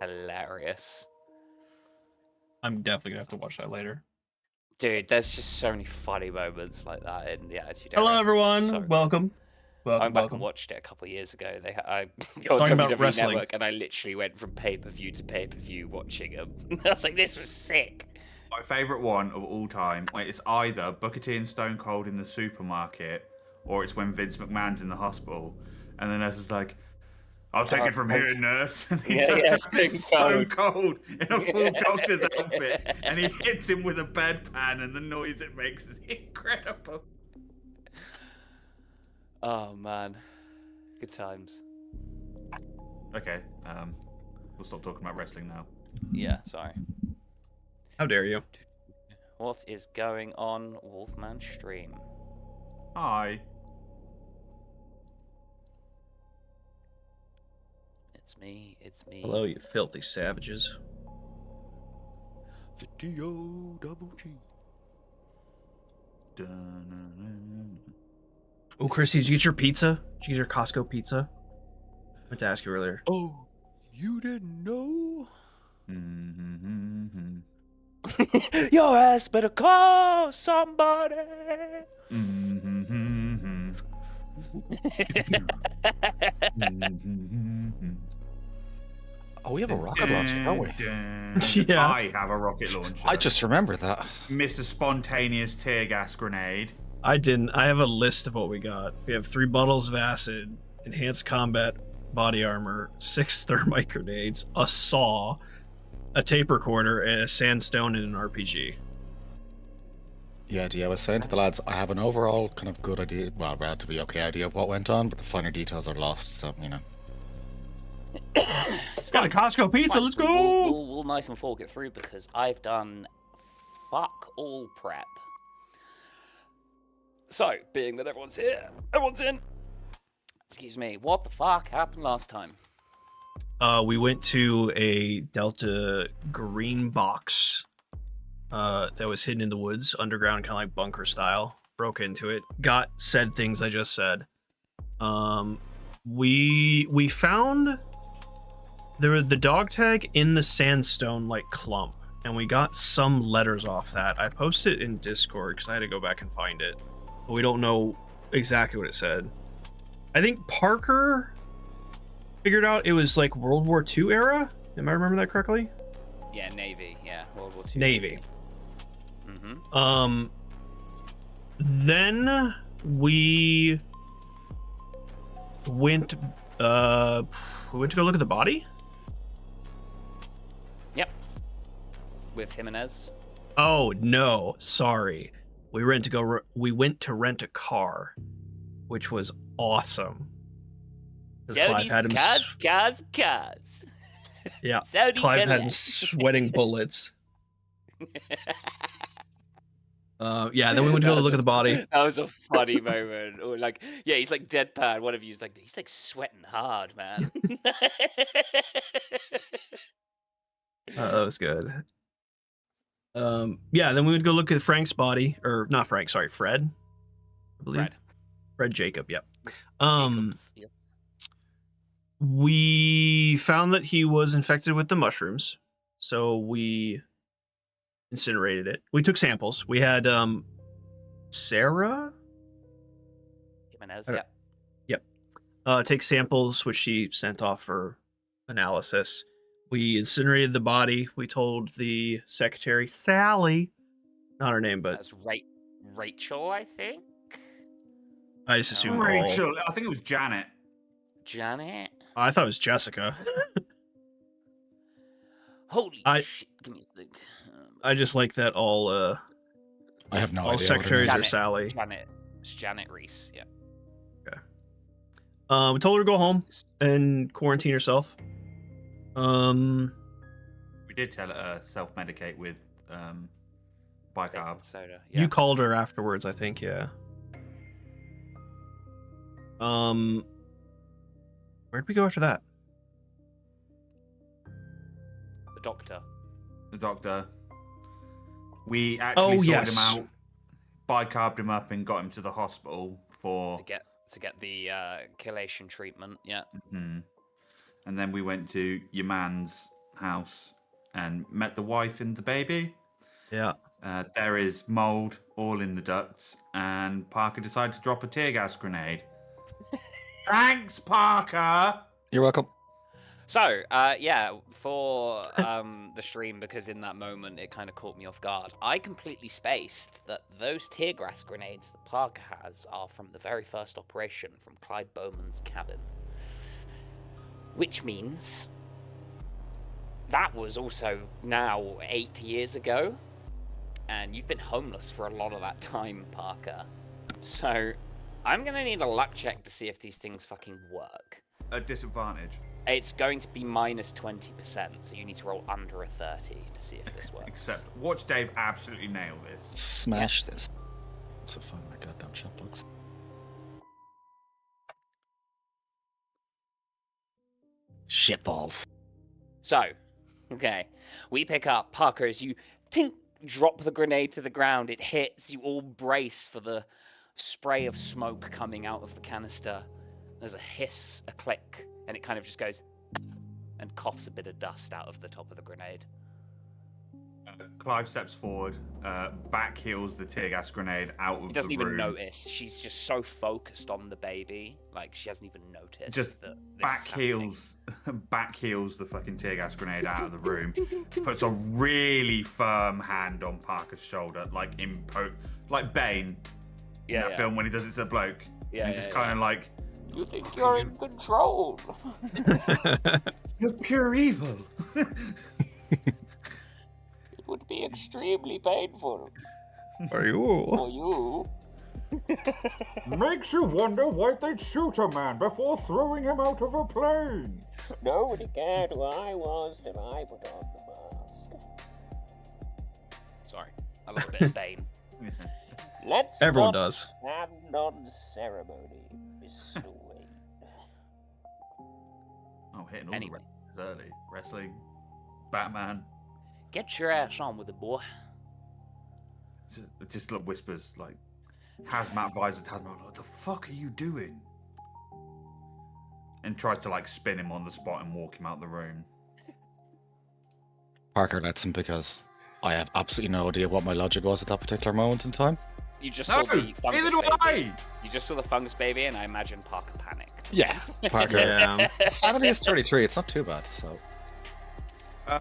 Hilarious. I'm definitely gonna have to watch that later. Dude, there's just so many funny moments like that in the Attitude Hello, Era. everyone. So Welcome. I went back and watched it a couple of years ago. I got talking on about WWE wrestling. Network, and I literally went from pay-per-view to pay-per-view watching them. I was like, this was sick. My favourite one of all time, it's either Booker T and Stone Cold in the supermarket, or it's when Vince McMahon's in the hospital, and the nurse is like, "I'll take it from here, nurse." And he turns around, it's Stone Cold in a full doctor's outfit, and he hits him with a bedpan, and the noise it makes is incredible. Oh man, good times. Okay, we'll stop talking about wrestling now. Yeah, sorry. How dare you? What is going on, Wolfman Stream? Hi. It's me. It's me. Hello, you filthy savages. The D-O-double-G. Oh, Chrissy, did you get your pizza? Did you get your Costco pizza? I meant to ask you earlier. Oh, you didn't know? Your ass better call somebody. Oh, we have a rocket launcher, don't we? Yeah. I have a rocket launcher. I just remember that. Mr. Spontaneous Tear Gas Grenade. I didn't. I have a list of what we got. We have 3 bottles of acid, enhanced combat body armor, 6 thermite grenades, a saw, a tape recorder, and a sandstone, and an RPG. Yeah, I was saying to the lads, I have an overall kind of good idea, well, relatively okay idea of what went on, but the finer details are lost, so, you know. It's got a Costco pizza, let's go! We'll knife and fork it through because I've done fuck all prep. So, being that everyone's here, everyone's in. Excuse me, what the fuck happened last time? We went to a Delta green box that was hidden in the woods, underground, kind of like bunker style. Broke into it, got said things I just said. We found the dog tag in the sandstone like clump, and we got some letters off that. I posted it in Discord because I had to go back and find it, but we don't know exactly what it said. I think Parker figured out it was like World War II era. Am I remembering that correctly? Yeah, Navy. Yeah, World War II. Navy. Mm-hmm. Then we went to go look at the body. Yep. With Jimenez. Oh no, sorry. We went to rent a car, which was awesome. Clive had him cars. Yeah, Saudi Clive had him Cadillac. sweating bullets. Yeah, then we went to go look at the body. That was a funny moment. Or like, yeah, he's like deadpan. One of you's like, he's like sweating hard, man. That was good. Yeah, then we would go look at Frank's body, or not Frank, sorry, Fred. I believe. Fred Jacob, yep. Jacobs, yes. We found that he was infected with the mushrooms, so we incinerated it. We took samples. We had Sarah Jimenez, I don't- yeah. take samples, which she sent off for analysis. We incinerated the body. We told the secretary, Sally, not her name, but That's Rachel, I think. I just assumed all. Rachel, I think it was Janet. Janet. I thought it was Jessica. Holy I- shit! Give me a think. I just like that all I have no all idea. secretaries What are it is. Sally. It's Janet Reese. Yeah. We told her to go home and quarantine herself. We did tell her self-medicate with bicarb. Bacon soda. Yeah. You called her afterwards, I think, yeah. Where'd we go after that? The doctor. The doctor. We actually sorted yes. him out, bicarbed him up, and got him to the hospital for. To get the chelation treatment. Yeah. Mhm. And then we went to your man's house and met the wife and the baby. Yeah. There is mold all in the ducts, and Parker decided to drop a tear gas grenade. Thanks, Parker. You're welcome. So, yeah, for the stream, because in that moment it kind of caught me off guard, I completely spaced that those tear gas grenades that Parker has are from the very first operation from Clyde Bowman's cabin. Which means that was also now 8 years ago, and you've been homeless for a lot of that time, Parker. So, I'm going to need a luck check to see if these things fucking work. A disadvantage. It's going to be minus 20%, so you need to roll under a 30 to see if this works. Except, watch Dave absolutely nail this. Smash this. So find my goddamn shot box. Shitballs. So, okay, we pick up Parker as you tink, drop the grenade to the ground. It hits, you all brace for the spray of smoke coming out of the canister. There's a hiss, a click, and it kind of just goes and coughs a bit of dust out of the top of the grenade. Clive steps forward, back heels the tear gas grenade out of the room. He doesn't even notice. She's just so focused on the baby, like she hasn't even noticed. Just that this back is happening. back heels the fucking tear gas grenade out of the room. Puts a really firm hand on Parker's shoulder, like like Bane in that film when he does it to the bloke. Yeah, and he's just kind of like, You think you're in control? you're pure evil. It would be extremely painful Are you? for you. Makes you wonder why they'd shoot a man before throwing him out of a plane. Nobody cared who I was till I put on the mask. Sorry, I love a bit of Bane. Let's Everyone not does. stand on ceremony, Mr. Wayne. Oh, hitting all Anyway. the wrestlers early. Wrestling, Batman. Get your ass on with it, boy. Just like whispers, like hazmat visor, hazmat. What the fuck are you doing? And tries to like spin him on the spot and walk him out the room. Parker lets him because I have absolutely no idea what my logic was at that particular moment in time. You just No, saw the fungus neither do baby. I. You just saw the fungus baby, and I imagine Parker panicked. Yeah, Parker. Yeah. Sanity is 33. It's not too bad. So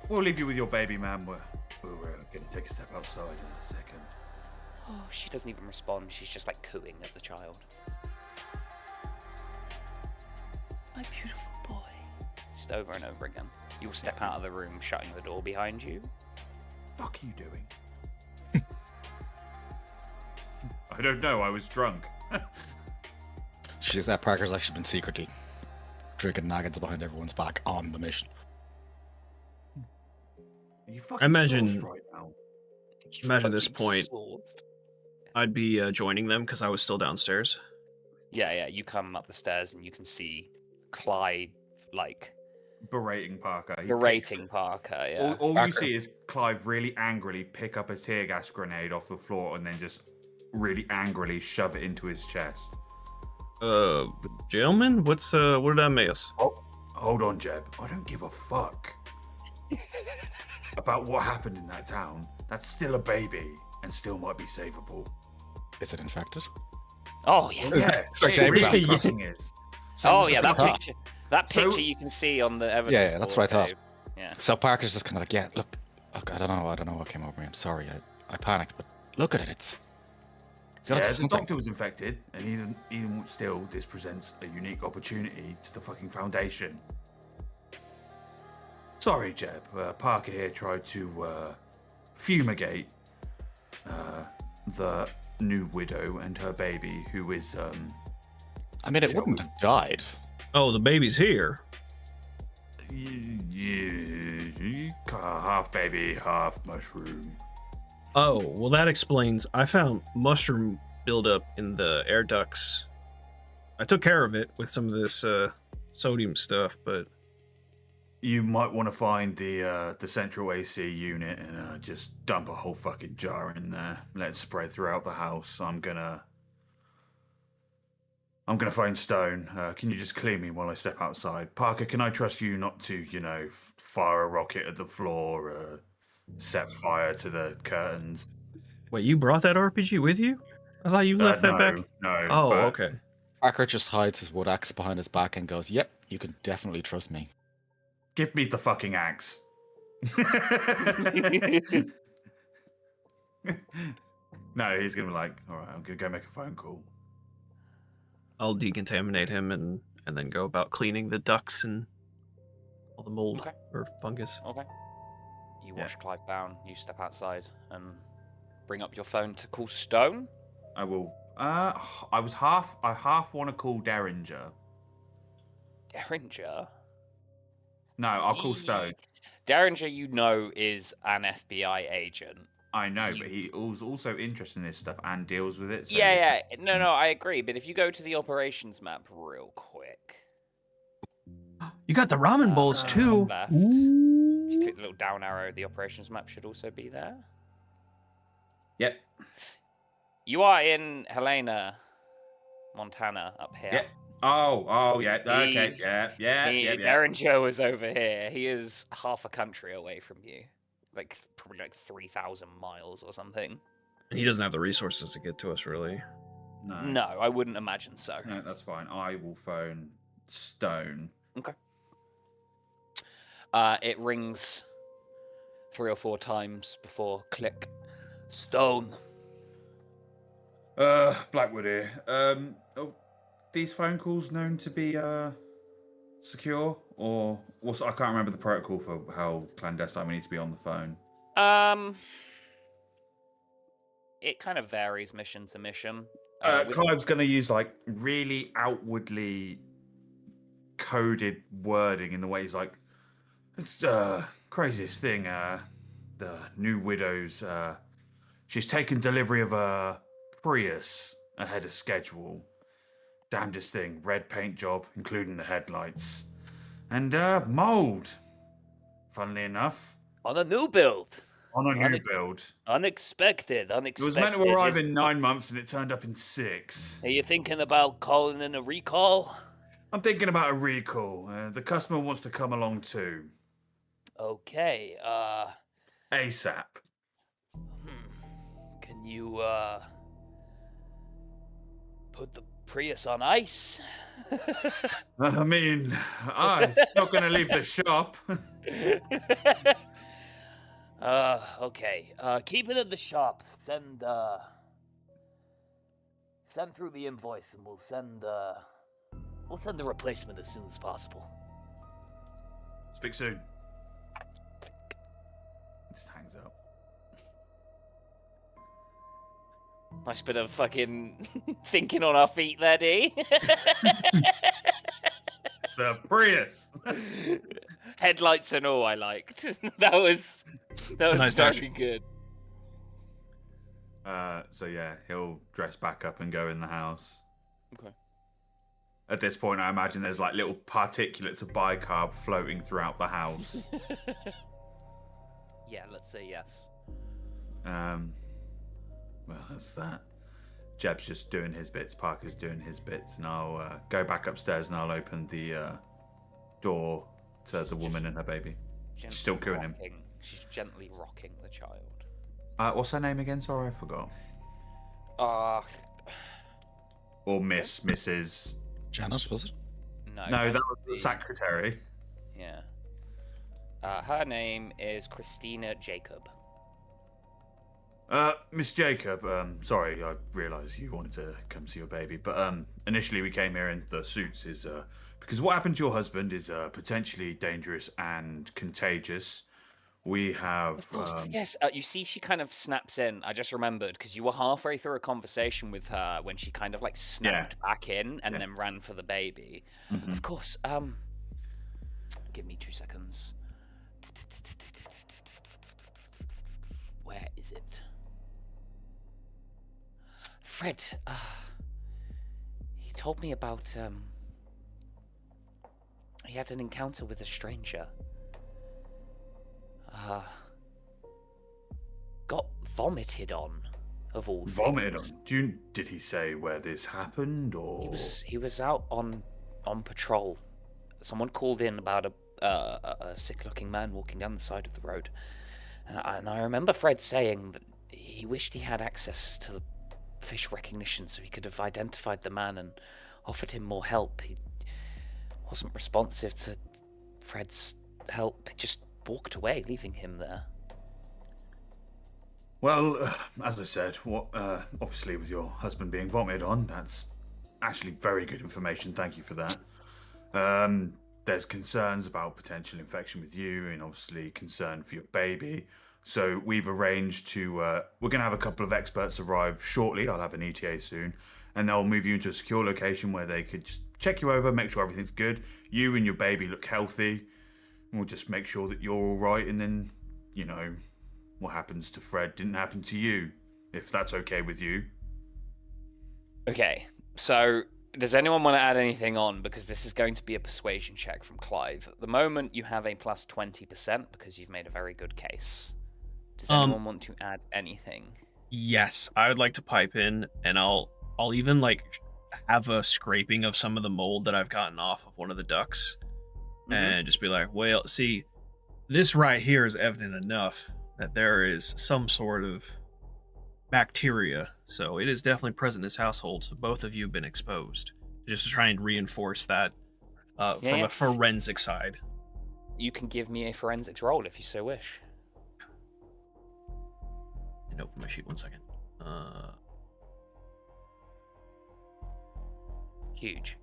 We'll leave you with your baby, man. We're gonna take a step outside in a second. Oh, she doesn't even respond. She's just like cooing at the child. My beautiful boy. Just over and over again. You'll step out of the room, shutting the door behind you. Fuck are you doing? I don't know. I was drunk. she's that Parker's actually been secretly drinking nuggets behind everyone's back on the mission. Are you fucking Imagine- sauced right now? Imagine this Fucking point, sauced. I'd be joining them because I was still downstairs. Yeah, you come up the stairs and you can see Clyde, like, Berating Parker. He berating picks- Parker, yeah. All you Parker. see is Clive really angrily pick up a tear gas grenade off the floor and then just really angrily shove it into his chest. Gentlemen, what did I miss? Oh, hold on, Jeb. I don't give a fuck. A about what happened in that town, that's still a baby and still might be savable. Is it infected? Oh yeah. Yeah, Sorry, it James really asked. fucking is. Oh yeah, that So- picture. That So- picture you can see on the evidence. Yeah, that's board, what I thought. Dave. Yeah. So Parker's just kind of like, yeah, look, I don't know what came over me. I'm sorry, I panicked, but look at it. It's you gotta Yeah, do the something. doctor was infected, and even still, this presents a unique opportunity to the fucking Foundation. Sorry, Jeb. Parker here tried to fumigate the new widow and her baby, who is I mean, it wouldn't have died. Oh, the baby's here. Half baby, half mushroom. Oh, well, that explains. I found mushroom buildup in the air ducts. I took care of it with some of this sodium stuff, but You might want to find the central AC unit and just dump a whole fucking jar in there. Let it spread throughout the house. I'm gonna phone Stone. Can you just clear me while I step outside? Parker, can I trust you not to, fire a rocket at the floor, set fire to the curtains? wait, you brought that RPG with you? I thought you left that No, back. No. Oh, but okay. Parker just hides his wood axe behind his back and goes, "Yep, you can definitely trust me." Give me the fucking axe. No, he's gonna be like, all right, I'm gonna go make a phone call. I'll decontaminate him and then go about cleaning the ducts and all the mold Okay. or fungus. Okay. You watch Clive down. You step outside and bring up your phone to call Stone. I will. I half want to call Derringer. Derringer. No, I'll call Stone. Derringer, is an FBI agent. I know, but he was also interested in this stuff and deals with it. So Yeah. No, I agree. But if you go to the operations map real quick, You got the ramen bowls top too. left. Ooh. If you click the little down arrow, the operations map should also be there. Yep. You are in Helena, Montana, up here. Yep. Oh, yeah. Okay. He- Yeah. Derringer was over here. He is half a country away from you. Probably 3,000 miles or something. And he doesn't have the resources to get to us, really. No, I wouldn't imagine so. No, that's fine. I will phone Stone. Okay. It rings 3 or 4 times before click. Stone. Blackwood here. These phone calls known to be secure, or also I can't remember the protocol for how clandestine we need to be on the phone. It kind of varies mission to mission. Clive's going to use really outwardly coded wording in the way he's like, it's craziest thing. The new widow's she's taken delivery of a Prius ahead of schedule. Damnedest thing, red paint job, including the headlights, and mold. Funnily enough, On a new build. on a new build. Unexpected. It was meant to arrive in 9 months, and it turned up in 6. Are you thinking about calling in a recall? I'm thinking about a recall. The customer wants to come along too. Okay, ASAP. can you, put the Prius on ice? I mean, it's not going to leave the shop. Okay, keep it at the shop. Send through the invoice and we'll send the replacement as soon as possible. Speak soon. Just hangs up. Nice bit of fucking thinking on our feet there, D. It's a Prius. Headlights and all, I liked. That was Nice touch. very good. So yeah, he'll dress back up and go in the house. Okay. At this point, I imagine there's little particulates of bicarb floating throughout the house. Yeah, let's say yes. Well, that's that. Jeb's just doing his bits, Parker's doing his bits, and I'll go back upstairs and I'll open the door to the woman and her baby. She's still cooing him. She's gently rocking the child. What's her name again? Sorry, I forgot. Or Mrs. Janet, was it? No, that was the secretary. Yeah. Her name is Christina Jacob. Miss Jacob, sorry, I realised you wanted to come see your baby, but initially we came here in the suits because what happened to your husband is potentially dangerous and contagious. We have... Of course, yes. You see, she kind of snaps in. I just remembered, because you were halfway through a conversation with her when she kind of, like, snapped back in and then ran for the baby. Mhm. Of course, give me 2 seconds. Where is it? Fred, he told me about, he had an encounter with a stranger. Got vomited on, of all things. Vomited on? Did he say where this happened, or...? He was out on patrol. Someone called in about a sick-looking man walking down the side of the road. And I remember Fred saying that he wished he had access to the facial recognition so he could have identified the man and offered him more help. He wasn't responsive to Fred's help. He just walked away, leaving him there. Well, as I said, obviously with your husband being vomited on, that's actually very good information. Thank you for that. There's concerns about potential infection with you, and obviously concern for your baby. So we've arranged to, we're going to have a couple of experts arrive shortly. I'll have an ETA soon, and they'll move you into a secure location where they could just check you over, make sure everything's good. You and your baby look healthy. We'll just make sure that you're all right, and then, you know, what happens to Fred didn't happen to you, if that's okay with you. Okay, so does anyone want to add anything on? Because this is going to be a persuasion check from Clive. At the moment, you have a plus 20% because you've made a very good case. Does anyone want to add anything? Yes, I would like to pipe in, and I'll even like have a scraping of some of the mold that I've gotten off of one of the ducks, and just be like, well, see, this right here is evident enough that there is some sort of bacteria, so it is definitely present in this household, so both of you have been exposed. Just to try and reinforce that from a forensic side. You can give me a forensics roll if you so wish. And open my sheet 1 second. Huge.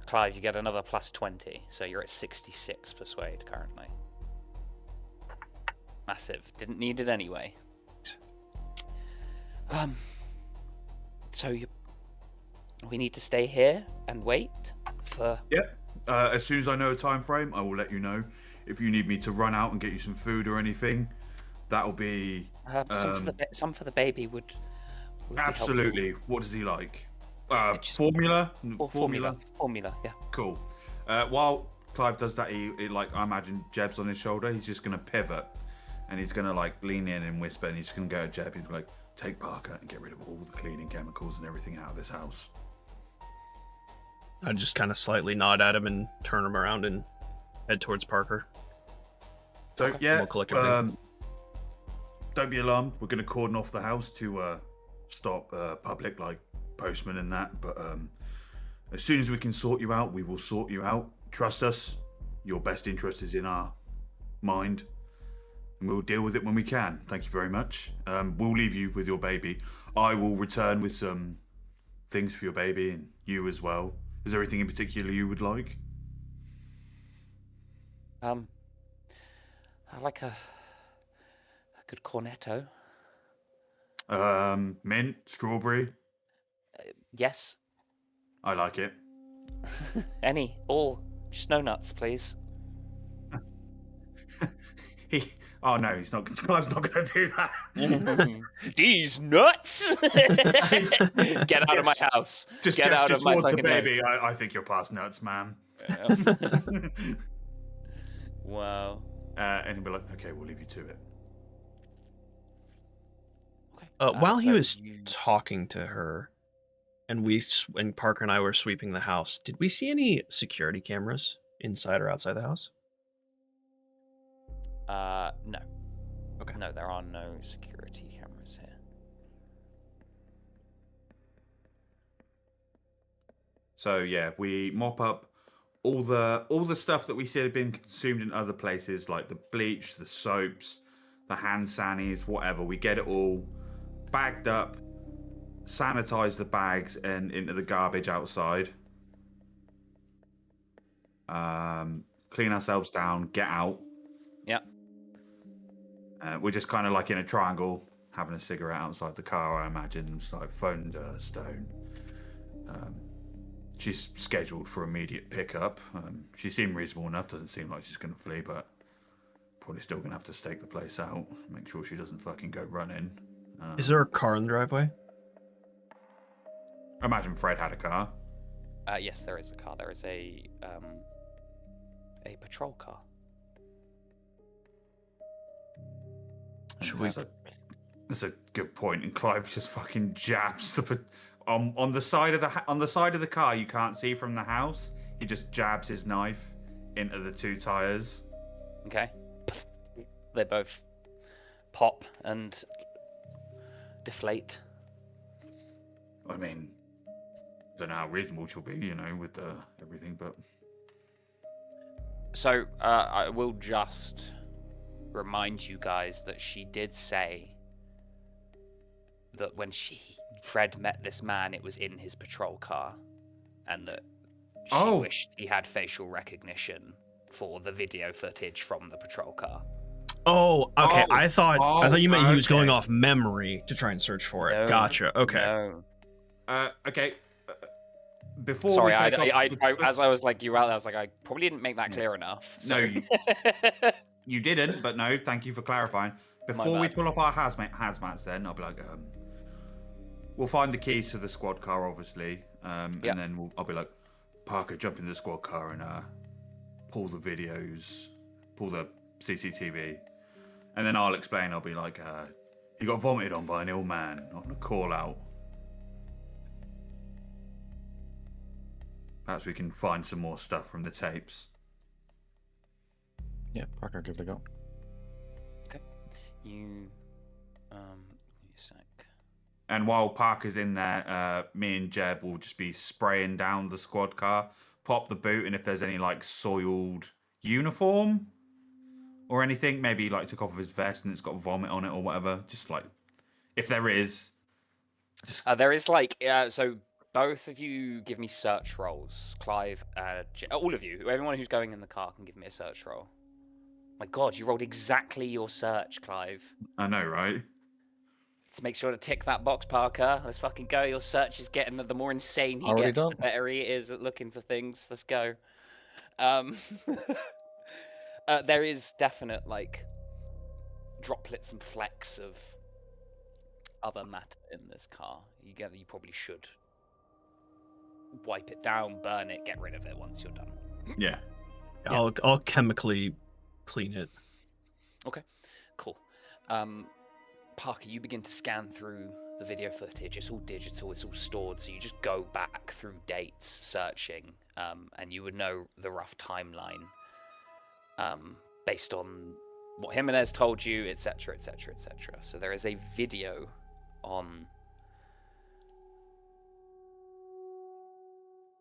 Clive, you get another plus 20, so you're at 66 persuade currently. Massive. Didn't need it anyway. So we need to stay here and wait for... Yep. As soon as I know a time frame, I will let you know. If you need me to run out and get you some food or anything, that'll be... some for the baby would absolutely. What does he like? Formula? Formula, yeah. Cool. While Clive does that, he like, I imagine Jeb's on his shoulder. He's just going to pivot, and he's going to like lean in and whisper, and he's just going to go to Jeb. He's like, take Parker and get rid of all the cleaning chemicals and everything out of this house. I just kind of slightly nod at him and turn him around and head towards Parker. So yeah, we'll collect everything. Don't be alarmed. We're going to cordon off the house to stop public like postmen and that. But as soon as we can sort you out, we will sort you out. Trust us. Your best interest is in our mind, and we'll deal with it when we can. Thank you very much. We'll leave you with your baby. I will return with some things for your baby and you as well. Is there anything in particular you would like? I like a good cornetto. Mint, strawberry. Yes. I like it. All. Just no nuts, please. Oh no, he's not. Clive's not going to do that. These nuts! Get out of my house. Just get out of my towards fucking the baby. I think you're past nuts, man. Yeah. Wow. And he'll be like, okay, we'll leave you to it. Okay. While he was talking to her, and Parker and I were sweeping the house, did we see any security cameras inside or outside the house? No. Okay. No, there are no security cameras here. So yeah, we mop up all the stuff that we said had been consumed in other places, like the bleach, the soaps, the hand sanis, whatever. We get it all bagged up, sanitize the bags, and into the garbage outside. Clean ourselves down, get out. Yep. We're just kind of like in a triangle, having a cigarette outside the car, I imagine. It's like phoned Stone. She's scheduled for immediate pickup. She seemed reasonable enough. Doesn't seem like she's going to flee, but probably still going to have to stake the place out. Make sure she doesn't fucking go running. Is there a car in the driveway? I imagine Fred had a car. Yes, there is a car. There is a patrol car. Should we? That's a good point. And Clive just fucking jabs the on the side of the car. You can't see from the house. He just jabs his knife into the two tires. Okay. They both pop and deflate. I mean, I don't know how reasonable she'll be, you know, with everything, but. So, I will just remind you guys that she did say that when Fred met this man, it was in his patrol car, and that she wished he had facial recognition for the video footage from the patrol car. Oh, okay. I thought you meant he was going okay. off memory to try and search for it. No, Gotcha. Okay. No. Okay. Before Sorry, we take as I was like, you were out there, I was like, I probably didn't make that clear enough. So. No, you didn't, but no, thank you for clarifying. Before we bad. pull off our hazmats, then I'll be like, we'll find the keys to the squad car, obviously, and then I'll be like, Parker, jump in the squad car and pull the videos, pull the CCTV, and then I'll explain. I'll be like, he got vomited on by an ill man on a call out. Perhaps we can find some more stuff from the tapes. Yeah, Parker, give it a go. Okay. You, give me a sec. And while Parker's in there, me and Jeb will just be spraying down the squad car, pop the boot, and if there's any like soiled uniform or anything, maybe like took off of his vest and it's got vomit on it or whatever, just like if there is. There is like so. Both of you give me search rolls. Clive, all of you, everyone who's going in the car can give me a search roll. My God, you rolled exactly your search, Clive. I know, right? Let's make sure to tick that box, Parker. Let's fucking go. Your search is getting the more insane he Already gets, done. the better he is at looking for things. Let's go. There is definite like droplets and flecks of other matter in this car. You probably should wipe it down, burn it, get rid of it once you're done. Yeah. I'll chemically clean it. Okay, cool. Parker, you begin to scan through the video footage. It's all digital, it's all stored, so you just go back through dates, searching, and you would know the rough timeline based on what Jimenez told you, etc., etc., etc. So there is a video on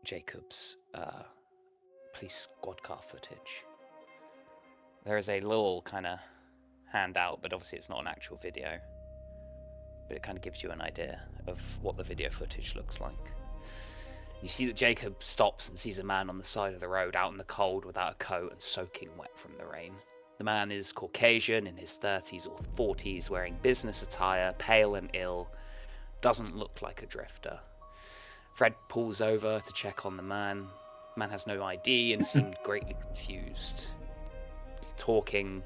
Jacob's police squad car footage. There is a little kind of handout, but obviously it's not an actual video. But it kind of gives you an idea of what the video footage looks like. You see that Jacob stops and sees a man on the side of the road out in the cold without a coat and soaking wet from the rain. The man is Caucasian, in his 30s or 40s, wearing business attire, pale and ill, doesn't look like a drifter. Fred pulls over to check on the man. The man has no ID and seemed greatly confused. Talking,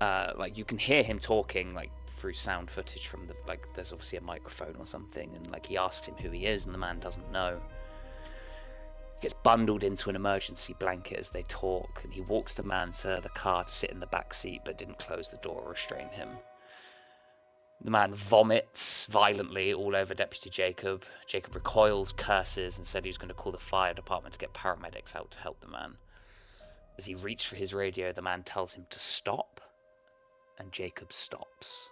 like you can hear him talking like through sound footage from the, like there's obviously a microphone or something, and like he asks him who he is and the man doesn't know. He gets bundled into an emergency blanket as they talk, and he walks the man to the car to sit in the back seat but didn't close the door or restrain him. The man vomits violently all over Deputy Jacob. Jacob recoils, curses, and said he was going to call the fire department to get paramedics out to help the man. As he reached for his radio, the man tells him to stop and Jacob stops.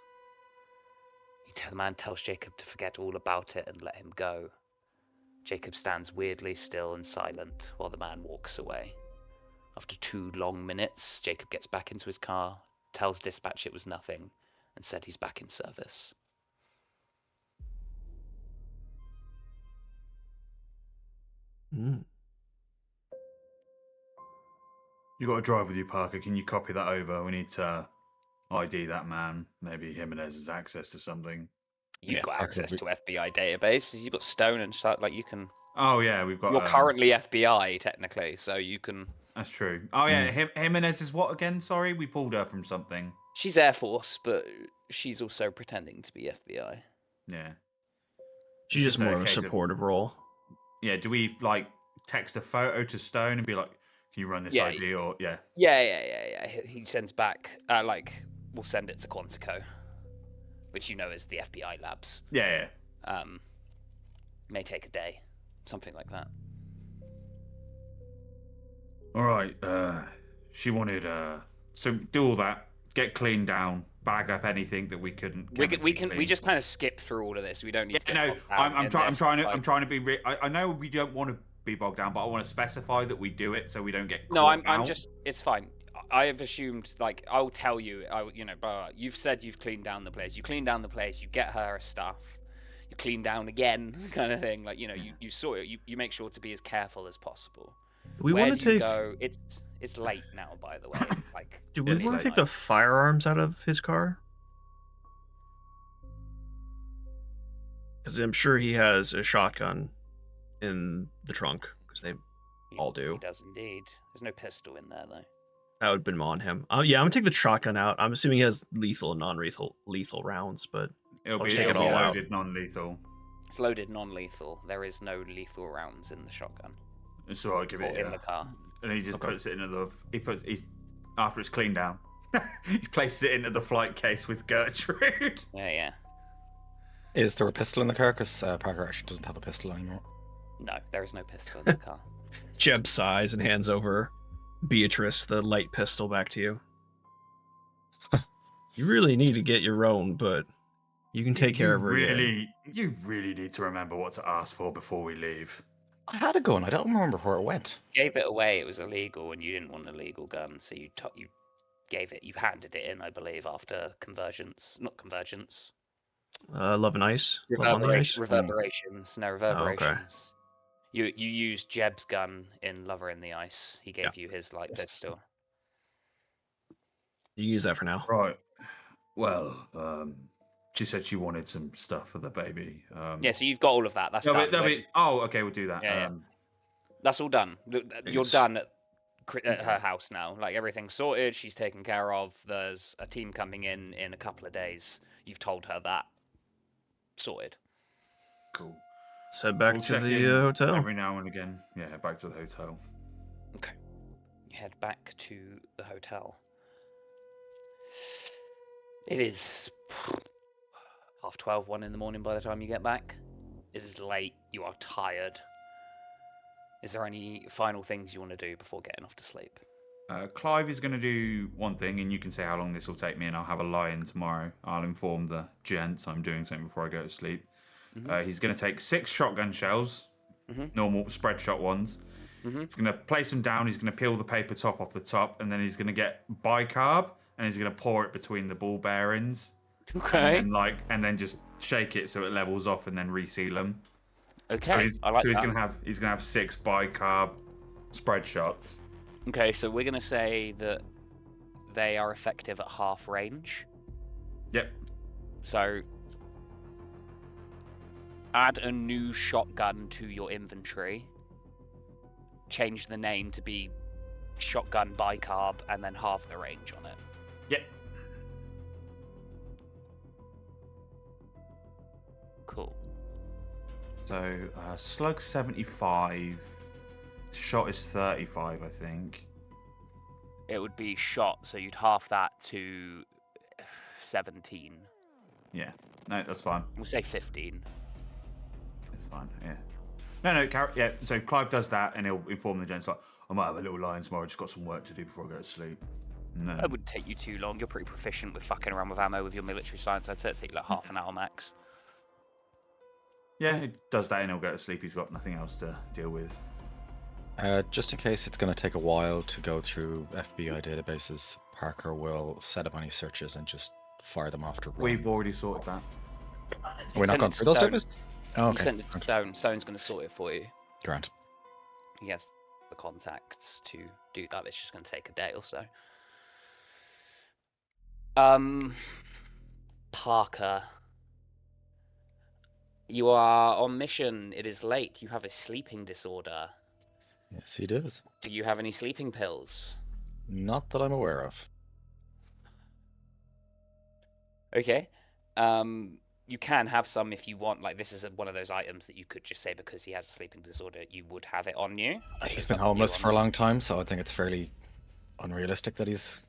The man tells Jacob to forget all about it and let him go. Jacob stands weirdly still and silent while the man walks away. After 2 long minutes, Jacob gets back into his car, tells dispatch it was nothing, and said he's back in service. Mm. You got to drive with you, Parker. Can you copy that over? We need to ID that man. Maybe Jimenez has access to something. You've got access to FBI databases. You've got Stone and stuff. Like you can. Oh yeah, we've got. You're currently FBI technically, so you can. That's true. Oh yeah, Jimenez is what again? Sorry, we pulled her from something. She's Air Force, but she's also pretending to be FBI. Yeah. She's just more of a supportive role. Yeah. Do we like text a photo to Stone and be like, "Can you run this ID?" Or yeah. Yeah. He sends back. We'll send it to Quantico, which you know is the FBI labs. Yeah. May take a day, something like that. All right. She wanted so do all that, get cleaned down, bag up anything that we couldn't. We just kind of skip through all of this. We don't need to. No, I'm trying to be. I know we don't want to be bogged down, but I want to specify that we do it so we don't get. No, I'm just. It's fine. I have assumed, like, I'll tell you, you've said you've cleaned down the place. You clean down the place, you get her stuff, you clean down again, kind of thing. Like, you sort it, you make sure to be as careful as possible. We want to take. Go? It's late now, by the way. Like, do we want to take the firearms out of his car? Because I'm sure he has a shotgun in the trunk, because they all do. He does indeed. There's no pistol in there, though. That would have been on him. Yeah, I'm gonna take the shotgun out. I'm assuming he has lethal and non-lethal rounds, but it'll be loaded non-lethal. It's loaded non-lethal. There is no lethal rounds in the shotgun. So I'll give it in the car. And he just puts it into the. He's after it's cleaned down. He places it into the flight case with Gertrude. Yeah. Is there a pistol in the car? Because Parker actually doesn't have a pistol anymore. No, there is no pistol in the car. Jeb sighs and hands over Beatrice the light pistol back to you. You really need to get your own, but you can take care of her. You really need to remember what to ask for before we leave. I had a gun. I don't remember where it went. You gave it away. It was illegal, and you didn't want a legal gun, so you gave it. You handed it in, I believe, after convergence. Not convergence. Love and Ice. Reverberations. No reverberations. Oh, okay. You used Jeb's gun in Lover in the Ice. He gave you his light pistol. You use that for now. Right. Well, she said she wanted some stuff for the baby. Yeah, so you've got all of that. That's done. Okay, we'll do that. Yeah. That's all done. You're done at her house now. Like, everything's sorted. She's taken care of. There's a team coming in a couple of days. You've told her that. Sorted. Cool. Let's head back to the hotel. Every now and again. Yeah, head back to the hotel. Okay. You head back to the hotel. It is 12:30, 1 in the morning by the time you get back. It is late. You are tired. Is there any final things you want to do before getting off to sleep? Clive is going to do one thing, and you can say how long this will take me, and I'll have a lie-in tomorrow. I'll inform the gents I'm doing something before I go to sleep. Mm-hmm. He's going to take 6 shotgun shells, normal spread shot ones. Mm-hmm. He's going to place them down. He's going to peel the paper top off the top, and then he's going to get bicarb, and he's going to pour it between the ball bearings. Okay. And then just shake it so it levels off, and then reseal them. Okay. He's going to have 6 bicarb spread shots. Okay, so we're going to say that they are effective at half range. Yep. So add a new shotgun to your inventory. Change the name to be shotgun bicarb, and then halve the range on it. Yep. Cool. So slug 75. Shot is 35, I think. It would be shot, so you'd half that to 17. Yeah. No, that's fine. We'll say 15. It's fine, yeah. No, so Clive does that, and he'll inform the gents, like, I might have a little lie-in tomorrow, just got some work to do before I go to sleep. No. It wouldn't take you too long. You're pretty proficient with fucking around with ammo with your military science. I'd say it'd take you like half an hour max. Yeah, it does that and he'll go to sleep. He's got nothing else to deal with. Just in case it's going to take a while to go through FBI databases, Parker will set up any searches and just fire them after run. We've already sorted that. We're not going through those databases? Oh, You okay. sent it to Stone. Stone's going to sort it for you. Grant. He has the contacts to do that. It's just going to take a day or so. Parker. You are on mission. It is late. You have a sleeping disorder. Yes, he does. Do you have any sleeping pills? Not that I'm aware of. Okay. You can have some if you want. Like, this is one of those items that you could just say because he has a sleeping disorder, you would have it on you. He's been homeless for a long time, so I think it's fairly unrealistic that he's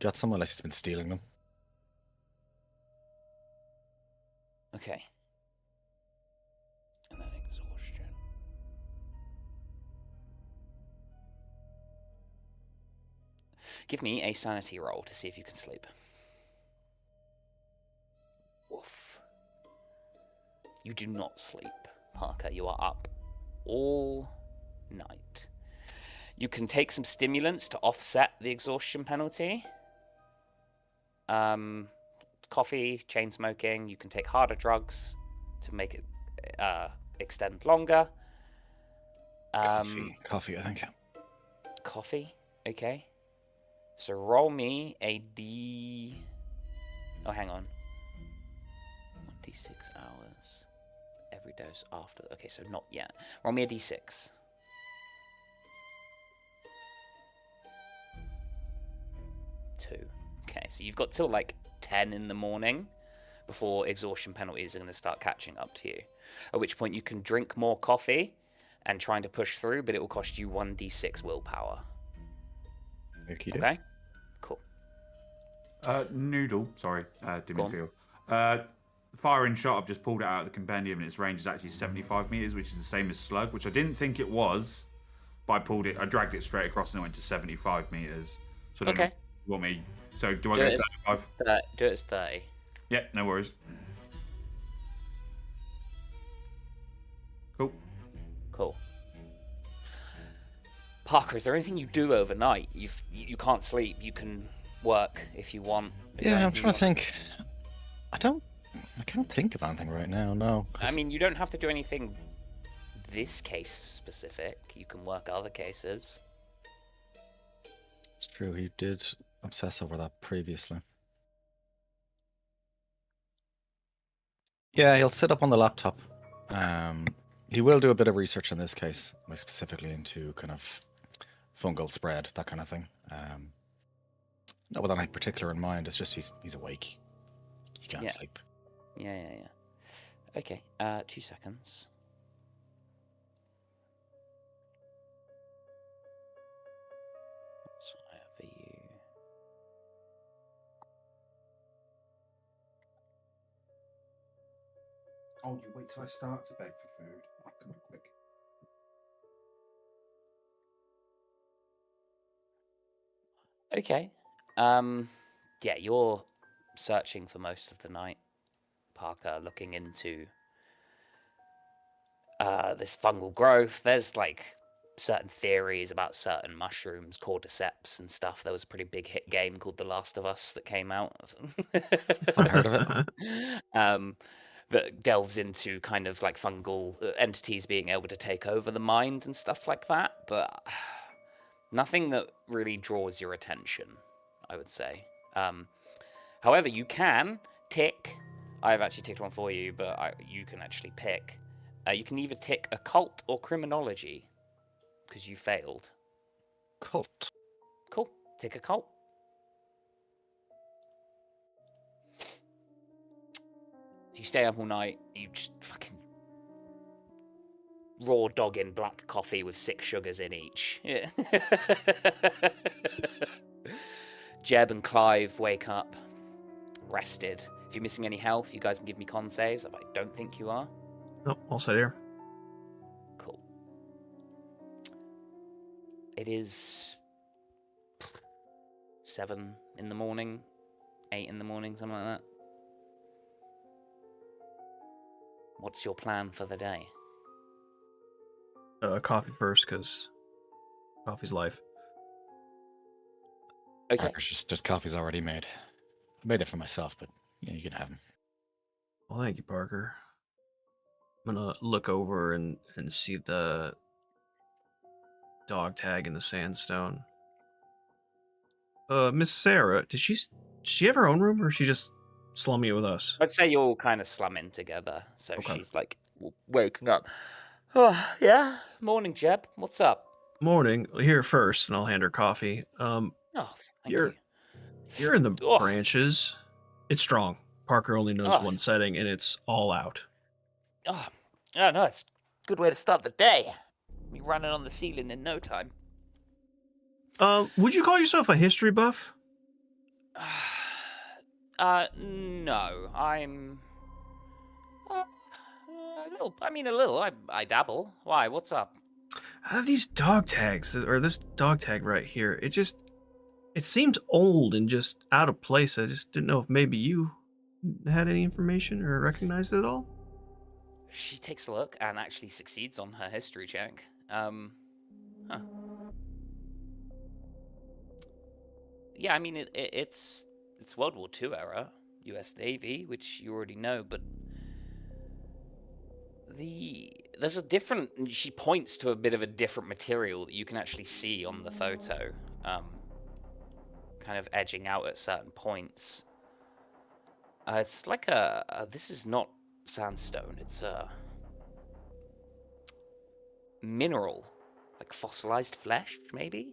got some, unless he's been stealing them. Okay. And then exhaustion. Give me a sanity roll to see if you can sleep. Woof. You do not sleep, Parker. You are up all night. You can take some stimulants to offset the exhaustion penalty. Coffee, chain smoking. You can take harder drugs to make it extend longer. Coffee, I think. Coffee, okay. So roll me a D. Oh, hang on. 1d6 hours. Every dose after. Okay, so not yet. Roll me a D6. Two. Okay, so you've got till like 10 in the morning before exhaustion penalties are going to start catching up to you. At which point you can drink more coffee and trying to push through, but it will cost you 1d6 willpower. Okay? Cool. Noodle, sorry, didn't feel. Firing shot, I've just pulled it out of the compendium and its range is actually 75 meters, which is the same as slug, which I didn't think it was, but I dragged it straight across and it went to 75 meters. So I don't know if you want me, so do I go 35? Do it as 30. Yeah, no worries. Cool. Parker, is there anything you do overnight? You can't sleep. You can work if you want. Yeah, I'm trying to think. I can't think of anything right now, no. I mean, you don't have to do anything this case specific. You can work other cases. It's true, he did obsess over that previously. Yeah, he'll sit up on the laptop. He will do a bit of research in this case, like specifically into kind of fungal spread, that kind of thing. Not with anything particular in mind, it's just he's awake. He can't sleep. Yeah. Okay, 2 seconds. That's what I have for you. Oh, you wait till I start to beg for food. I'll come quick. Okay. Yeah, you're searching for most of the night, Parker, looking into this fungal growth. There's like certain theories about certain mushrooms, cordyceps and stuff. There was a pretty big hit game called The Last of Us that came out. I heard of it. That delves into kind of like fungal entities being able to take over the mind and stuff like that, but nothing that really draws your attention, I would say. However, you can tick. I've actually ticked one for you, but you can actually pick. You can either tick occult or criminology, because you failed. Cult. Cool. Tick occult. You stay up all night. You just fucking raw dogging black coffee with 6 sugars in each. Yeah. Jeb and Clive wake up, rested. If you're missing any health, you guys can give me con saves. I don't think you are. Nope, all set here. Cool. It is 7 in the morning, 8 in the morning, something like that. What's your plan for the day? Coffee first, because coffee's life. Okay. Parker's just coffee's already made. I made it for myself, but yeah, you can have them. Well, thank you, Parker. I'm gonna look over and see the dog tag in the sandstone. Miss Sarah, does she have her own room, or is she just slumming it with us? I'd say you're all kind of slumming together, so Okay. she's like waking up. Oh, yeah? Morning, Jeb. What's up? Morning. Here first, and I'll hand her coffee. Oh, thank You're- you. You're in the Oh. branches. It's strong. Parker only knows Oh. one setting, and it's all out. Oh, no, it's a good way to start the day. Be running on the ceiling in no time. Would you call yourself a history buff? No, I'm... a little. I mean, a little. I dabble. Why? What's up? These dog tags, or this dog tag right here, it seemed old and just out of place. I just didn't know if maybe you had any information or recognized it at all. She takes a look and actually succeeds on her history check. Huh. Yeah, I mean, it's World War II era, U.S. Navy, which you already know, but there's a different. She points to a bit of a different material that you can actually see on the photo, kind of edging out at certain points. It's like this is not sandstone. It's a mineral, like fossilized flesh, maybe.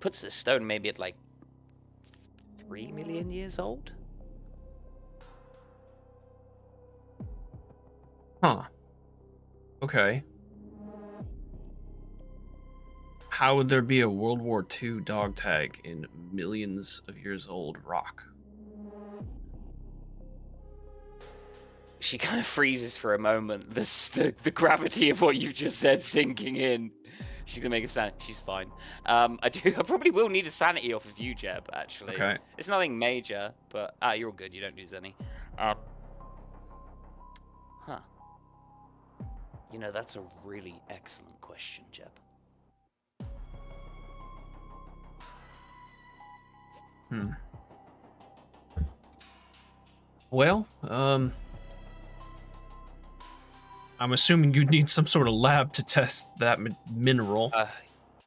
Puts this stone maybe at like 3 million years old. Huh. Okay. How would there be a World War II dog tag in millions of years old rock? She kind of freezes for a moment. The gravity of what you've just said sinking in. She's gonna make a sanity. She's fine. I probably will need a sanity off of you, Jeb. Actually, Okay. It's nothing major, but you're all good. You don't lose any. Huh. You know, that's a really excellent question, Jeb. Well, I'm assuming you'd need some sort of lab to test that mineral.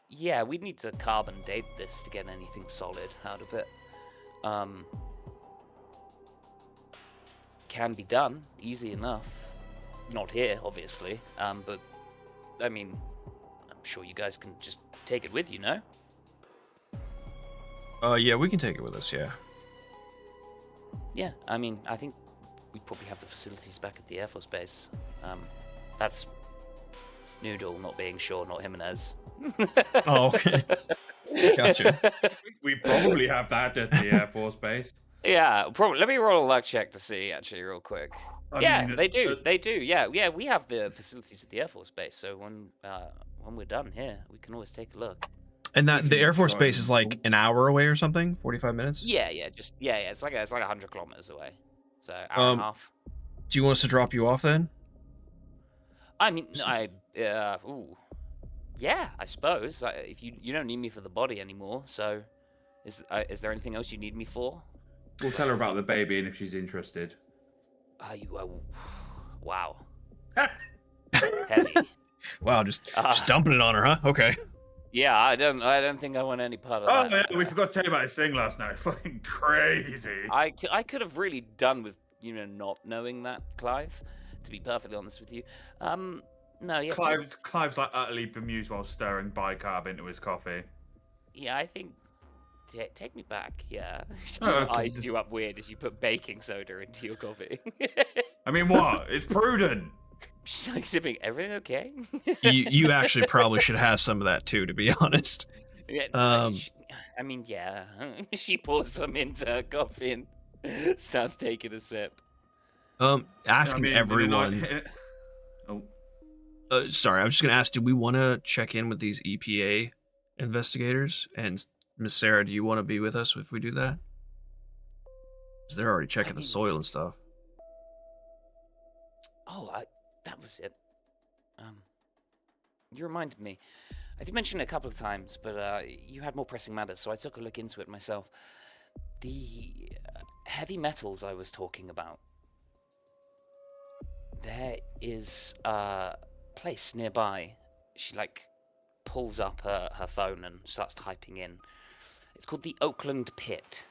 Yeah, we'd need to carbon date this to get anything solid out of it. Can be done, easy enough. Not here, obviously. But, I mean, I'm sure you guys can just take it with you, no? Yeah, we can take it with us, yeah. Yeah, I mean, I think we probably have the facilities back at the Air Force Base. That's Noodle not being sure, not Jimenez. Oh, okay. Gotcha. We probably have that at the Air Force Base. Yeah, probably. Let me roll a luck check to see, actually, real quick. I mean, they do. They do. Yeah, we have the facilities at the Air Force Base. So when we're done here, we can always take a look. And that the Air Force try Base and- is like an hour away or something? 45 minutes? Yeah. It's like 100 kilometers away. So hour and a half. Do you want us to drop you off then? I mean, yeah, I suppose. If you don't need me for the body anymore, so is there anything else you need me for? We'll tell her about the baby and if she's interested. Wow. Heavy. Wow, just dumping it on her, huh? Okay. Yeah, I don't think I want any part of Oh, that. yeah, we forgot to tell you about his thing last night. Fucking crazy. I could have really done with, not knowing that, Clive, to be perfectly honest with you. No, yeah. Clive's like utterly bemused while stirring bicarb into his coffee. Yeah, I think... Take me back, yeah. Oh, okay. Eyes you up weird as you put baking soda into your coffee. I mean, what? It's prudent. She's like sipping, everything okay? You actually probably should have some of that too, to be honest. Yeah, I mean, yeah. She pours some into her coffee and starts taking a sip. Asking everyone. Sorry, I was just gonna ask. Do we want to check in with these EPA investigators? And Miss Sarah, do you want to be with us if we do that? Because they're already checking the soil and stuff. Oh, that was it. You reminded me. I did mention it a couple of times, but you had more pressing matters, so I took a look into it myself. The heavy metals I was talking about. There is a place nearby. She pulls up her phone and starts typing in. It's called the Oakland Pit.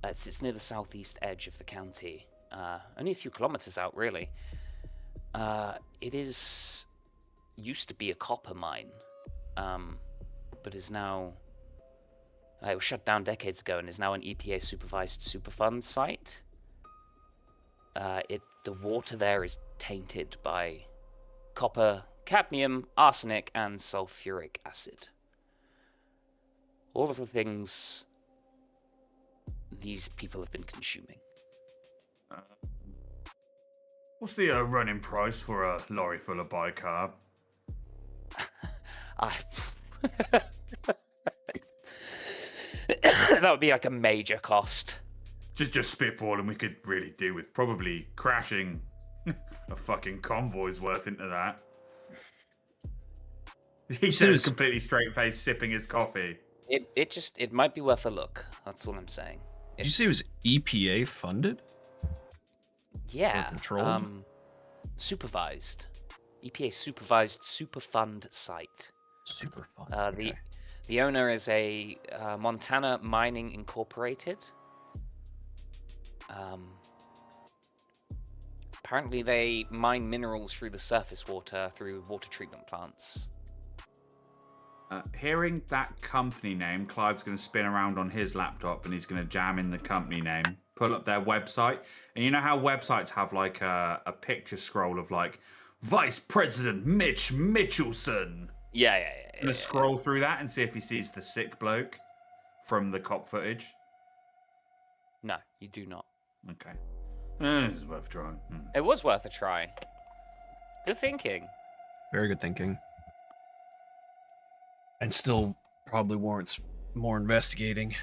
It's near the southeast edge of the county. Only a few kilometers out, really. It used to be a copper mine, but is now... it was shut down decades ago and is now an EPA-supervised Superfund site. The water there is tainted by copper, cadmium, arsenic, and sulfuric acid. All of the things these people have been consuming. What's the running price for a lorry full of bicarb? That would be like a major cost. Just spitballing, we could really do with probably crashing a fucking convoy's worth into that. He says completely straight-faced, sipping his coffee. It might be worth a look. That's all I'm saying. Did you say it was EPA funded? Yeah. Or controlled? Supervised. EPA supervised Superfund site. Superfund. Okay. The owner is a Montana Mining Incorporated. Apparently they mine minerals through the surface water through water treatment plants. Hearing that company name, Clive's going to spin around on his laptop and he's going to jam in the company name, pull up their website, and you know how websites have a picture scroll of Vice President Mitch Mitchelson? Yeah. Going to scroll through that and see if he sees the sick bloke from the cop footage. No, you do not. Okay. It's worth trying. It was worth a try. Good thinking. Very good thinking. And still probably warrants more investigating.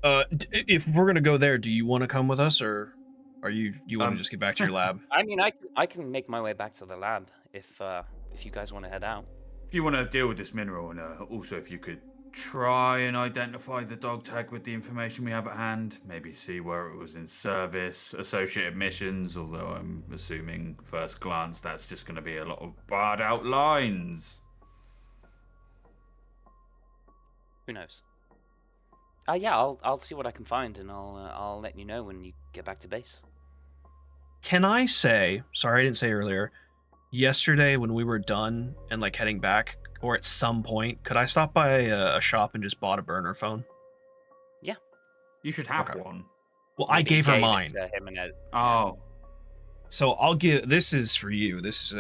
If we're gonna go there, do you want to come with us, or are you want to just get back to your lab? I mean, I can make my way back to the lab if you guys want to head out. If you want to deal with this mineral, and also if you could try and identify the dog tag with the information we have at hand, maybe see where it was in service, associated missions, although I'm assuming first glance that's just going to be a lot of barred out lines. Who knows? Yeah, I'll see what I can find, and I'll let you know when you get back to base. Can I say, sorry I didn't say earlier, yesterday when we were done and heading back, or at some point, could I stop by a shop and just bought a burner phone? Yeah. You should have one. Well, I gave her mine. Oh. So I'll give, this is for you. This is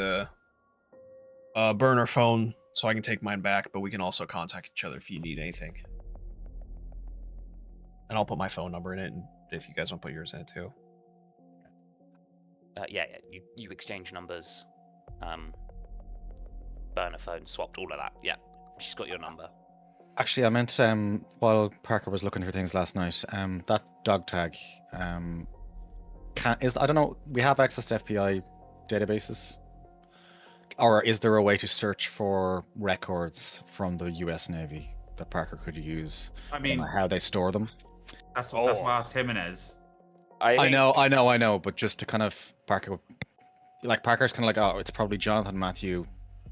a burner phone, so I can take mine back, but we can also contact each other if you need anything. And I'll put my phone number in it, and if you guys want to put yours in it too. Yeah. You exchange numbers. Burner phone, swapped, all of that. Yeah, she's got your number. Actually, I meant while Parker was looking for things last night, that dog tag I don't know. We have access to FBI databases, or is there a way to search for records from the U.S. Navy that Parker could use? I mean, how they store them. That's why I asked Jimenez. I know, but just to kind of Parker's kind of oh, it's probably Jonathan Matthew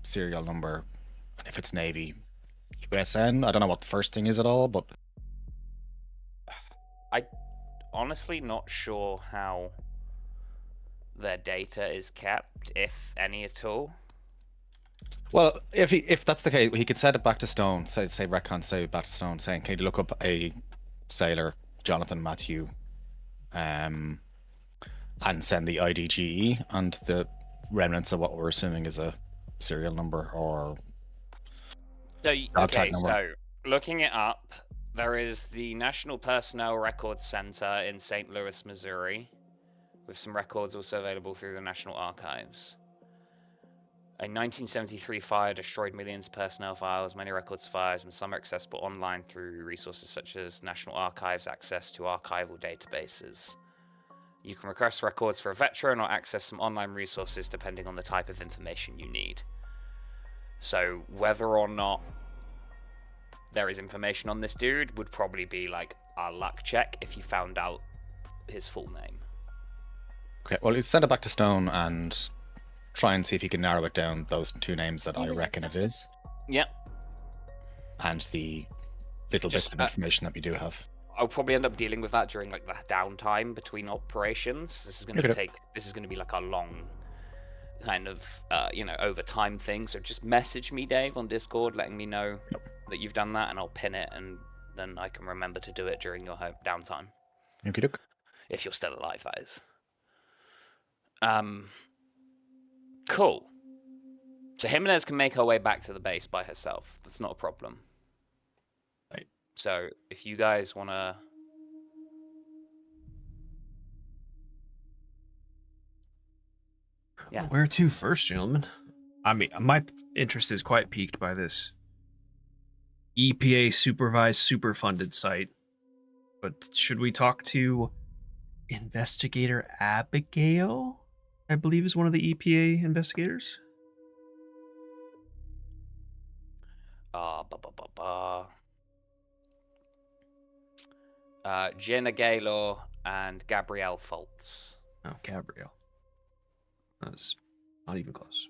serial number, and if it's Navy, USN. I don't know what the first thing is at all, but I honestly not sure how their data is kept, if any at all. Well, if that's the case, he could set it back to Stone. Say retcon, say back to Stone, saying, "Can you look up a sailor, Jonathan Matthew, and send the IDGE and the remnants of what we're assuming is a serial number or dog tag number." So looking it up, there is the National Personnel Records Center in St. Louis, Missouri, with some records also available through the National Archives. A 1973 fire destroyed millions of personnel files. Many records survived, and some are accessible online through resources such as National Archives access to archival databases. You can request records for a veteran or access some online resources depending on the type of information you need. So whether or not there is information on this dude would probably be like a luck check if you found out his full name. Okay, well, you send it back to Stone and try and see if you can narrow it down, those two names that I reckon it is. Yep. And the little bits of information that we do have. I'll probably end up dealing with that during like the downtime between operations. This is going to this is going to be like a long kind of, over time thing. So just message me, Dave, on Discord, letting me know that you've done that, and I'll pin it, and then I can remember to do it during your downtime. Okie doke. If you're still alive, that is. Cool. So Jimenez can make her way back to the base by herself. That's not a problem. Right. So if you guys want to... Yeah. Where to first, gentlemen? I mean, my interest is quite piqued by this EPA supervised, super funded site. But should we talk to Investigator Abigail? I believe is one of the EPA investigators. Jenna Gaylor and Gabrielle Foltz. Oh, Gabrielle. That's not even close.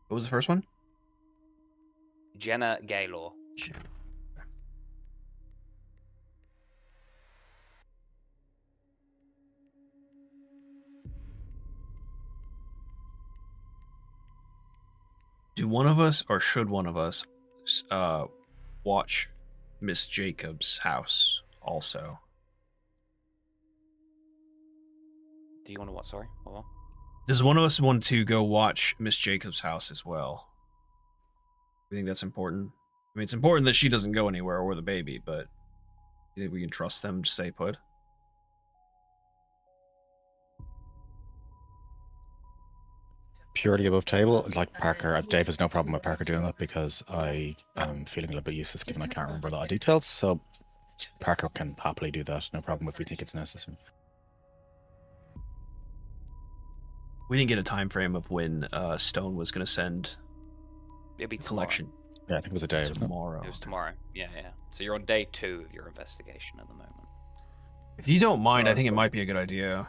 What was the first one? Jenna Gaylor. Do one of us, or should one of us, watch Miss Jacobs' house also? Do you want to what? Sorry? What? Does one of us want to go watch Miss Jacobs' house as well? I think that's important. I mean, it's important that she doesn't go anywhere or the baby, but you think we can trust them to stay put? Purely above table, like Parker, Dave has no problem with Parker doing that because I am feeling a little bit useless given I can't remember a lot of details, so Parker can happily do that, no problem if we think it's necessary. We didn't get a time frame of when Stone was going to send It'll be collection. Yeah, I think it was a day. Tomorrow. It was tomorrow. Yeah. So you're on day 2 of your investigation at the moment. If you don't mind, I think it might be a good idea.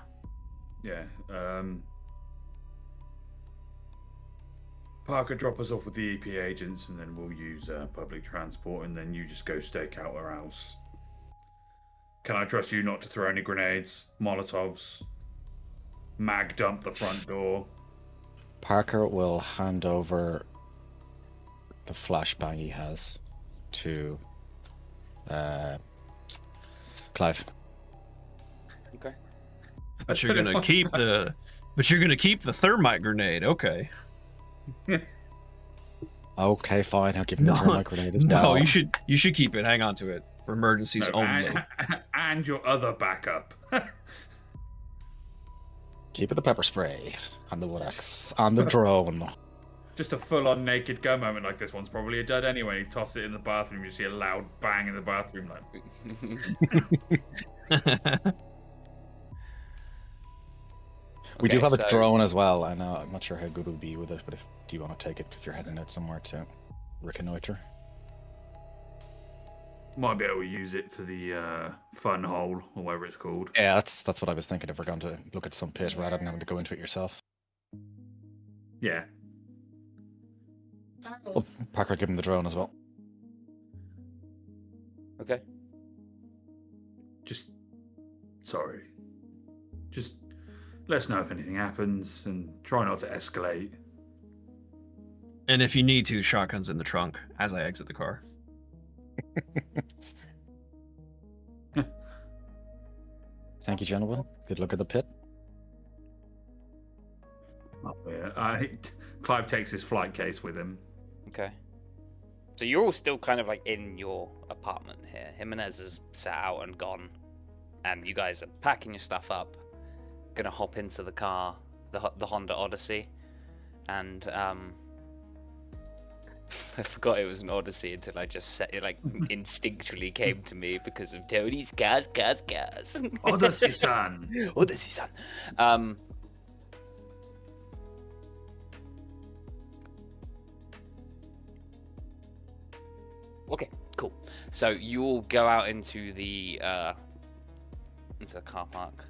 Yeah. Parker, drop us off with the EP agents, and then we'll use public transport, and then you just go stake out our house. Can I trust you not to throw any grenades, Molotovs, mag dump the front door? Parker will hand over the flashbang he has to Clive. Okay. But you're gonna keep the thermite grenade. Okay. Okay, fine. I'll give him the thermite grenade as well. No, you should keep it. Hang on to it for emergencies only. And your other backup. Keep it the pepper spray and the wood axe and the drone. Just a full-on Naked Gun moment like this one's probably a dud anyway. You toss it in the bathroom, you see a loud bang in the bathroom, like. We do have a drone as well. I know. I'm not sure how good it would be with it, but do you want to take it if you're heading out somewhere to reconnoiter? Might be able to use it for the fun hole or whatever it's called. Yeah, that's what I was thinking. If we're going to look at some pit rather than having to go into it yourself. Yeah. Well, Parker, give him the drone as well. Okay. Just let us know if anything happens and try not to escalate. And if you need to, shotgun's in the trunk as I exit the car. Thank you, gentlemen. Good luck at the pit. Oh, yeah. Clive takes his flight case with him. Okay. So you're all still kind of like in your apartment here. Jimenez has sat out and gone, and you guys are packing your stuff up, gonna hop into the car, the Honda Odyssey, and I forgot it was an Odyssey until I just said it, like instinctually came to me because of Tony's cars. Odyssey-san. Odyssey-san. Okay, cool. So you all go out into the car park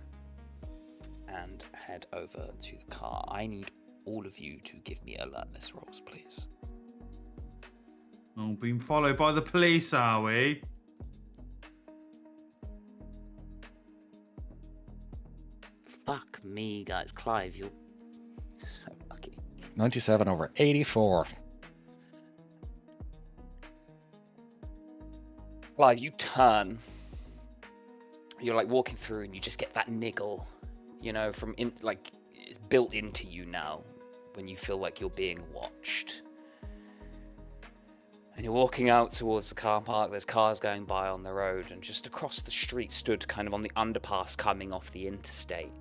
and head over to the car. I need all of you to give me alertness rolls, please. Oh, being followed by the police, are we? Fuck me, guys. Clive, you're so lucky. 97 over 84. Clive, you turn. You're like walking through and you just get that niggle, you know, like it's built into you now when you feel like you're being watched. And you're walking out towards the car park, there's cars going by on the road, and just across the street stood kind of on the underpass coming off the interstate.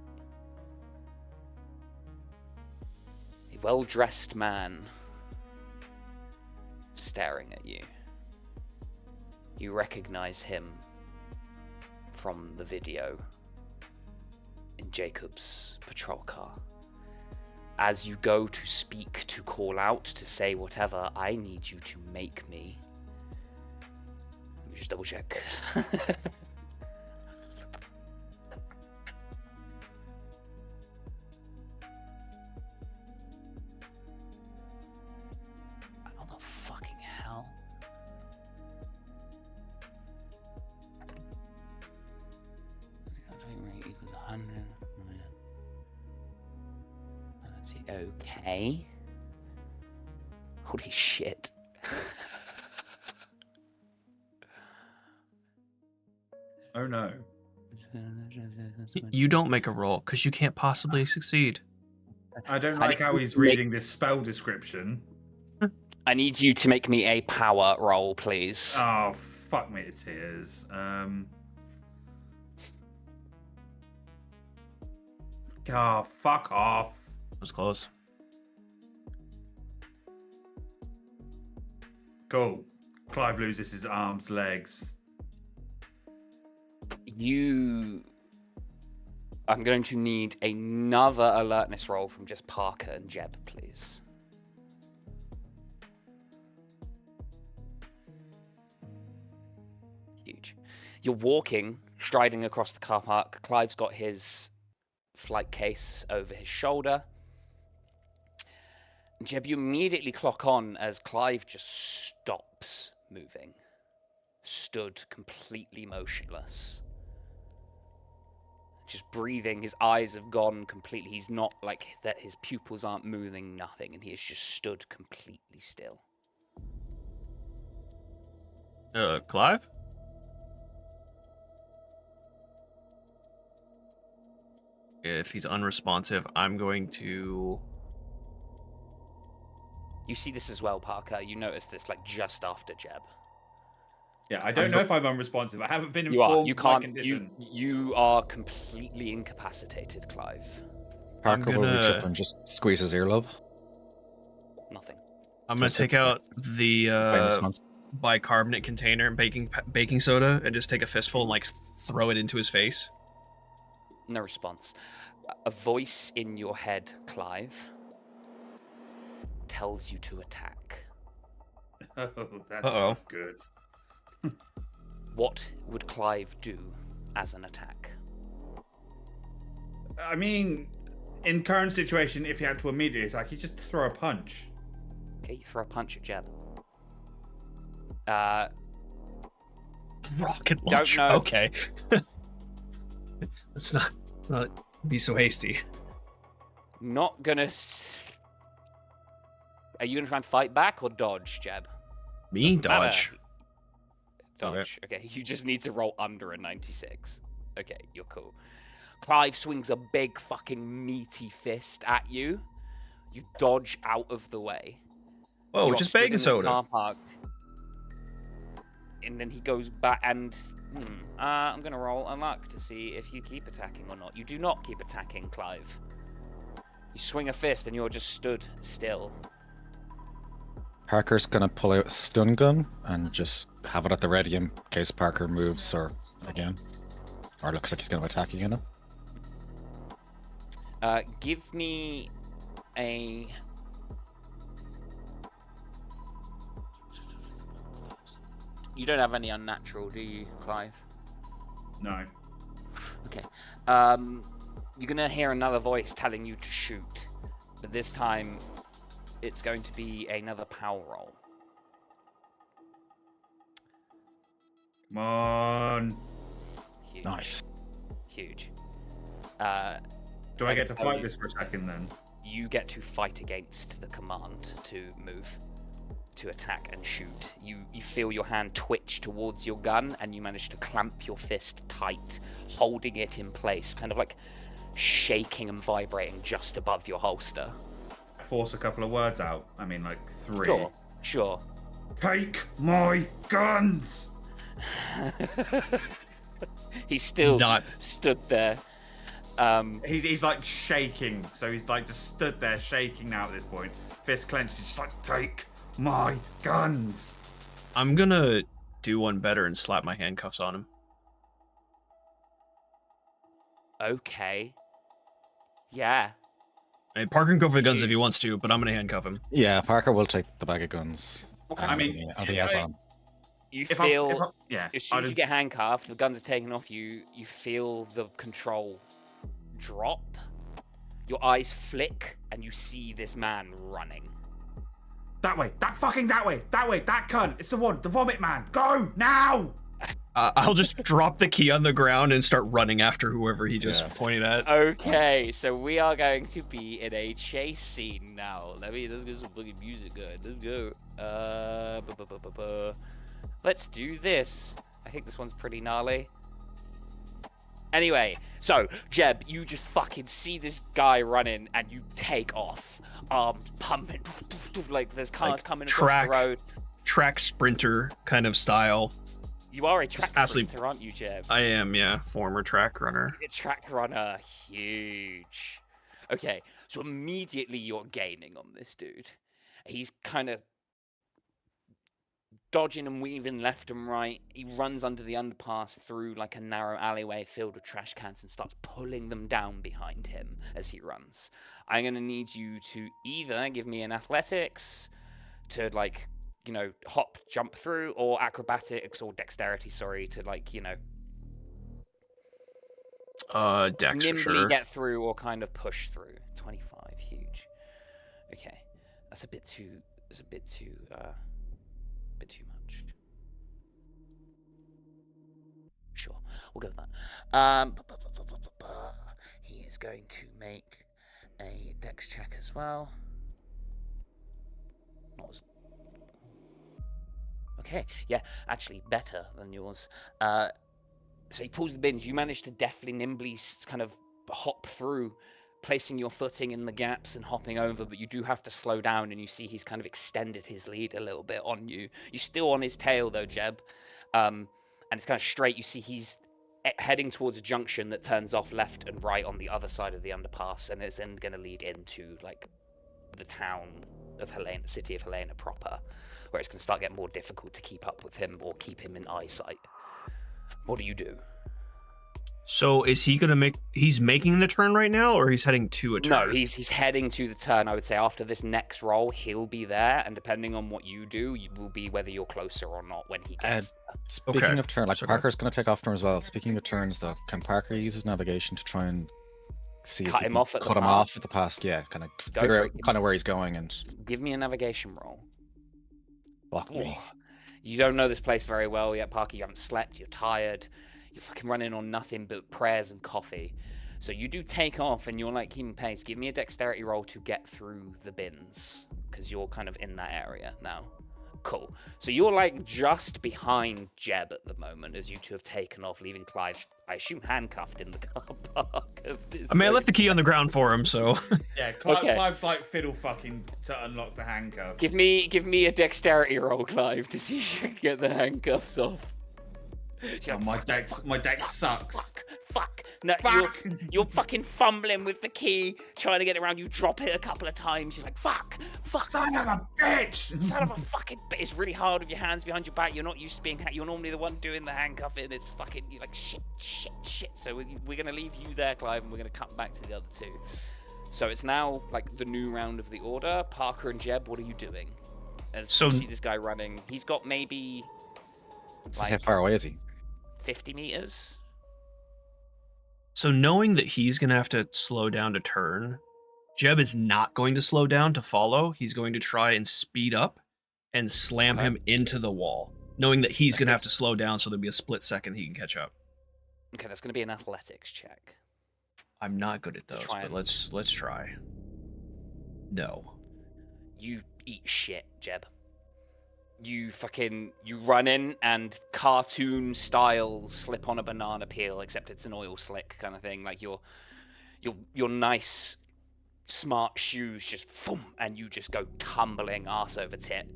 A well-dressed man staring at you. You recognize him from the video in Jacob's patrol car. As you go to speak, to call out, to say whatever, I need you to make me. Let me just double check. How the fucking hell? Rate equals 100. Okay. Holy shit. Oh no. You don't make a roll because you can't possibly succeed. I don't like how he's reading this spell description. I need you to make me a power roll, please. Oh, fuck me to tears. Oh, fuck off. That was close. Cool. Clive loses his arms, legs. I'm going to need another alertness roll from just Parker and Jeb, please. Huge. You're walking, striding across the car park. Clive's got his flight case over his shoulder. Jeb, you immediately clock on as Clive just stops moving. Stood completely motionless. Just breathing, his eyes have gone completely. He's not like that, his pupils aren't moving, nothing, and he has just stood completely still. Clive? If he's unresponsive, I'm going to... You see this as well, Parker. You notice this like just after Jeb. Yeah, I don't know if I'm unresponsive. I haven't been informed. You can't. You are completely incapacitated, Clive. Parker will reach up and just squeeze his earlobe. Nothing. I'm gonna take out the bicarbonate container, baking soda, and just take a fistful and like throw it into his face. No response. A voice in your head, Clive, tells you to attack. Oh, that's not good. What would Clive do as an attack? I mean, in current situation, if he had to immediately attack, he'd just throw a punch. Okay, you throw a punch at Jeb. Rocket launcher. Don't know. Okay. Let's not be so hasty. Not gonna. Are you gonna try and fight back or dodge, Jeb? Me Doesn't dodge. matter. Dodge. Okay, you just need to roll under a 96. Okay, you're cool. Clive swings a big fucking meaty fist at you. You dodge out of the way. Oh, You're just stood in baking this soda. Car park. And then he goes back, and I'm gonna roll a luck to see if you keep attacking or not. You do not keep attacking, Clive. You swing a fist and you're just stood still. Parker's gonna pull out a stun gun and just have it at the ready in case Parker moves or again. Or looks like he's gonna attack again. Give me a... You don't have any unnatural, do you, Clive? No. Okay. You're gonna hear another voice telling you to shoot, but this time it's going to be another power roll. Come on. Huge. Nice. Huge. Do I get to fight this for a second then? You get to fight against the command to move, to attack and shoot. You feel your hand twitch towards your gun, and you manage to clamp your fist tight, holding it in place, kind of like shaking and vibrating just above your holster. Force a couple of words out. I mean, like 3. Sure. Take my guns! He's still stood there. He's like shaking, so he's like just stood there shaking now at this point. Fist clenched, he's just like, take my guns! I'm gonna do one better and slap my handcuffs on him. Okay. Yeah. Hey, Parker can go for the guns if he wants to, but I'm gonna handcuff him. Yeah, Parker will take the bag of guns. Okay. I mean, I think he has on. You If feel, yeah, as soon as you get handcuffed, the guns are taken off you, you feel the control drop. Your eyes flick, and you see this man running. that way, that way, that cunt, it's the one, the vomit man, go, now! I'll just drop the key on the ground and start running after whoever he just pointed at. Okay, so we are going to be in a chase scene now. Let's get some fucking music going. Let's go. Let's do this. I think this one's pretty gnarly. Anyway, so Jeb, you just fucking see this guy running and you take off. Pumping like there's cars coming across the road. Track sprinter kind of style. You are a track sprinter, aren't you, Jeb? I am, yeah. Former track runner. A track runner, huge. Okay, so immediately you're gaining on this dude. He's kind of dodging and weaving left and right. He runs under the underpass through like a narrow alleyway filled with trash cans and starts pulling them down behind him as he runs. I'm going to need you to either give me an athletics to like, you know, hop, jump through, or acrobatics or dexterity, sorry, to like, you know, dex nimbly for sure. get through or kind of push through. 25, huge. Okay, that's a bit too much. Sure, we'll go with that. He is going to make a dex check as well. Not as... Okay, yeah, actually better than yours. So he pulls the bins. You manage to deftly, nimbly kind of hop through, placing your footing in the gaps and hopping over, but you do have to slow down, and you see he's kind of extended his lead a little bit on you. You're still on his tail, though, Jeb. And it's kind of straight. You see he's heading towards a junction that turns off left and right on the other side of the underpass, and it's then going to lead into, like, the town of Helena, city of Helena proper, where it's going to start getting more difficult to keep up with him or keep him in eyesight. What do you do? So is he gonna make? He's making the turn right now, or he's heading to a turn? No, he's heading to the turn. I would say after this next roll, he'll be there, and depending on what you do, you will be whether you're closer or not when he gets there. Speaking of turn, like Parker's gonna take off turn as well. Speaking of turns, though, can Parker use his navigation to try and see cut him off at the pass? Yeah, kind of figure out kind of where he's going and give me a navigation roll. Block me. You don't know this place very well yet, Parker. You haven't slept. You're tired. You're fucking running on nothing but prayers and coffee. So you do take off, and you're like keeping pace. Give me a dexterity roll to get through the bins, because you're kind of in that area now. Cool. So you're like just behind Jeb at the moment, as you two have taken off, leaving Clive, I assume, handcuffed in the car park of this. I mean, I left the key on the ground for him, so. Yeah, Clive's like fiddle fucking to unlock the handcuffs. Give me a dexterity roll, Clive, to see if you can get the handcuffs off. She's Oh, like, my deck sucks. Fuck. No, Fuck. you're fucking fumbling with the key, trying to get it around. You drop it a couple of times. You're like, fuck. Son of a bitch! Son of a fucking bitch. It's really hard with your hands behind your back. You're not used to being. You're normally the one doing the handcuffing. It's fucking. You're like shit. So we're gonna leave you there, Clive, and we're gonna cut back to the other two. So it's now like the new round of the order. Parker and Jeb, what are you doing? As you see this guy running, he's got maybe. Like, how far away is he? 50 meters. So knowing that he's going to have to slow down to turn, Jeb is not going to slow down to follow. He's going to try and speed up and slam him into the wall, knowing that he's going to have to slow down so there'll be a split second he can catch up. Okay, that's going to be an athletics check. I'm not good at those, but let's try. No. You eat shit, Jeb. You run in and cartoon style slip on a banana peel, except it's an oil slick kind of thing. Like your nice smart shoes just boom, and you just go tumbling arse over tit,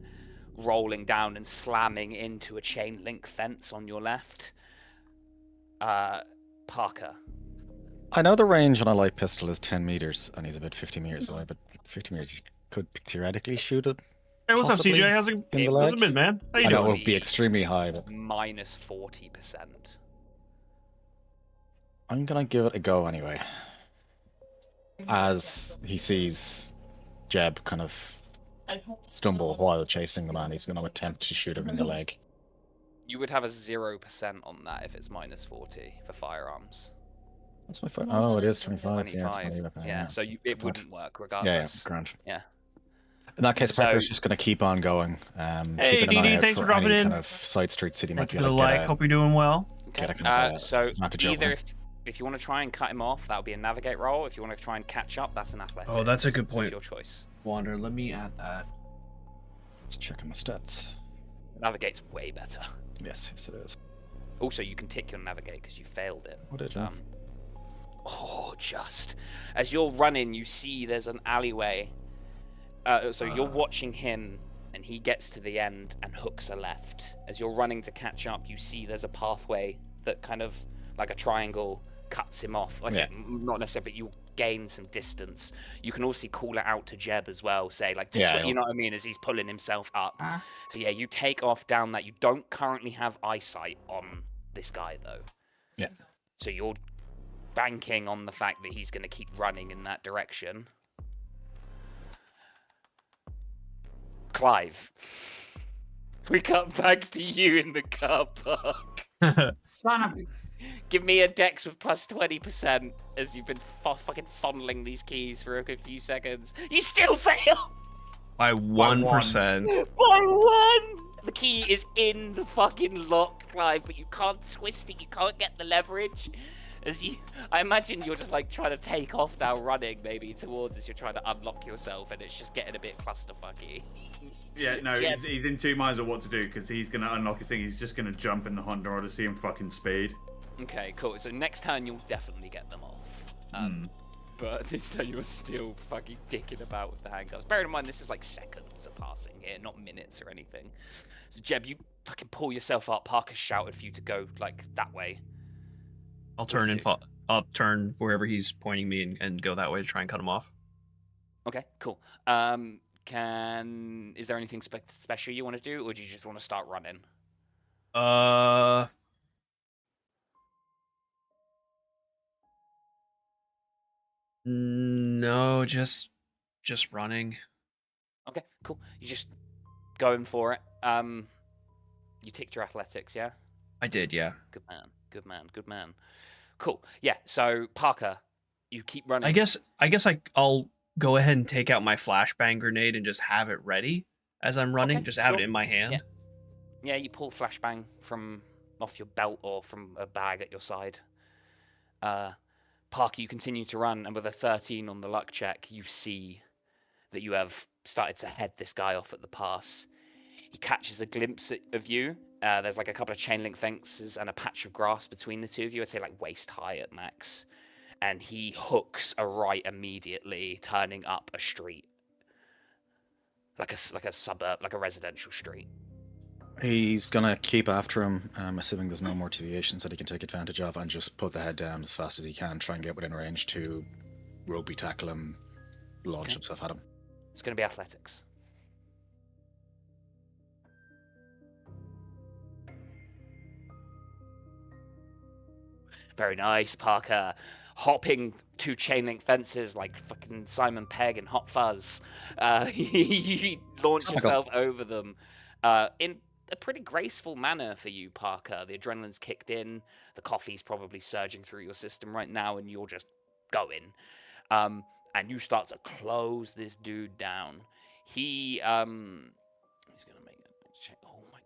rolling down and slamming into a chain link fence on your left. Parker. I know the range on a light pistol is 10 meters, and he's about 50 meters away, but 50 meters, you could theoretically shoot it. Hey, what's up, Possibly CJ? How's it been, man? How you I know doing? it would be extremely high, but Minus 40%. I'm gonna give it a go anyway. As he sees Jeb kind of stumble while chasing the man, he's gonna attempt to shoot him in the leg. You would have a 0% on that if it's minus 40 for firearms. That's my fire. Oh, it is 25. 25. Yeah, so it wouldn't work regardless. Yeah, grand. Yeah. In that case, Parker's just going to keep on going. Hey, DD, thanks for dropping in. Kind of side streets that he might be able to hope you're doing well. Okay. So either if you want to try and cut him off, that would be a navigate roll. If you want to try and catch up, that's an athletics. Oh, that's a good point. It's your choice. Wander, let me add that. Let's check my stats. Navigate's way better. Yes, it is. Also, you can tick your navigate because you failed it. What did you? Just as you're running, you see there's an alleyway. So you're watching him, and he gets to the end and hooks a left. As you're running to catch up, you see there's a pathway that kind of, like a triangle, cuts him off. I say not necessarily, but you gain some distance. You can also call it out to Jeb as well, say like, this way, you know what I mean, as he's pulling himself up. So yeah, you take off down that. You don't currently have eyesight on this guy though. Yeah. So you're banking on the fact that he's going to keep running in that direction. Clive, we cut back to you in the car park. Son of... Give me a dex with plus 20% as you've been fucking fondling these keys for a few seconds. You still fail! By 1%. By 1! The key is in the fucking lock, Clive, but you can't twist it, you can't get the leverage. I imagine you're just like trying to take off now, running maybe towards as you're trying to unlock yourself, and it's just getting a bit clusterfucky. Yeah, no, he's in 2 minds of what to do because he's gonna unlock his thing. He's just gonna jump in the Honda Odyssey and fucking speed. Okay, cool. So next turn you'll definitely get them off. But this time you're still fucking dicking about with the handcuffs. Bear in mind this is like seconds are passing here, not minutes or anything. So Jeb, you fucking pull yourself up. Parker shouted for you to go like that way. I'll turn wherever he's pointing me and go that way to try and cut him off. Okay, cool. Is there anything special you want to do, or do you just want to start running? No, just running. Okay, cool. You just going for it. You ticked your athletics, yeah? I did, yeah. Good man. Good man. Good man. Cool. Yeah. So Parker, you keep running. I guess I'll go ahead and take out my flashbang grenade and just have it ready as I'm running. Okay, just have it in my hand. Yeah. You pull flashbang from off your belt or from a bag at your side. Parker, you continue to run, and with a 13 on the luck check, you see that you have started to head this guy off at the pass. He catches a glimpse of you. There's like a couple of chain link fences and a patch of grass between the two of you. I'd say like waist high at max. And he hooks a right immediately, turning up a street. Like a suburb, like a residential street. He's gonna keep after him, assuming there's no more deviations that he can take advantage of, and just put the head down as fast as he can, try and get within range to rugby tackle him, launch himself at him. It's going to be athletics. Very nice, Parker. Hopping 2 chain link fences like fucking Simon Pegg and Hot Fuzz. You launch yourself over them in a pretty graceful manner for you, Parker. The adrenaline's kicked in. The coffee's probably surging through your system right now, and you're just going. And you start to close this dude down. He's gonna make a check. Oh my.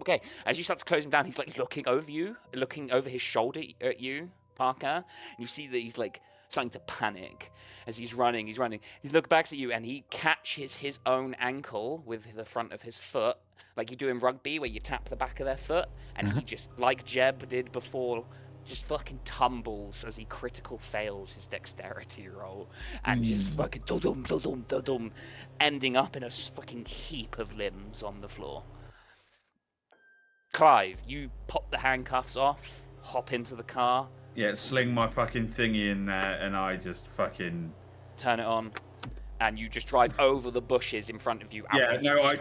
Okay, as you start to close him down, he's like looking over his shoulder at you, Parker. And you see that he's like starting to panic as he's running. He's looking back at you, and he catches his own ankle with the front of his foot, like you do in rugby, where you tap the back of their foot. And he just, like Jeb did before, just fucking tumbles as he critical fails his dexterity roll, and just fucking dum dum dum dum dum, ending up in a fucking heap of limbs on the floor. Clive, you pop the handcuffs off, hop into the car. Yeah, sling my fucking thingy in there, and I just fucking turn it on, and you just drive over the bushes in front of you. Yeah, no,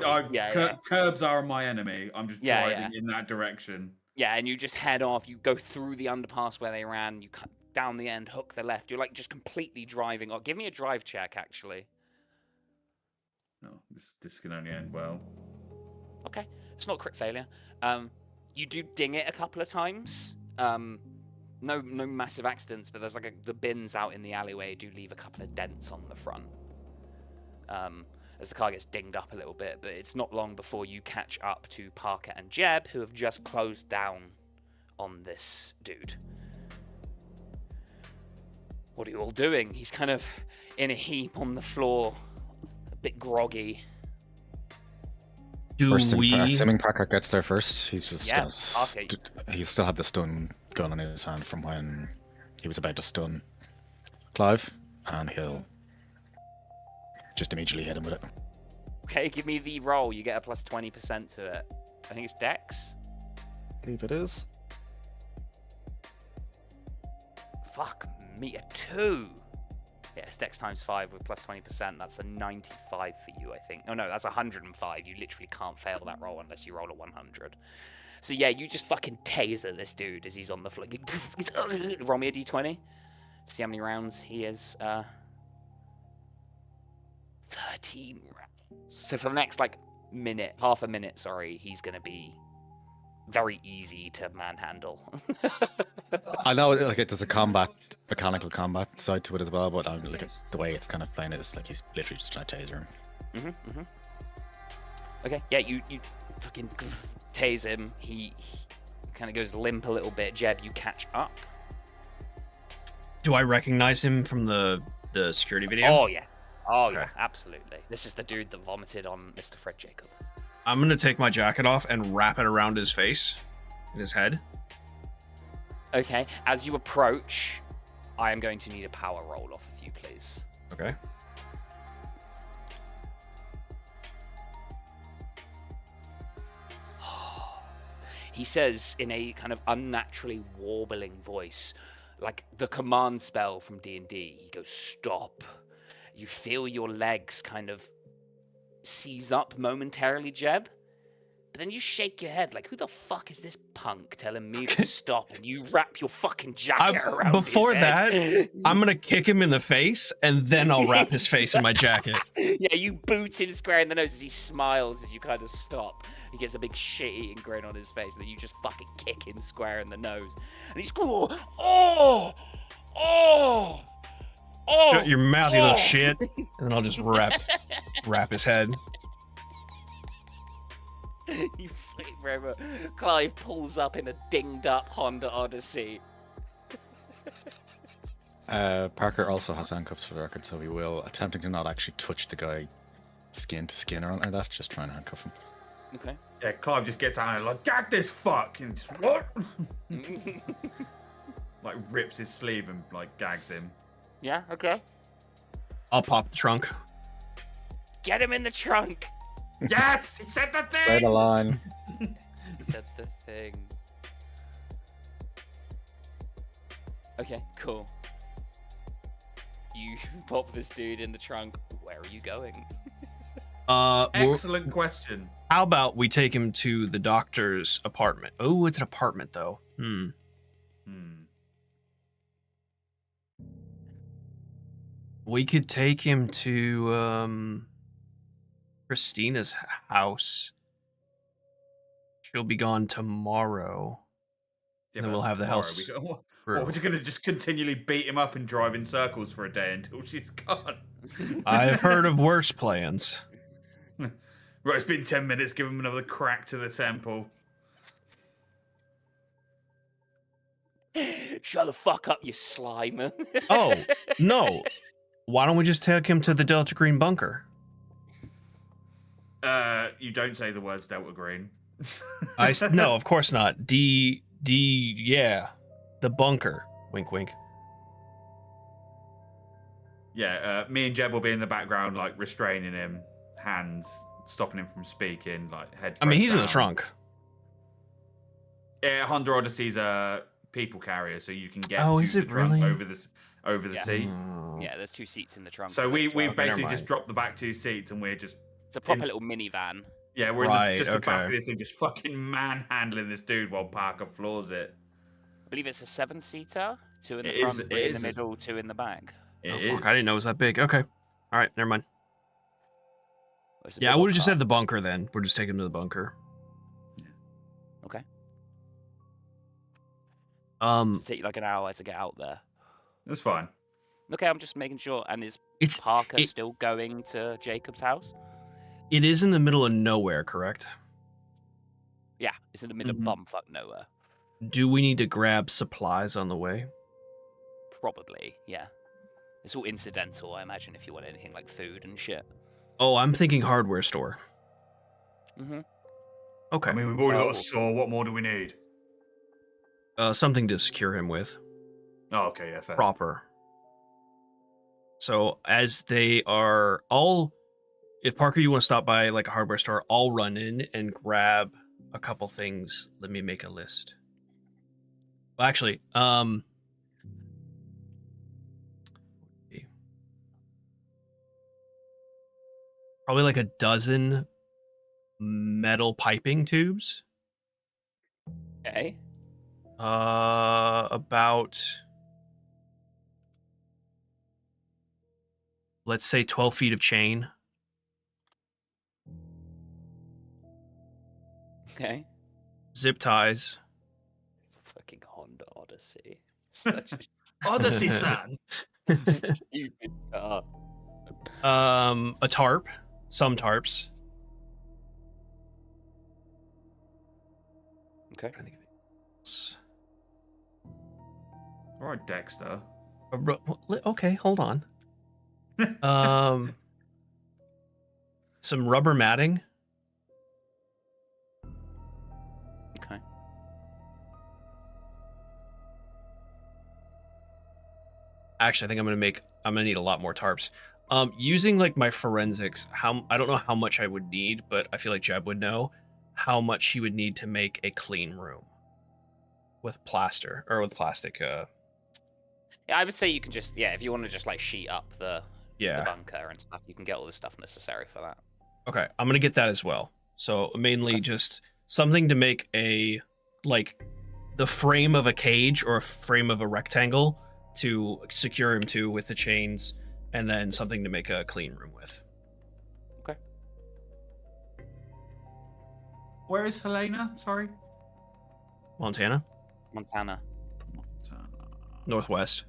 curbs are my enemy. I'm just driving in that direction. Yeah, and you just head off. You go through the underpass where they ran. You cut down the end, hook the left. You're like just completely driving. Give me a drive check, actually. No, this can only end well. Okay, it's not a crit failure. You do ding it a couple of times. No massive accidents, but there's like the bins out in the alleyway do leave a couple of dents on the front. As the car gets dinged up a little bit, but it's not long before you catch up to Parker and Jeb, who have just closed down on this dude. What are you all doing? He's kind of in a heap on the floor, a bit groggy. Assuming Parker gets there first, he's just he still had the stun gun in his hand from when he was about to stun Clive, and he'll just immediately hit him with it. Okay, give me the roll. You get a plus 20% to it. I think it's Dex. I believe it is. Fuck me, a 2. Yeah, it's Dex times 5 with plus 20%. That's a 95 for you, I think. Oh no, that's 105. You literally can't fail that roll unless you roll a 100. So yeah, you just fucking taser this dude as he's on the floor. Roll me a d20. See how many rounds he is. 13 rounds. So for the next half a minute, sorry, he's gonna be very easy to manhandle. I know there's a mechanical combat side to it as well, but I look at the way it's kind of playing it, it's like he's literally just trying to taser him. Okay, yeah, you fucking tase him. He kind of goes limp a little bit. Jeb, you catch up. Do I recognize him from the security video? Oh yeah. Oh yeah, absolutely. This is the dude that vomited on Mr. Fred Jacob. I'm gonna take my jacket off and wrap it around his face and his head. Okay, as you approach, I am going to need a power roll off of you, please. Okay. He says in a kind of unnaturally warbling voice, like the command spell from D&D. He goes, "Stop." You feel your legs kind of seize up momentarily, Jeb. But then you shake your head like, who the fuck is this punk telling me to stop? And you wrap your fucking jacket around before his head. that, I'm going to kick him in the face, and then I'll wrap his face in my jacket. Yeah, you boot him square in the nose as he smiles as you kind of stop. He gets a big shit-eating grin on his face, and then you just fucking kick him square in the nose. And he's, oh! Shut your mouth, you little shit. And then I'll just wrap his head. You fucking remember. Clive pulls up in a dinged up Honda Odyssey. Parker also has handcuffs for the record, so he will, attempting to not actually touch the guy skin to skin or anything like that, just trying to handcuff him. Okay. Yeah, Clive just gets out and like, gag this fuck! And just, what? Like, rips his sleeve and, like, gags him. Yeah, okay. I'll pop the trunk. Get him in the trunk. Yes, he said the thing. Say the line. He said the thing. Okay, cool. You pop this dude in the trunk. Where are you going? Excellent question. How about we take him to the doctor's apartment? Oh, it's an apartment though. We could take him to Christina's house. She'll be gone tomorrow. Yeah, then but we'll that's have the tomorrow. house. What, we're going to just continually beat him up and drive in circles for a day until she's gone? I've heard of worse plans. Right, it's been 10 minutes. Give him another crack to the temple. Shut the fuck up, you slime. Oh, no. Why don't we just take him to the Delta Green bunker? You don't say the words Delta Green. No, of course not. Yeah. The bunker. Wink, wink. Yeah, me and Jeb will be in the background, like, restraining him. Hands, stopping him from speaking, like, head I mean, pressed he's in the down. trunk. Yeah, Honda Odyssey's a people carrier, so you can get Oh, to is the it trunk really? over the seat. Yeah, there's 2 seats in the trunk. So we Okay, basically never just mind. dropped the back 2 seats and we're just... It's a proper little minivan. Yeah, we're Right, in just the back of okay. this thing, just fucking manhandling this dude while Parker floors it. I believe it's a 7-seater. 2 in the It front, is- 3 it in the is. middle, 2 in the back. It Oh, is. fuck, I didn't know it was that big. Okay. All right, never mind. Or it's a Yeah, I big would old have just car. said the bunker then. We're just taking him to the bunker. Okay. Um, It'll take you like an hour to get out there. That's fine. Okay, I'm just making sure. And is it's Parker still going to Jacob's house? it is in the middle of nowhere, correct? Yeah, it's in the middle Mhm. of bumfuck nowhere. Do we need to grab supplies on the way? Probably, yeah. It's all incidental, I imagine, if you want anything like food and shit. Oh, I'm thinking hardware store. Mm-hmm. Okay. I mean, we've already got Oh. a saw. What more do we need? Something to secure him with. Oh, okay, yeah, fair. Proper. So as they are all, if Parker, you want to stop by like a hardware store, I'll run in and grab a couple things. Let me make a list. Well, actually, probably like a dozen metal piping tubes. Okay. About, let's say 12 feet of chain. Okay. Zip ties. Fucking Honda Odyssey. Such a Odyssey, son. stupid car. A tarp. Some tarps. Okay. Trying to think of it else. All right, Dexter. Okay, hold on. Some rubber matting. Okay. Actually, I think I'm gonna need a lot more tarps. Using like my forensics, I don't know how much I would need, but I feel like Jeb would know how much he would need to make a clean room with plaster or with plastic. Yeah, I would say you can just, if you want to just like sheet up the Yeah. bunker and stuff, you can get all the stuff necessary for that. Okay, I'm gonna get that as well. So mainly just something to make a like the frame of a cage or a frame of a rectangle to secure him to with the chains, and then something to make a clean room with. Okay. Where is Helena? Sorry. Montana, Montana. northwest,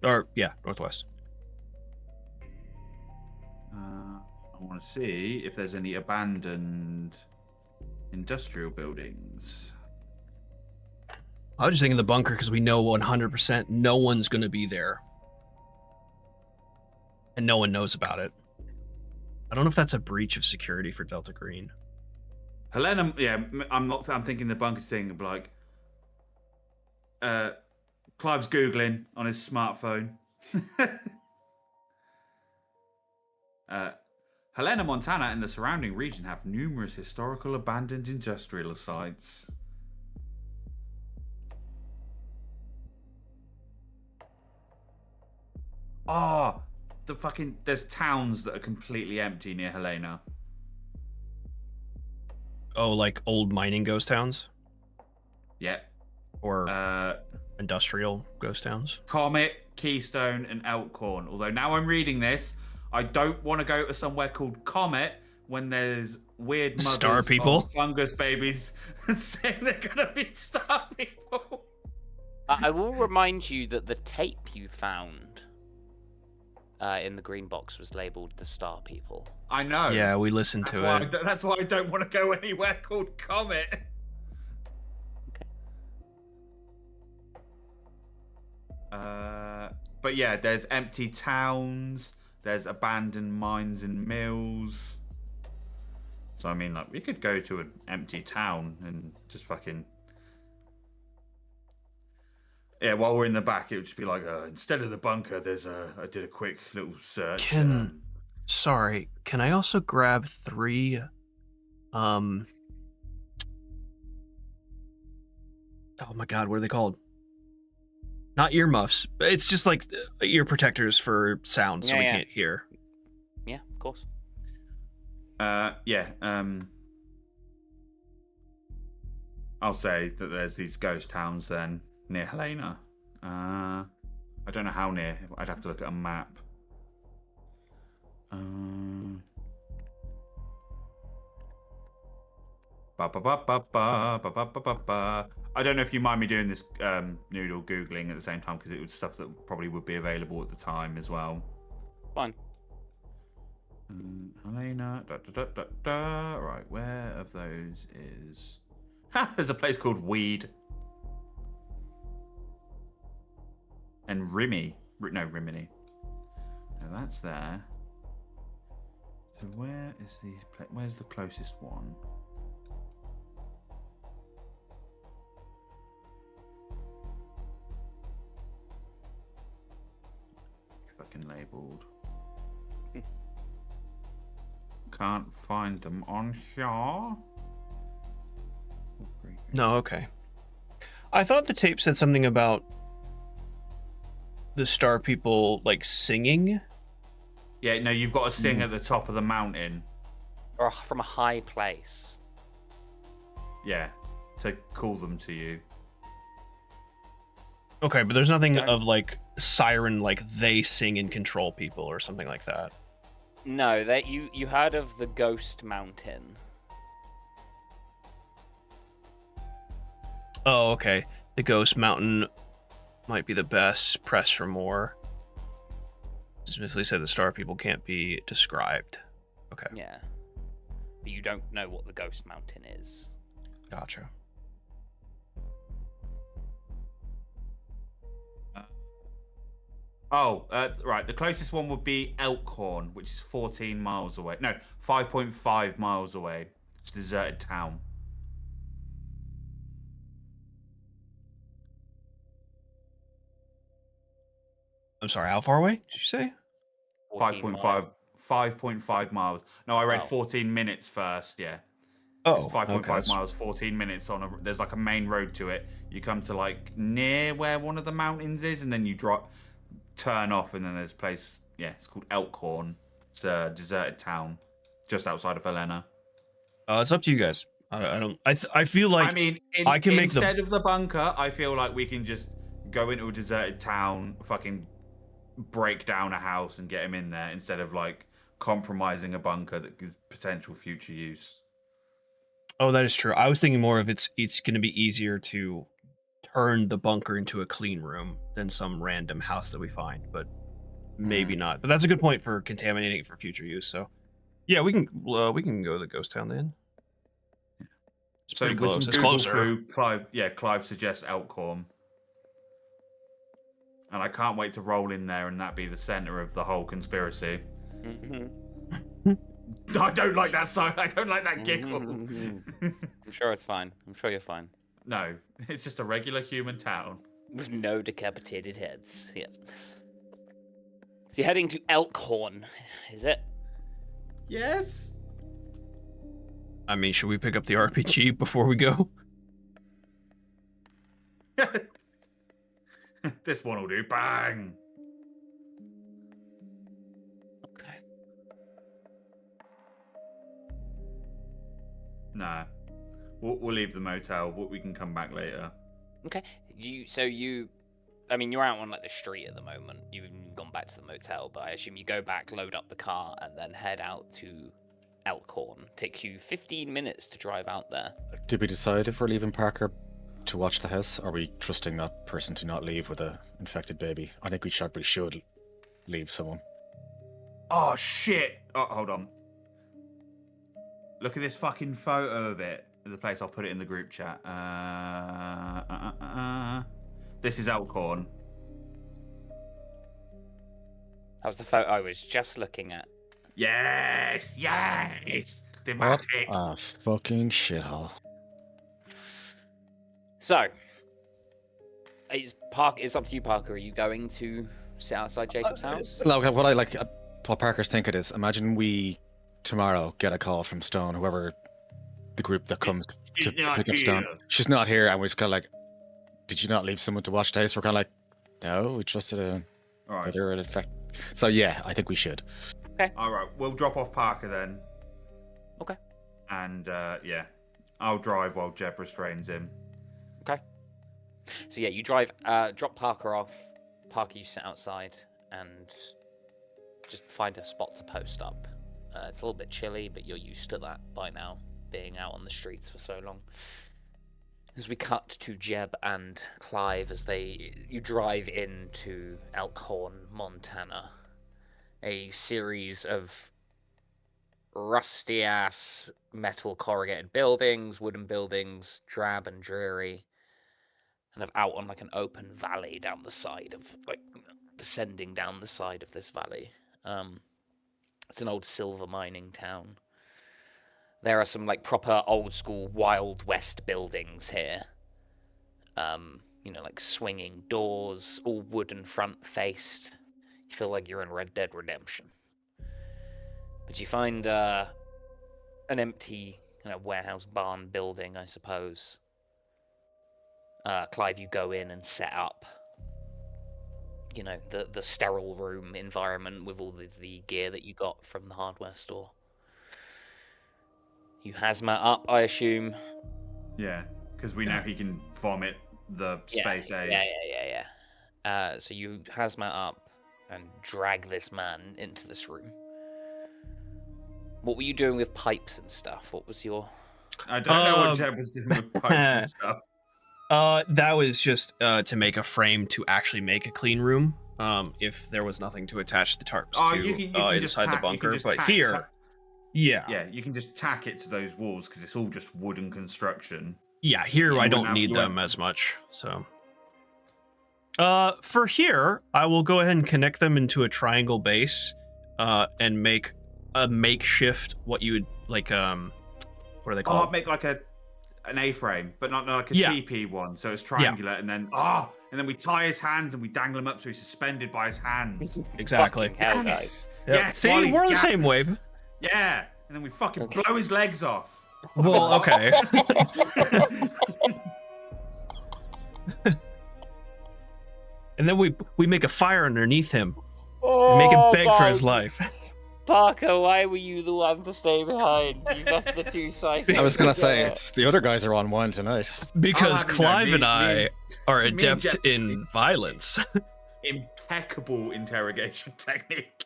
or yeah, northwest. I want to see if there's any abandoned industrial buildings. I was just thinking the bunker because we know 100% no one's gonna be there, and no one knows about it. I don't know if that's a breach of security for Delta Green. Helena, yeah, I'm thinking the bunkers thing, but like, Clive's Googling on his smartphone. Helena, Montana, and the surrounding region have numerous historical abandoned industrial sites. Ah, there's towns that are completely empty near Helena. Oh, like old mining ghost towns? Yeah. Or industrial ghost towns? Comet, Keystone, and Elkhorn. Although now I'm reading this, I don't want to go to somewhere called Comet when there's weird mothers star people, of fungus babies saying they're gonna be star people. I will remind you that the tape you found in the green box was labeled the Star People. I know. Yeah, we listened to it. That's why I don't want to go anywhere called Comet. Okay. But yeah, there's empty towns. There's abandoned mines and mills. So I mean, like, we could go to an empty town and just fucking. Yeah, while we're in the back, it would just be like, instead of the bunker, there's I did a quick little search. Sorry, can I also grab 3, oh my god, what are they called? Not earmuffs. It's just like ear protectors for sound, so we can't hear. Yeah, of course. Yeah, I'll say that there's these ghost towns then near Helena. I don't know how near. I'd have to look at a map. I don't know if you mind me doing this noodle googling at the same time, because it was stuff that probably would be available at the time as well. Fine. Helena, right, where of those is... there's a place called Weed. And Rimini. Rimini. No, that's there. So where's the closest one? Fucking labelled. Can't find them on here. No, okay. I thought the tape said something about the Star People, like, singing. Yeah, no, you've got to sing at the top of the mountain. Or from a high place. Yeah, to call them to you. Okay, but there's nothing of, like, siren, like, they sing and control people or something like that. No, you heard of the Ghost Mountain. Oh, okay. The Ghost Mountain might be the best. Press for more. Dismissively said the Star People can't be described. Okay. Yeah. But you don't know what the Ghost Mountain is. Gotcha. Right. The closest one would be Elkhorn, which is 14 miles away. No, 5.5 miles away. It's a deserted town. I'm sorry, how far away did you say? 5.5 miles. No, I read 14 minutes first, yeah. Oh, it's 5.5 okay. miles, 14 minutes on there's like a main road to it. You come to like near where one of the mountains is, and then you turn off, and then there's a place, yeah, it's called Elkhorn. It's a deserted town just outside of Helena. It's up to you guys. I feel like, I mean, I can make instead of the bunker, I feel like we can just go into a deserted town, fucking break down a house and get him in there, instead of like compromising a bunker that gives potential future use. Oh, that is true. I was thinking more of it's going to be easier to turn the bunker into a clean room than some random house that we find, but maybe not. But that's a good point for contaminating it for future use. So, yeah, we can go to the ghost town then. It's pretty close. It's closer. Clive suggests Elkhorn. And I can't wait to roll in there and that be the center of the whole conspiracy. I don't like that song. I don't like that giggle. I'm sure it's fine. I'm sure you're fine. No, it's just a regular human town. With no decapitated heads. Yeah. So you're heading to Elkhorn, is it? Yes. I mean, should we pick up the RPG before we go? This one will do. Bang. Okay. Nah. We'll leave the motel. We can come back later. Okay. I mean, you're out on like the street at the moment. You've gone back to the motel, but I assume you go back, load up the car, and then head out to Elkhorn. Takes you 15 minutes to drive out there. Did we decide if we're leaving Parker to watch the house? Or are we trusting that person to not leave with a infected baby? I think we should leave someone. Oh, shit. Oh, hold on. Look at this fucking photo of it. The place, I'll put it in the group chat. This is Elkhorn. How's the photo I was just looking at? Yes, yes. Thematic. What a fucking shithole. So, it's up to you, Parker. Are you going to sit outside Jacob's house? Look, what Parker's thinking is, imagine we tomorrow get a call from Stone, whoever the group that comes to pick up Stone. She's not here, and we're just kind of like, did you not leave someone to watch the house? We're kind of like, no, we trusted a other effect. So yeah, I think we should. Okay. All right, we'll drop off Parker then. Okay. And yeah, I'll drive while Jeb restrains him. Okay. So yeah, you drive, drop Parker off. Parker, you sit outside and just find a spot to post up. It's a little bit chilly, but you're used to that by now, being out on the streets for so long. As we cut to Jeb and Clive as you drive into Elkhorn, Montana, a series of rusty-ass metal corrugated buildings, wooden buildings, drab and dreary, kind of out on like an open valley down the side of, like, descending down the side of this valley. It's an old silver mining town. There are some like proper old school Wild West buildings here. Like swinging doors, all wooden front faced. You feel like you're in Red Dead Redemption. But you find an empty kind of warehouse barn building, I suppose. Clive, you go in and set up. The sterile room environment with all the gear that you got from the hardware store. You hazmat up, I assume. Yeah, because we know he can vomit the space aids. Yeah. So you hazmat up and drag this man into this room. What were you doing with pipes and stuff? What was your... I don't know what Jeb was doing with pipes and stuff. That was just to make a frame to actually make a clean room. If there was nothing to attach the tarps to inside the bunker, but here... Yeah, you can just tack it to those walls because it's all just wooden construction. Yeah, here I don't need them as much, so... For here, I will go ahead and connect them into a triangle base, and make a makeshift, what you would, like, what are they called? Oh, make like an A-frame, but not like a TP one, so it's triangular, and then we tie his hands and we dangle him up so he's suspended by his hands. Exactly. Hell, guys. Yep. Yes, see, we're on the same wave. Yeah, and then we fucking blow his legs off. Well, okay. And then we make a fire underneath him and make him beg for his life. Parker, why were you the one to stay behind? You left the two psychos. I was gonna say, it's the other guys are on one tonight. Because Clive and I are adept in violence. Impeccable interrogation technique.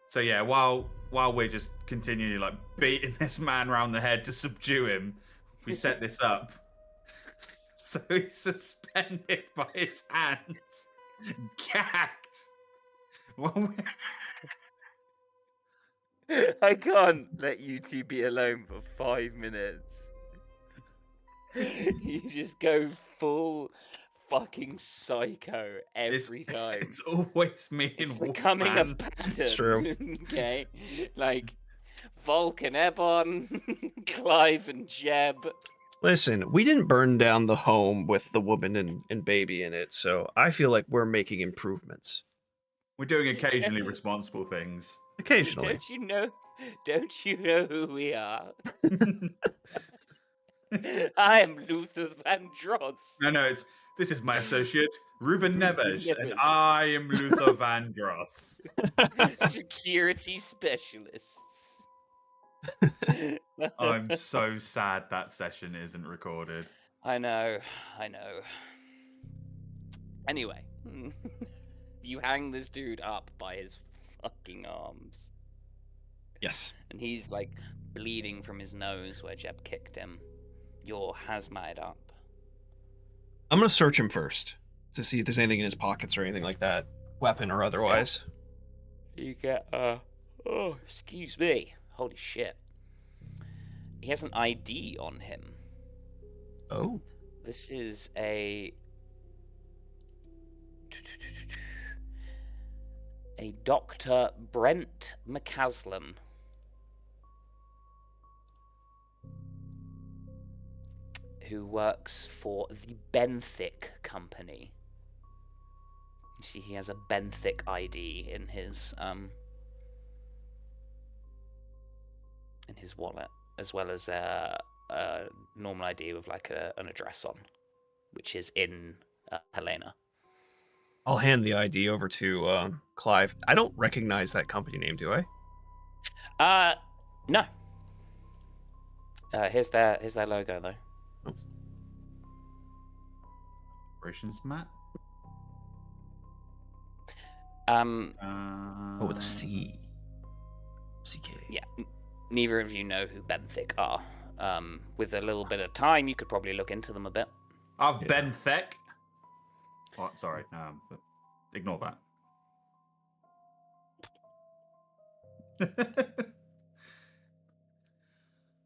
So yeah, while we're just continually like beating this man around the head to subdue him, we set this up. So he's suspended by his hands, gagged. I can't let you two be alone for 5 minutes. You just go full fucking psycho every time. It's always me and It's becoming Wolfman. a pattern. It's true. Okay? Like, Volk and Ebon, Clive and Jeb. Listen, we didn't burn down the home with the woman and baby in it, so I feel like we're making improvements. We're doing occasionally responsible things. Occasionally. Don't you know who we are? I am Luther Vandross. No, this is my associate, Ruben Neves, and Neves. I am Luther Vandross. Security specialists. I'm so sad that session isn't recorded. I know. Anyway, you hang this dude up by his fucking arms. Yes. And he's like bleeding from his nose where Jeb kicked him. You're hazmated up. I'm gonna search him first to see if there's anything in his pockets or anything like that, weapon or otherwise. You get oh, excuse me. Holy shit. He has an ID on him. Oh. This is a Dr. Brent McCaslin. Who works for the Benthic company. You see, he has a Benthic ID in his wallet, as well as a normal ID with like an address on, which is in Helena. I'll hand the ID over to Clive. I don't recognize that company name, do I? No. Here's their logo though. Operations map? With a C. CK. Yeah. Neither of you know who Benthic are. With a little bit of time, you could probably look into them a bit. I've Benthic. Oh, sorry. But ignore that.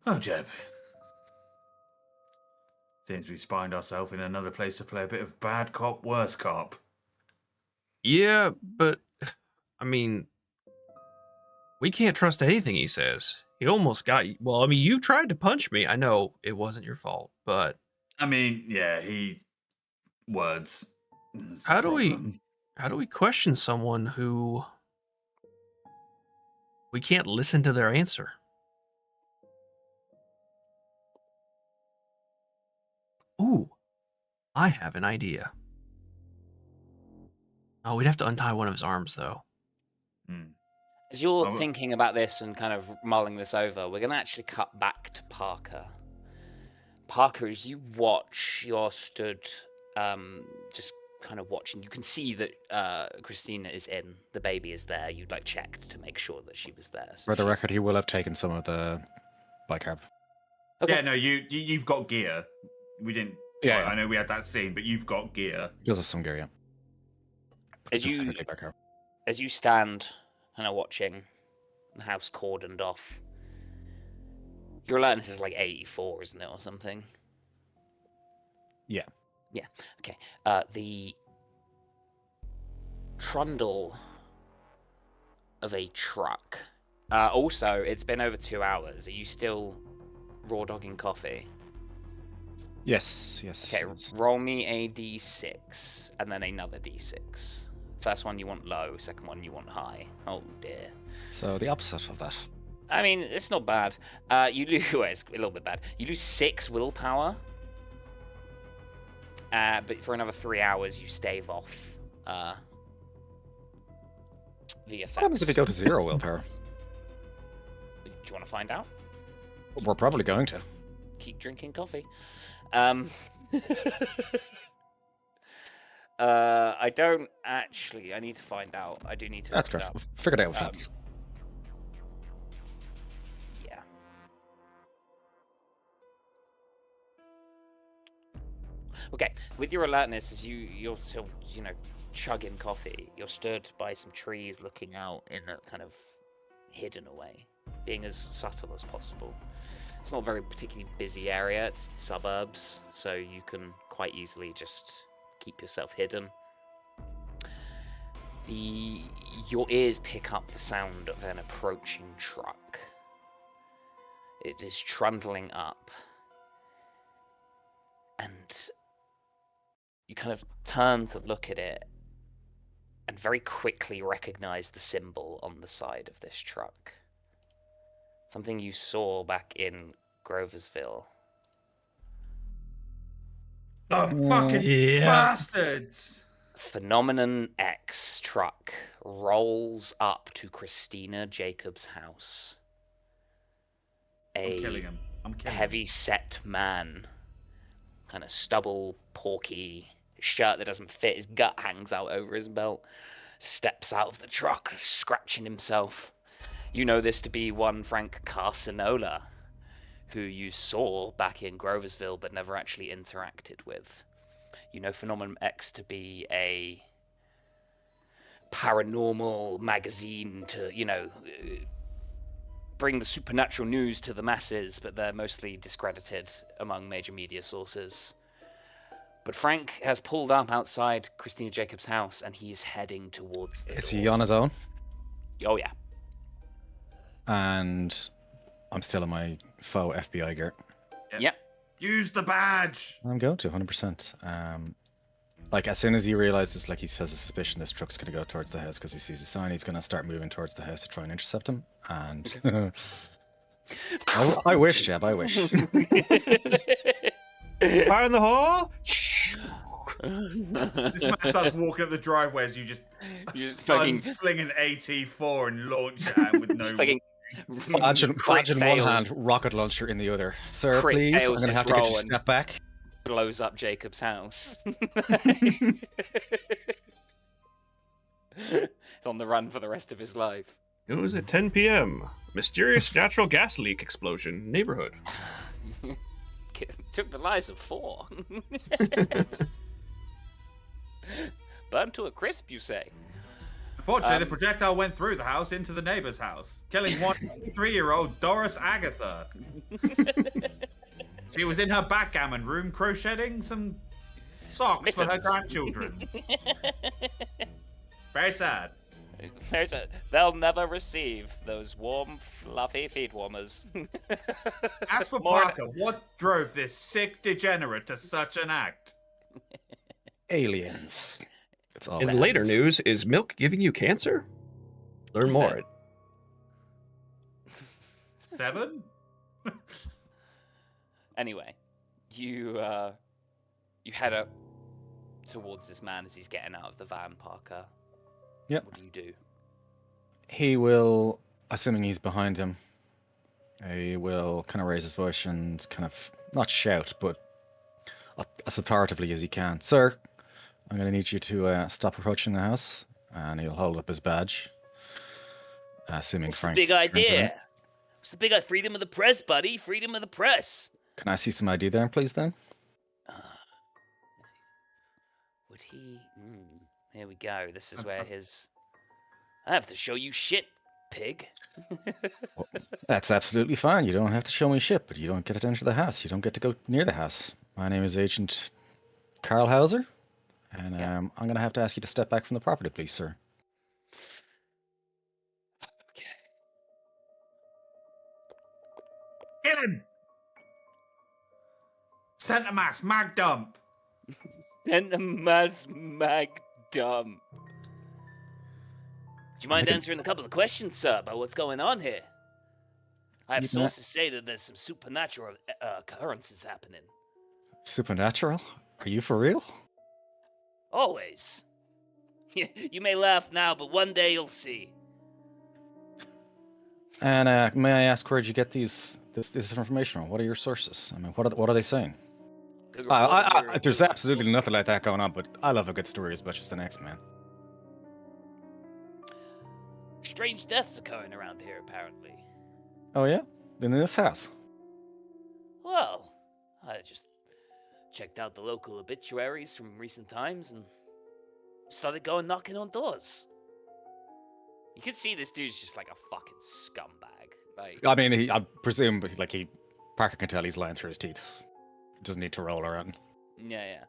Oh, Jeb. Seems we find ourselves in another place to play a bit of bad cop, worse cop. Yeah, but I mean, we can't trust anything he says. He almost got you. Well, I mean, you tried to punch me. I know it wasn't your fault, but I mean, yeah, words. How do we question someone who we can't listen to their answer? Ooh, I have an idea. Oh, we'd have to untie one of his arms, though. As you're thinking about this and kind of mulling this over, we're going to actually cut back to Parker. Parker, as you watch, you're stood just kind of watching. You can see that Christina is in. The baby is there. You'd like checked to make sure that she was there. So For the record, he will have taken some of the bicarb. Okay. Yeah, no, you've got gear. We didn't. Yeah, I know we had that scene, but you've got gear. He does have some gear, yeah. Specifically bicarb. As you stand kind of watching the house cordoned off, your alertness is like 84, isn't it, or something? Yeah. Yeah. Okay. The trundle of a truck. Also, it's been over 2 hours. Are you still raw dogging coffee? Yes. Okay, roll me a d6, and then another d6. First one you want low, second one you want high. Oh dear. So the opposite of that. I mean, it's not bad. You lose, well, it's a little bit bad. You lose 6 willpower, but for another 3 hours you stave off the effects. What happens if you go to 0 willpower? Do you want to find out? We're probably going to. Keep drinking coffee. I don't actually. I need to find out. I do need to. That's great. We'll figure it out what happens. Yeah. Okay. With your alertness, as you're still, chugging coffee, you're stood by some trees, looking out in a kind of hidden away, being as subtle as possible. It's not a very particularly busy area. It's suburbs, so you can quite easily just keep yourself hidden. Your ears pick up the sound of an approaching truck. It is trundling up, and you kind of turn to look at it, and very quickly recognize the symbol on the side of this truck. Something you saw back in Groversville. The fucking Yeah. bastards! Phenomenon X truck rolls up to Christina Jacobs' house. I'm killing him. I'm killing him. Heavy-set man, kind of stubble, porky, shirt that doesn't fit, his gut hangs out over his belt, steps out of the truck, scratching himself. You know this to be one Frank Carsanola, who you saw back in Groversville but never actually interacted with. You know Phenomenon X to be a paranormal magazine to, bring the supernatural news to the masses, but they're mostly discredited among major media sources. But Frank has pulled up outside Christina Jacobs' house, and he's heading towards the Is door. he on his own? Oh, yeah. And I'm still in my faux FBI gear. Yep. Use the badge! I'm going to 100%. Like, as soon as he realizes, like, he has a suspicion this truck's going to go towards the house because he sees a sign, he's going to start moving towards the house to try and intercept him. And I wish, Jeb, I wish. Fire in the hole! Shh! This man starts walking up the driveway as you just fucking sling an AT4 and launch at him with no... fucking Badge in crit one fail, hand, rocket launcher in the other. Sir, Crit please, I'm fails going to his have to get you roll to and- step back. blows up Jacob's house. He's on the run for the rest of his life. News at 10 p.m. Mysterious natural gas leak explosion neighborhood. Took the lives of 4. Burned to a crisp, you say? Unfortunately, the projectile went through the house into the neighbor's house, killing one 3-year-old Doris Agatha. She was in her backgammon room crocheting some socks for her Mittens. grandchildren. Very sad. They'll never receive those warm, fluffy feet warmers. As for More- Parker, what drove this sick degenerate to such an act? Aliens. It's all In aliens. later news, is milk giving you cancer? Learn What's more. that? 7? Anyway, you head up towards this man as he's getting out of the van, Parker. Yep. What do you do? He will, assuming he's behind him, he will kind of raise his voice and kind of, not shout, but as authoritatively as he can. Sir, I'm going to need you to stop approaching the house. And he'll hold up his badge. Assuming What's the Frank. big turns around. idea? What's the big idea? Freedom of the press, buddy. Freedom of the press. Can I see some ID there, please, then? Would he? Here we go. This is where his. I have to show you shit, pig. Well, that's absolutely fine. You don't have to show me shit, but you don't get to enter the house. You don't get to go near the house. My name is Agent Carl Hauser, and Yeah. I'm going to have to ask you to step back from the property, please, sir. Okay. Kill him! Center mass, mag dump! Cinemas mag dump. Do you mind can- answering a couple of questions, sir, about what's going on here? I have You can- sources say that there's some supernatural occurrences happening. Supernatural? Are you for real? Always. You may laugh now, but one day you'll see. And may I ask where'd you get this information from? What are your sources? I mean, what are they saying? Good report, There's absolutely nothing like that going on, but I love a good story as much as the next man. Strange deaths occurring around here, apparently. Oh yeah, in this house. Well, I just checked out the local obituaries from recent times and started going knocking on doors. You can see this dude's just like a fucking scumbag. Like, I mean, I presume, Parker can tell he's lying through his teeth. He doesn't need to roll around. yeah.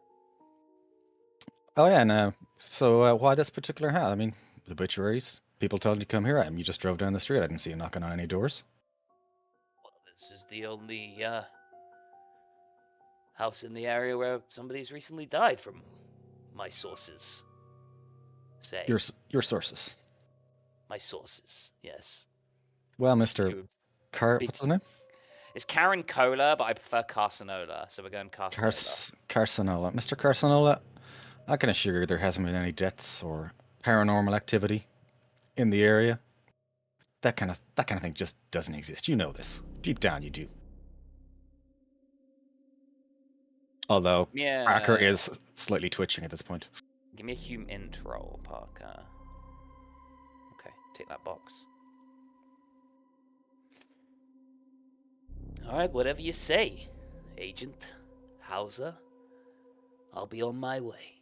Oh yeah, and so why this particular house? I mean, obituaries. People told you to come here. You just drove down the street. I didn't see you knocking on any doors. Well, this is the only house in the area where somebody's recently died, from my sources. Say. Your sources. My sources, yes. Well, Mr. Two Car... big- What's his name? It's Karen Cola, but I prefer Carsanola, so we're going Carsanola. Carsanola. Mr. Carsanola, I can assure you there hasn't been any deaths or paranormal activity in the area. That kind of thing just doesn't exist. You know this. Deep down, you do. Although, Yeah. Parker is slightly twitching at this point. Give me a hum int roll, Parker. Okay, tick that box. Alright, whatever you say, Agent Hauser. I'll be on my way.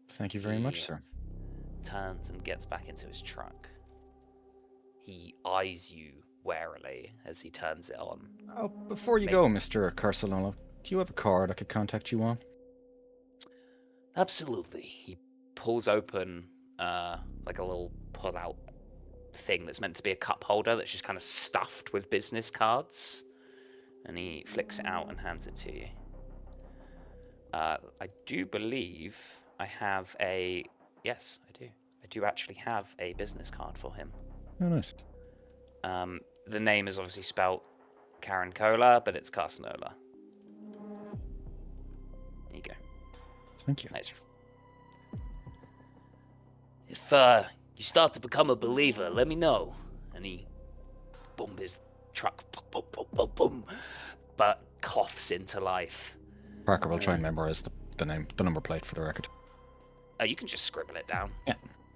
Thank you very much, sir. Turns and gets back into his truck. He eyes you warily as he turns it on. Oh, before you go, Mr. Carsanola, do you have a card I could contact you on? Absolutely. He pulls open like a little pull-out thing that's meant to be a cup holder that's just kind of stuffed with business cards. And he flicks it out and hands it to you. I do believe I have a... Yes, I do. I do actually have a business card for him. Oh, nice. The name is obviously spelt Karen Cola, but it's Carsanola. There you go. Thank you. Nice. If you start to become a believer, let me know. And he boom his truck, boom, boom, boom, boom, but coughs into life. Parker will try and memorize the number plate for the record. You can just scribble it down. Yeah.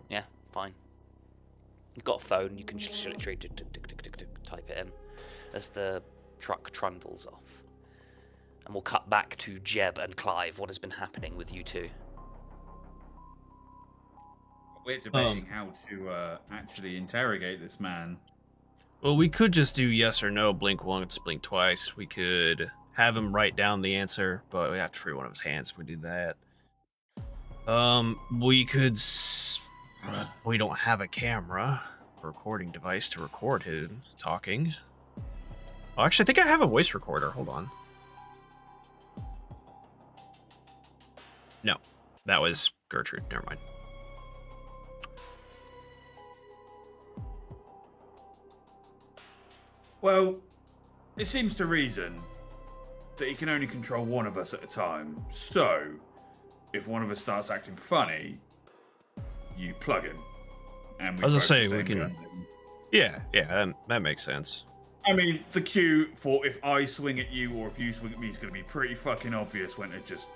Yeah, fine. You've got a phone, you can just literally type it in as the truck trundles off. And we'll cut back to Jeb and Clive. What has been happening with you two? We're debating how to actually interrogate this man. Well, we could just do yes or no, blink once, blink twice. We could have him write down the answer, but we have to free one of his hands if we do that. We could... We don't have a camera, a recording device to record him talking. Oh, actually, I think I have a voice recorder. Hold on. No, that was Gertrude. Never mind. Well, it seems to reason that he can only control one of us at a time. So, if one of us starts acting funny, you plug him. And we I was both gonna say, just we then can... gun him. Yeah, that makes sense. I mean, the cue for if I swing at you or if you swing at me is going to be pretty fucking obvious when it just,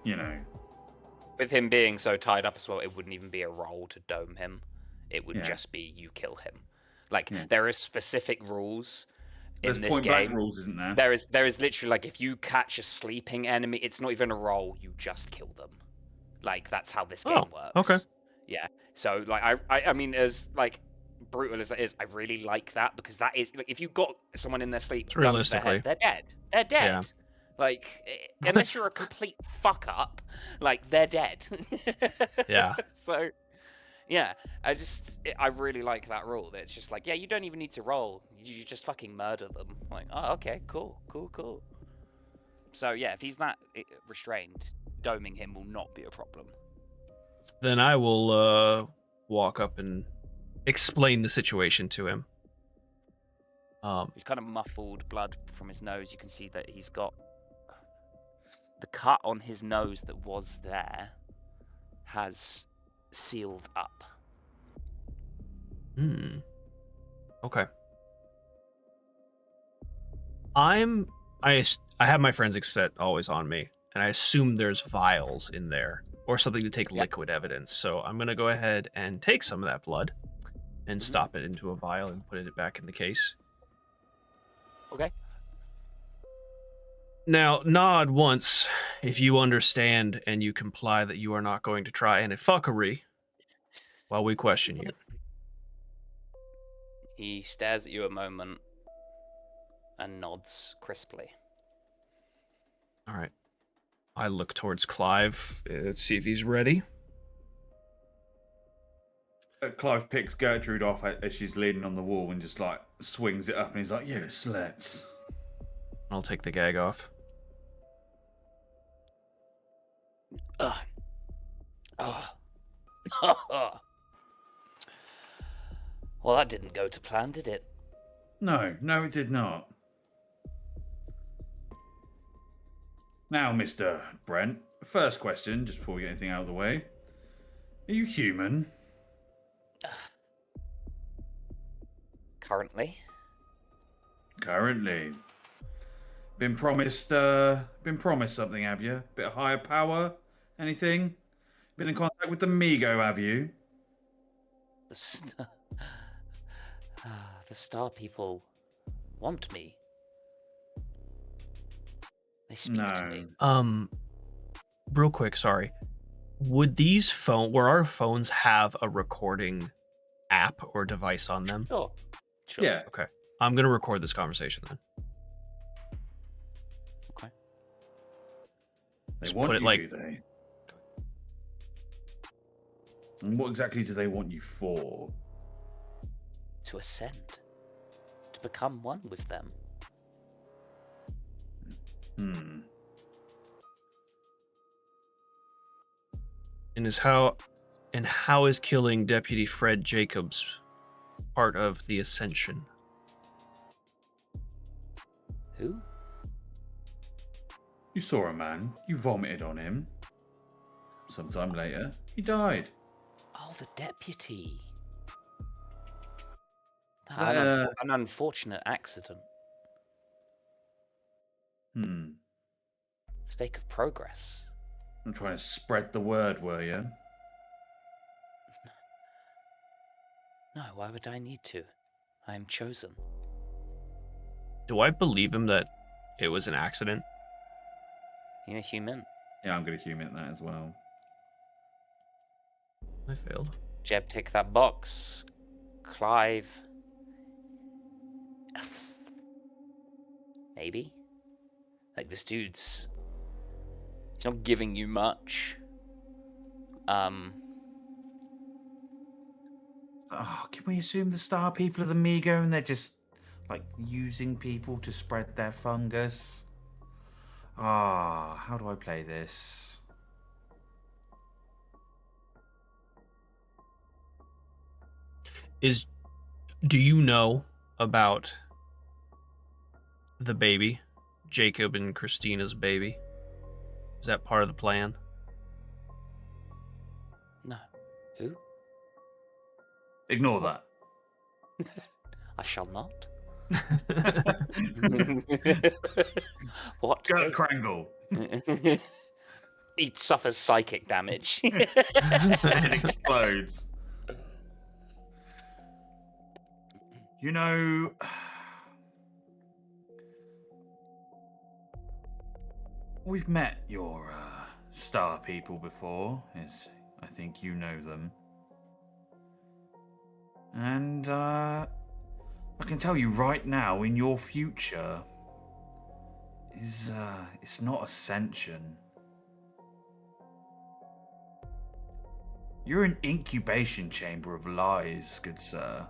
you know. With him being so tied up as well, it wouldn't even be a roll to dome him. It would Yeah. just be you kill him. Like, Yeah. there is specific rules There's in this point game. blank rules, isn't there? There is literally, like, if you catch a sleeping enemy, it's not even a roll, you just kill them. Like, that's how this game works. Okay. Yeah. So, like, I mean, as, like, brutal as that is, I really like that, because that is, like, if you got someone in their sleep, It's gun to their realistically. head, they're dead. They're dead. Yeah. Like, unless you're a complete fuck up, like, they're dead. Yeah. So, yeah, I really like that rule. That it's just like, yeah, you don't even need to roll. You just fucking murder them. Like, oh, okay, cool. So, yeah, if he's that restrained, doming him will not be a problem. Then I will walk up and explain the situation to him. He's kind of muffled, blood from his nose. You can see that he's got the cut on his nose that was there has sealed up. Okay. I have my forensics set always on me, and I assume there's vials in there or something to take liquid evidence. So I'm gonna go ahead and take some of that blood and stop it into a vial and put it back in the case. Okay. Now, nod once if you understand and you comply that you are not going to try any fuckery while we question you. He stares at you a moment and nods crisply. All right. I look towards Clive. Let's see if he's ready. Clive picks Gertrude off as she's leaning on the wall and just like swings it up and he's like, yes, let's. I'll take the gag off. Well, that didn't go to plan, did it? No, it did not. Now, Mr. Brent, first question, just before we get anything out of the way. Are you human? Currently. Currently. Been promised something, have you? Bit of higher power? Anything? Been in contact with the Migo, have you? The star people want me. They speak to me. Real quick, sorry. Would our phones have a recording app or device on them? Sure. Yeah. Okay. I'm gonna record this conversation then. Okay. They Just want put it you, like- do they? And what exactly do they want you for? To ascend. To become one with them. And how is killing Deputy Fred Jacobs part of the ascension? Who? You saw a man. You vomited on him. Sometime later, he died. Oh, the deputy. An An unfortunate accident. Stake of progress. I'm trying to spread the word, were you? No, why would I need to? I am chosen. Do I believe him that it was an accident? You're a human. Yeah, I'm going to human that as well. I failed. Jeb, tick that box. Clive. Maybe? Like, this dude's... He's not giving you much. Oh, can we assume the star people are the Migo and they're just, like, using people to spread their fungus? How do I play this? Do you know about the baby? Jacob and Christina's baby? Is that part of the plan? No. Who? Ignore that. I shall not. What? Gert Krangle. He suffers psychic damage. It explodes. You know... We've met your star people before, as I think you know them. And I can tell you right now, in your future, it's not ascension. You're an incubation chamber of lies, good sir.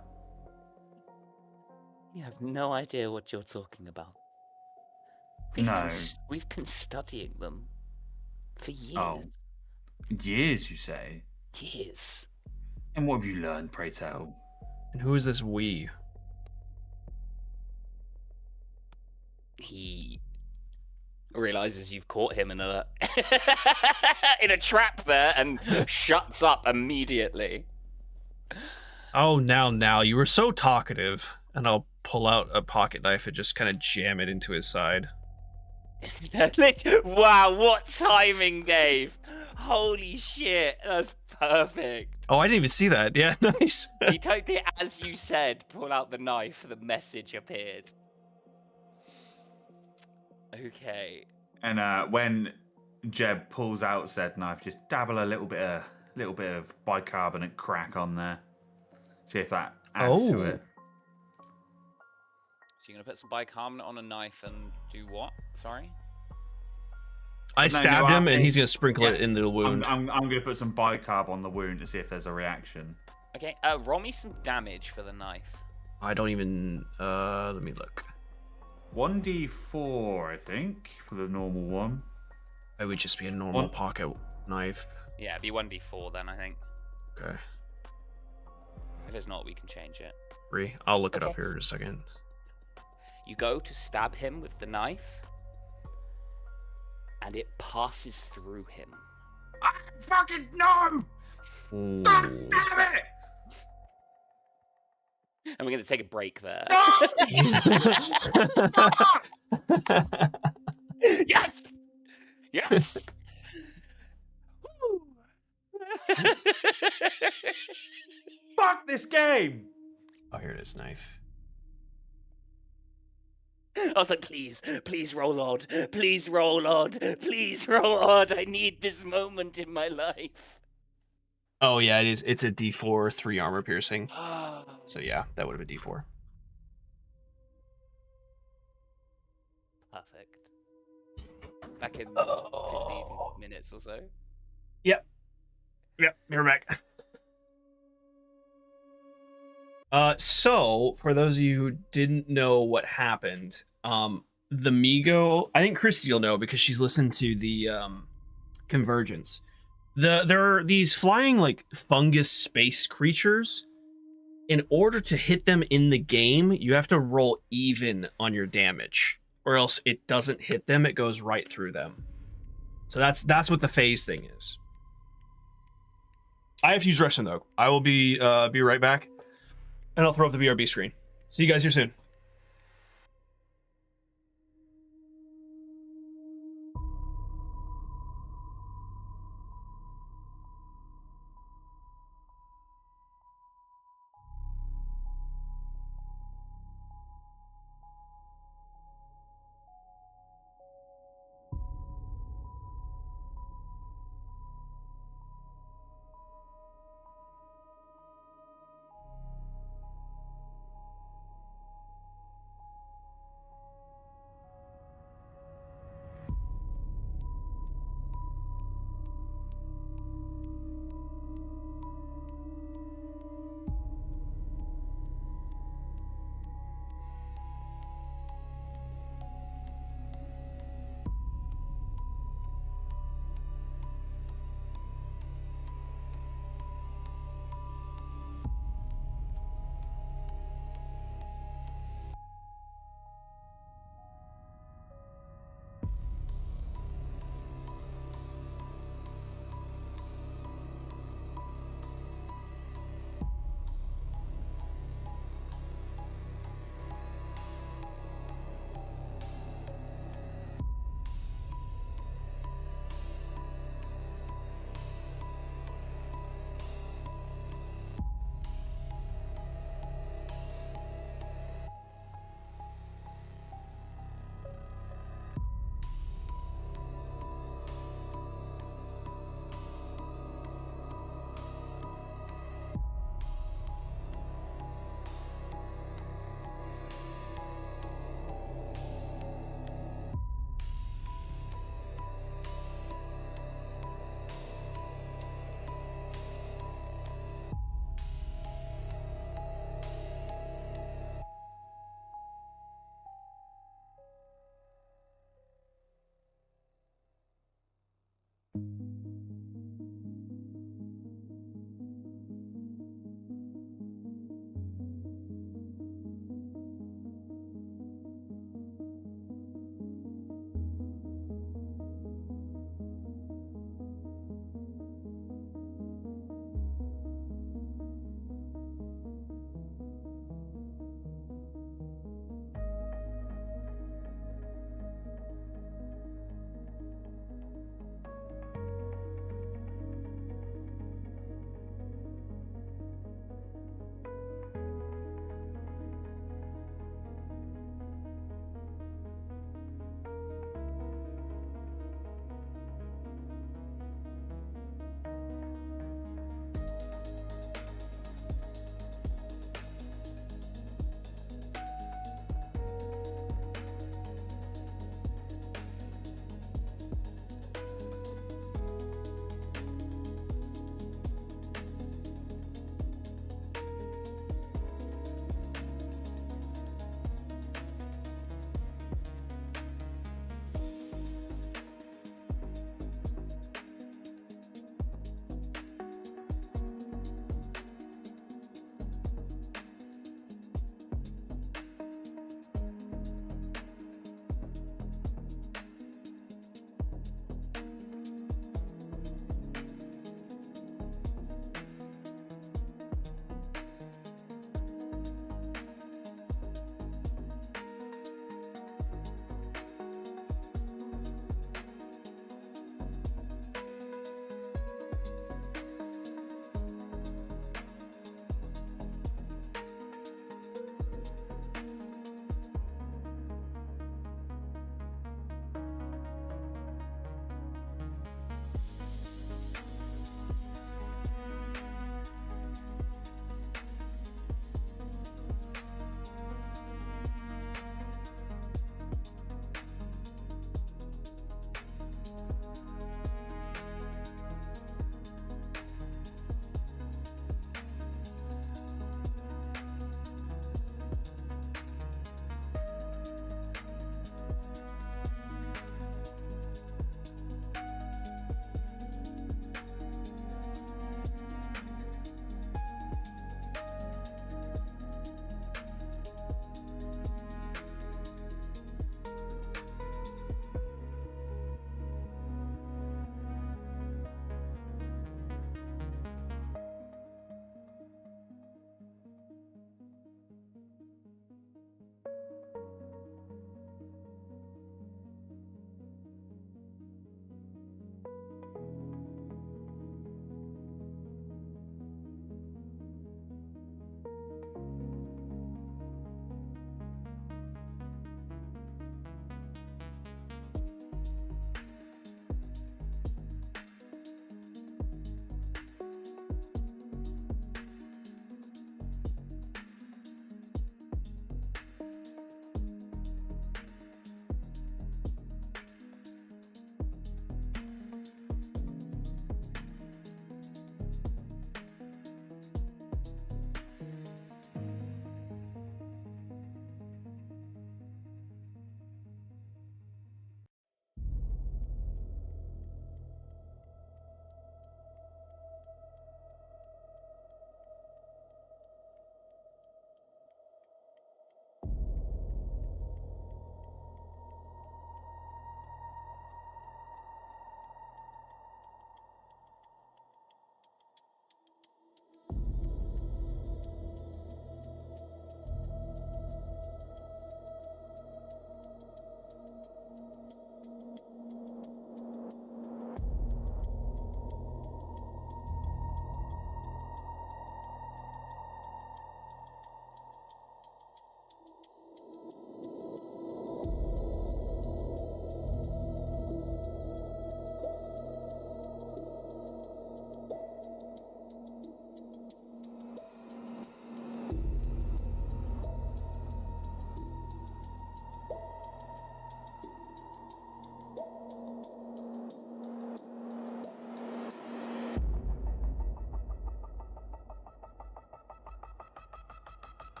You have no idea what you're talking about. We've been studying them for years. Oh. Years, you say? Years. And what have you learned, pray tell? And who is this we? He realizes you've caught him in a in a trap there and shuts up immediately. Oh, now, you were so talkative. And I'll pull out a pocket knife and just kind of jam it into his side. Wow, what timing, Dave! Holy shit, that's perfect. Oh, I didn't even see that. Yeah, nice. He typed it as you said, pull out the knife, the message appeared. Okay. And when Jeb pulls out said knife, just dabble a little bit of bicarbonate crack on there. See if that adds to it. So you're gonna put some bicarbonate on a knife and do what? Sorry? I stabbed him, and he's gonna sprinkle it into the wound. I'm gonna put some bicarb on the wound to see if there's a reaction. Okay, roll me some damage for the knife. I don't even. Let me look. 1d4, I think, for the normal one. It would just be a normal pocket knife. Yeah, it'd be 1d4 then, I think. Okay. If it's not, we can change it. I'll look it up Okay. here in a second. You go to stab him with the knife, and it passes through him. Fucking no! Ooh. God damn it! And we're going to take a break there. Yes! Yes! Woo! Fuck this game! Oh, here it is, knife. I was like, please, please roll odd. Please roll odd. Please roll odd. I need this moment in my life. Oh yeah, it is. It's a D4, 3 armor piercing. So yeah, that would have been D4. Perfect. Back in 15 minutes or so. Yep, you're back. So for those of you who didn't know what happened, the Migo, I think Kristie will know because she's listened to the Convergence. There are these flying like fungus space creatures. In order to hit them in the game, you have to roll even on your damage, or else it doesn't hit them, it goes right through them. So that's what the phase thing is. I have to use restroom though. I will be right back. And I'll throw up the BRB screen. See you guys here soon.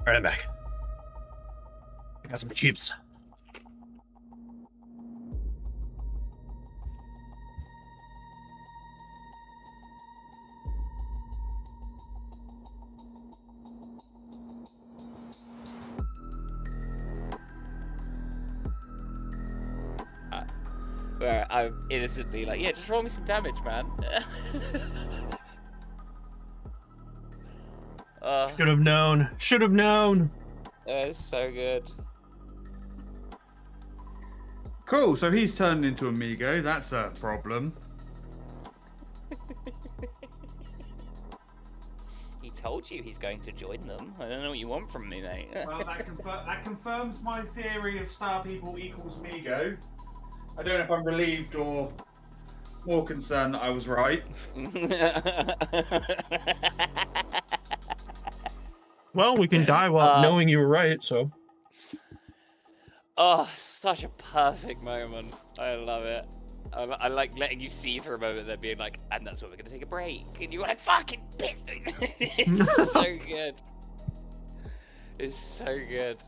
Alright, I'm back. I got some chips. Where I'm innocently like, yeah, just roll me some damage, man. Should have known. Should have known. It's so good. Cool, so he's turned into Amigo. That's a problem. He told you he's going to join them. I don't know what you want from me, mate. Well, that confirms my theory of star people equals Migo. I don't know if I'm relieved or more concerned that I was right. Well, we can die while knowing you were right, so. Oh, such a perfect moment. I love it. I like letting you see for a moment there being like, and that's where we're going to take a break. And you're like, fucking bitch. It's so good. It's so good.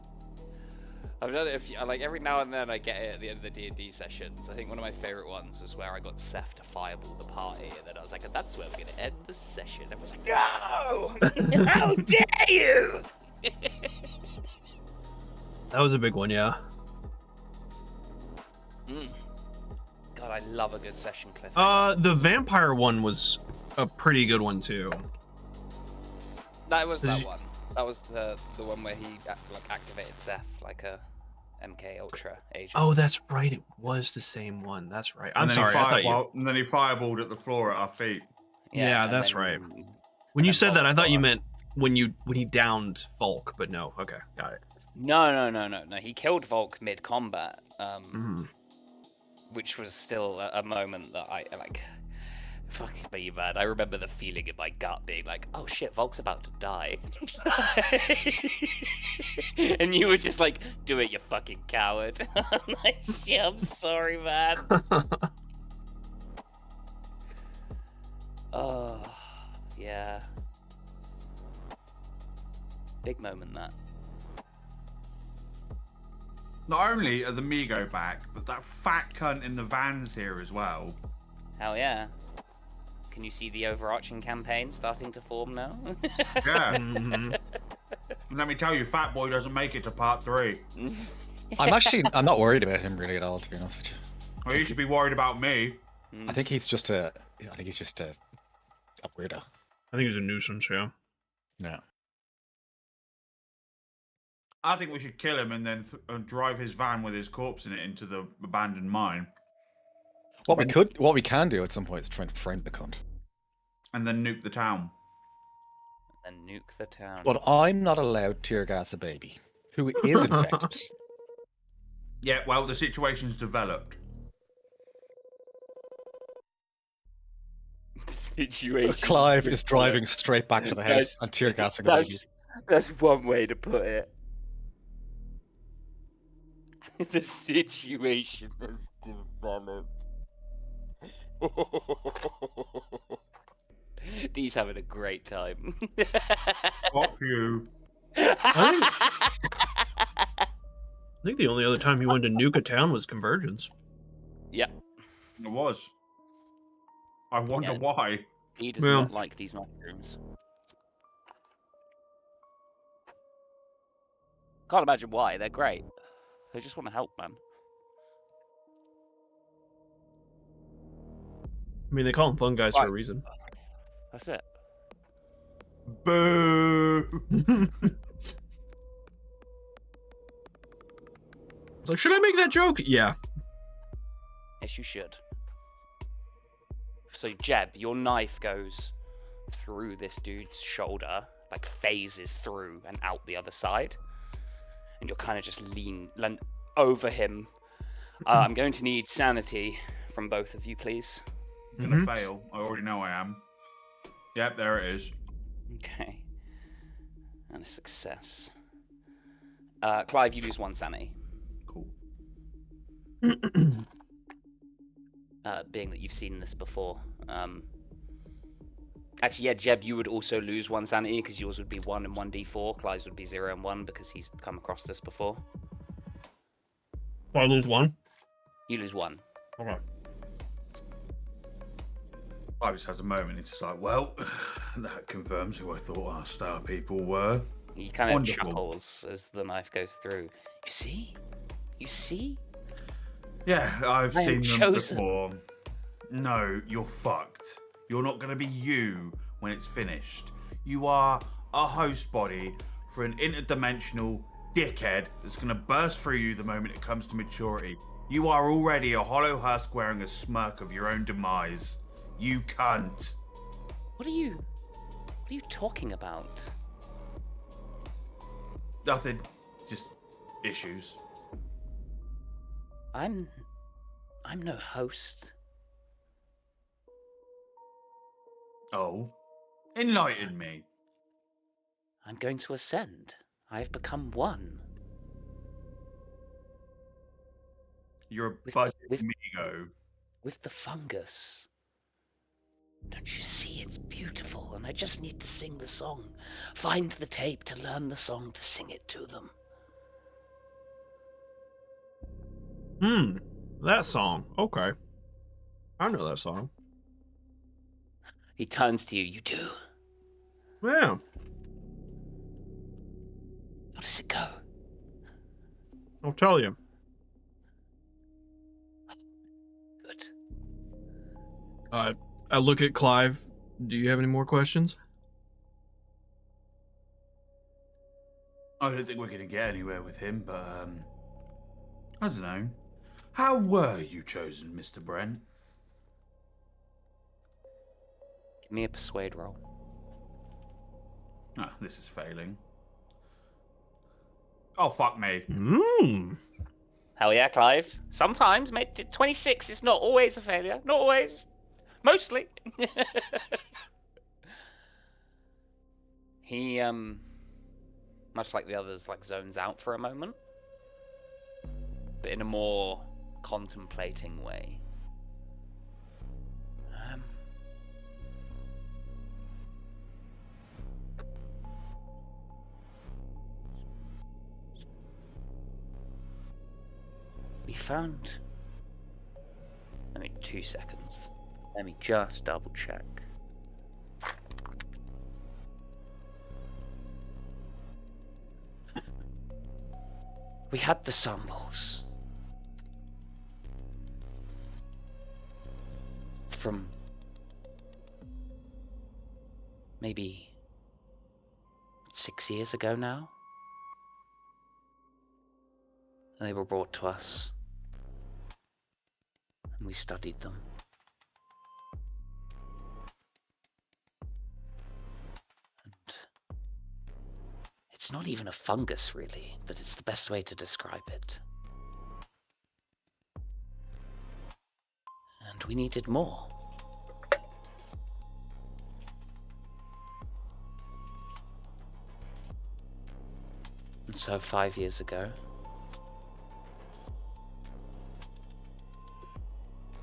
I've done it like every now and then I get it at the end of the D&D sessions. I think one of my favorite ones was where I got Seth to fireball the party, and then I was like, and that's where we're gonna end the session. And I was like, no! How dare you! That was a big one, yeah. God, I love a good session cliff. The vampire one was a pretty good one too. That was that one. That was the one where he like activated Seth like a MK Ultra agent. Oh, that's right. It was the same one. That's right. I'm sorry. I thought you... And then he fireballed at the floor at our feet. Yeah, that's right. When you said that, I thought you meant when he downed Volk, but no. Okay, got it. No. He killed Volk mid combat, which was still a moment that I like. Fuck me, man. I remember the feeling in my gut being like, oh shit, Volk's about to die. And you were just like, do it, you fucking coward. I'm like, shit, I'm sorry, man. Oh, yeah. Big moment, that. Not only are the Migo back, but that fat cunt in the van's here as well. Hell yeah. Can you see the overarching campaign starting to form now? Yeah. Let me tell you, Fat Boy doesn't make it to part 3. I'm not worried about him really at all, to be honest with you. Well, you should be worried about me. I think he's just a weirdo. I think he's a nuisance, yeah. Yeah. I think we should kill him and then drive his van with his corpse in it into the abandoned mine. What we can do at some point is try and find the cunt. And then nuke the town. And nuke the town. But I'm not allowed to tear gas a baby who is infected. Yeah, well, the situation's developed. The situation. Clive is driving straight back to the house and tear gassing a baby. That's one way to put it. The situation has developed. Dee's having a great time. Fuck you. I think the only other time he went to nuke a town was Convergence. Yep. It was. I wonder why. He does not like these mushrooms. Can't imagine why. They're great. They just want to help, man. I mean, they call them fun guys for a reason. That's it. Boo! It's like, should I make that joke? Yeah. Yes, you should. So, Jeb, your knife goes through this dude's shoulder, like phases through and out the other side. And you're kind of just lean over him. I'm going to need sanity from both of you, please. I'm gonna fail. I already know I am. Yep, there it is. Okay. And a success. Clive, you lose 1 sanity. Cool. Being that you've seen this before. Actually, yeah, Jeb, you would also lose 1 sanity because yours would be 1 and 1d4. Clive's would be 0 and 1 because he's come across this before. I lose 1. You lose 1. Okay. I just has a moment. It's just like, well, that confirms who I thought our star people were. He kind of Wonderful. chuckles as the knife goes through. You see? You see? Yeah, I've I am seen them chosen. before. No, you're fucked. You're not going to be you when it's finished. You are a host body for an interdimensional dickhead that's going to burst through you the moment it comes to maturity. You are already a hollow husk wearing a smirk of your own demise. You cunt. What are you talking about? Nothing. Just issues. I'm no host. Oh. Enlighten me. I'm going to ascend. I've become one. You're a With budget with- amigo. With the fungus. Don't you see? It's beautiful, and I just need to sing the song. Find the tape to learn the song to sing it to them. That song. Okay. I know that song. He turns to you. You do? Yeah. How does it go? I'll tell you. Good. I look at Clive. Do you have any more questions? I don't think we're going to get anywhere with him, but, I don't know. How were you chosen, Mr. Brent? Give me a persuade roll. Ah, this is failing. Oh, fuck me. Hell yeah, Clive. Sometimes, mate. 26 is not always a failure. Not always. Mostly. He, much like the others, like zones out for a moment. But in a more contemplating way. We found... I mean, 2 seconds. Let me just double check. We had the samples from maybe 6 years ago now. And they were brought to us. And we studied them. And it's not even a fungus, really, but it's the best way to describe it. And we needed more. And so 5 years ago,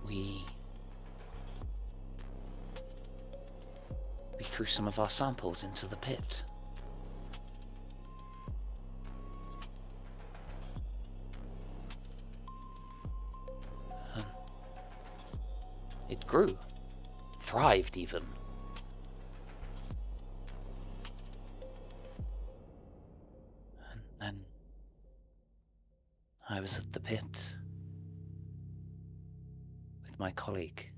we threw some of our samples into the pit. It grew, thrived even. And I was at the pit with my colleague.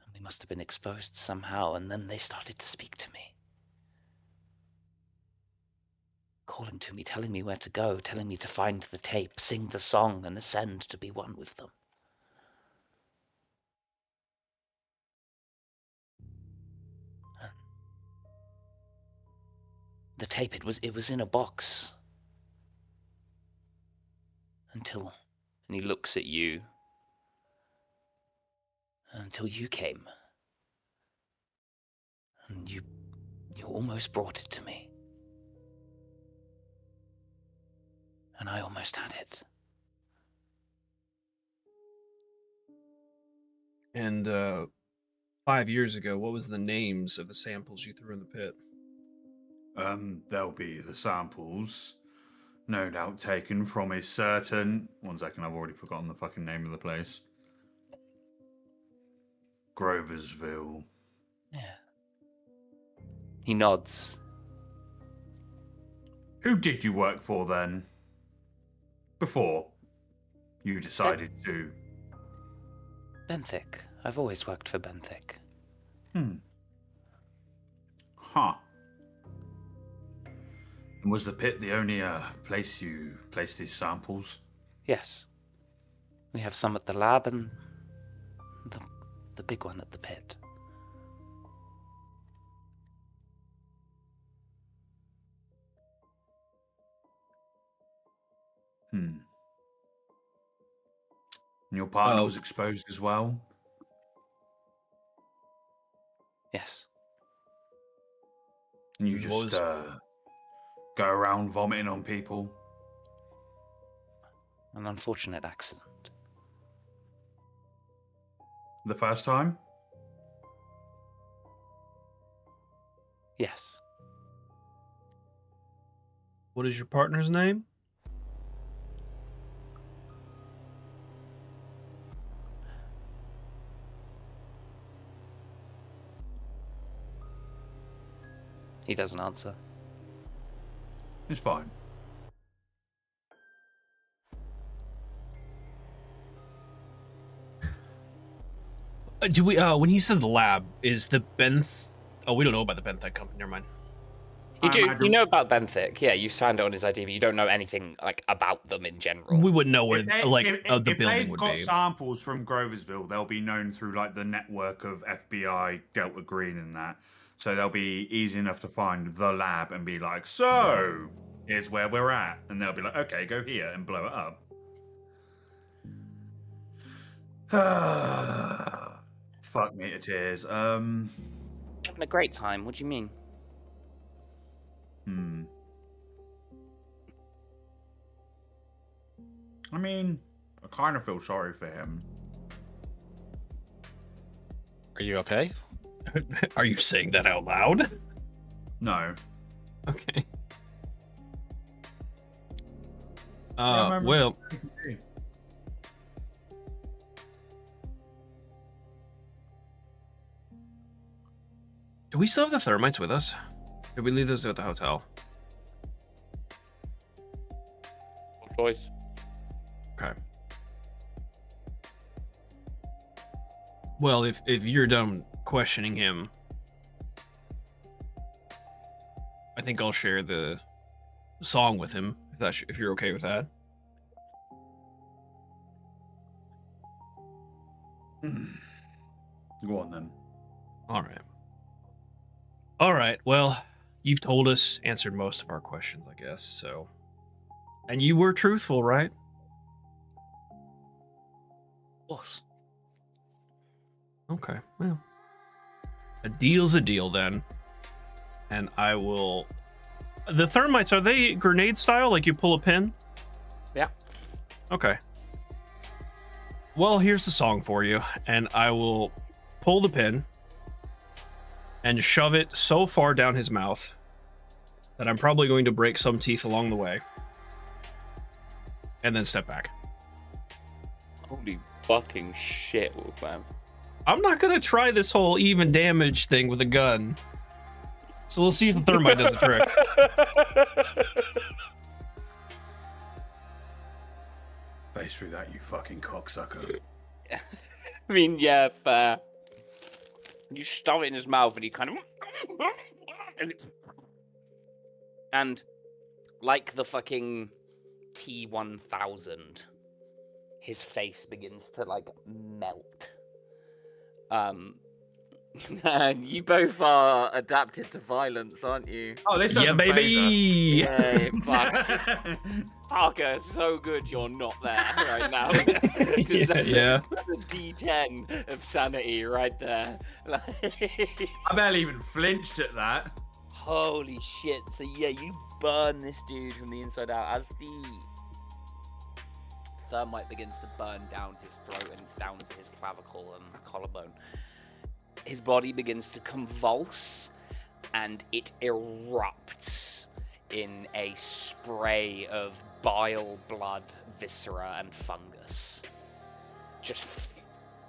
And we must have been exposed somehow, and then they started to speak to me. Calling to me, telling me where to go, telling me to find the tape, sing the song, and ascend to be one with them. And the tape, it was in a box. And he looks at you. Until you came. And you almost brought it to me. And I almost had it. And 5 years ago, what was the names of the samples you threw in the pit? There'll be the samples, no doubt taken from a certain... One second, I've already forgotten the fucking name of the place. Groversville. Yeah. He nods. Who did you work for then? Before you decided to... Benthic. I've always worked for Benthic. Huh. And was the pit the only place you placed these samples? Yes. We have some at the lab and the big one at the pit. And your partner was exposed as well? Yes. And you just go around vomiting on people? An unfortunate accident. The first time? Yes. What is your partner's name? He doesn't answer. It's fine. Do we? When he said the lab, is the Benth? Oh, we don't know about the Benthic company. Never mind. You do. You know about Benthic. Yeah, you signed it on his ID, but you don't know anything like about them in general. We wouldn't know where If the building would got be. samples from Groversville, they'll be known through like the network of FBI, Delta Green, and that. So they'll be easy enough to find the lab and be like, so here's where we're at, and they'll be like, okay, go here and blow it up. Fuck me to tears. Having a great time. What do you mean? I mean, I kind of feel sorry for him. Are you okay? Are you saying that out loud? No. Okay. Yeah, well. Do we still have the thermites with us? Did we leave those at the hotel? No choice. Okay. Well, if you're done questioning him, I think I'll share the song with him, if you're okay with that. Go on then. All right. Well, you've told us, answered most of our questions, I guess. So, and you were truthful, right? Boss. Okay. Well, a deal's a deal then. And I will. The thermites, are they grenade style? Like you pull a pin? Yeah. Okay. Well, here's the song for you, and I will pull the pin and shove it so far down his mouth that I'm probably going to break some teeth along the way, and then step back. Holy fucking shit, Wolfman. I'm not gonna try this whole even damage thing with a gun. So we'll see if the thermite does the trick. Face through that, you fucking cocksucker. I mean, yeah, fair. You stuff it in his mouth and he kind of... And like the fucking T-1000, his face begins to, like, melt. You both are adapted to violence, aren't you? Oh, this yeah, doesn't baby! Yeah, fuck. Parker, so good you're not there right now. That's a D10 of sanity right there. I barely even flinched at that. Holy shit. So yeah, you burn this dude from the inside out as the thermite begins to burn down his throat and down to his clavicle and collarbone. His body begins to convulse, and it erupts in a spray of bile, blood, viscera, and fungus, just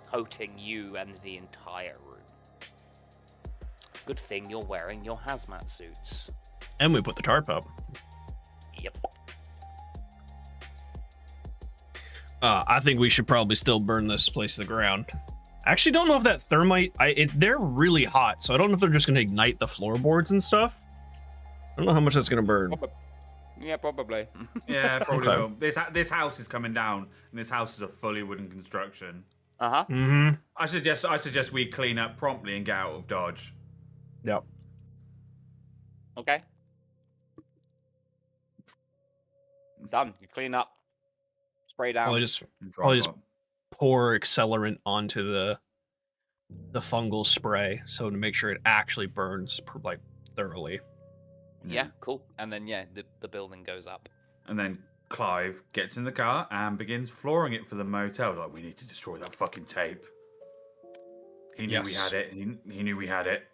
coating you and the entire room. Good thing you're wearing your hazmat suits. And we put the tarp up. Yep. I think we should probably still burn this place to the ground. I actually don't know if that thermite... they're really hot, so I don't know if they're just going to ignite the floorboards and stuff. I don't know how much that's going to burn. Yeah, probably. Yeah, probably Okay. will. This house is coming down, and this house is a fully wooden construction. Uh-huh. Mm-hmm. I suggest we clean up promptly and get out of Dodge. Yep. Okay. Done. You clean up. Spray down. Probably just and drive Probably just- up. pour accelerant onto the fungal spray, so to make sure it actually burns like thoroughly. Yeah, cool. And then, yeah, the building goes up. And then Clive gets in the car and begins flooring it for the motel. Like, we need to destroy that fucking tape. He knew we Yes. had it. He knew we had it.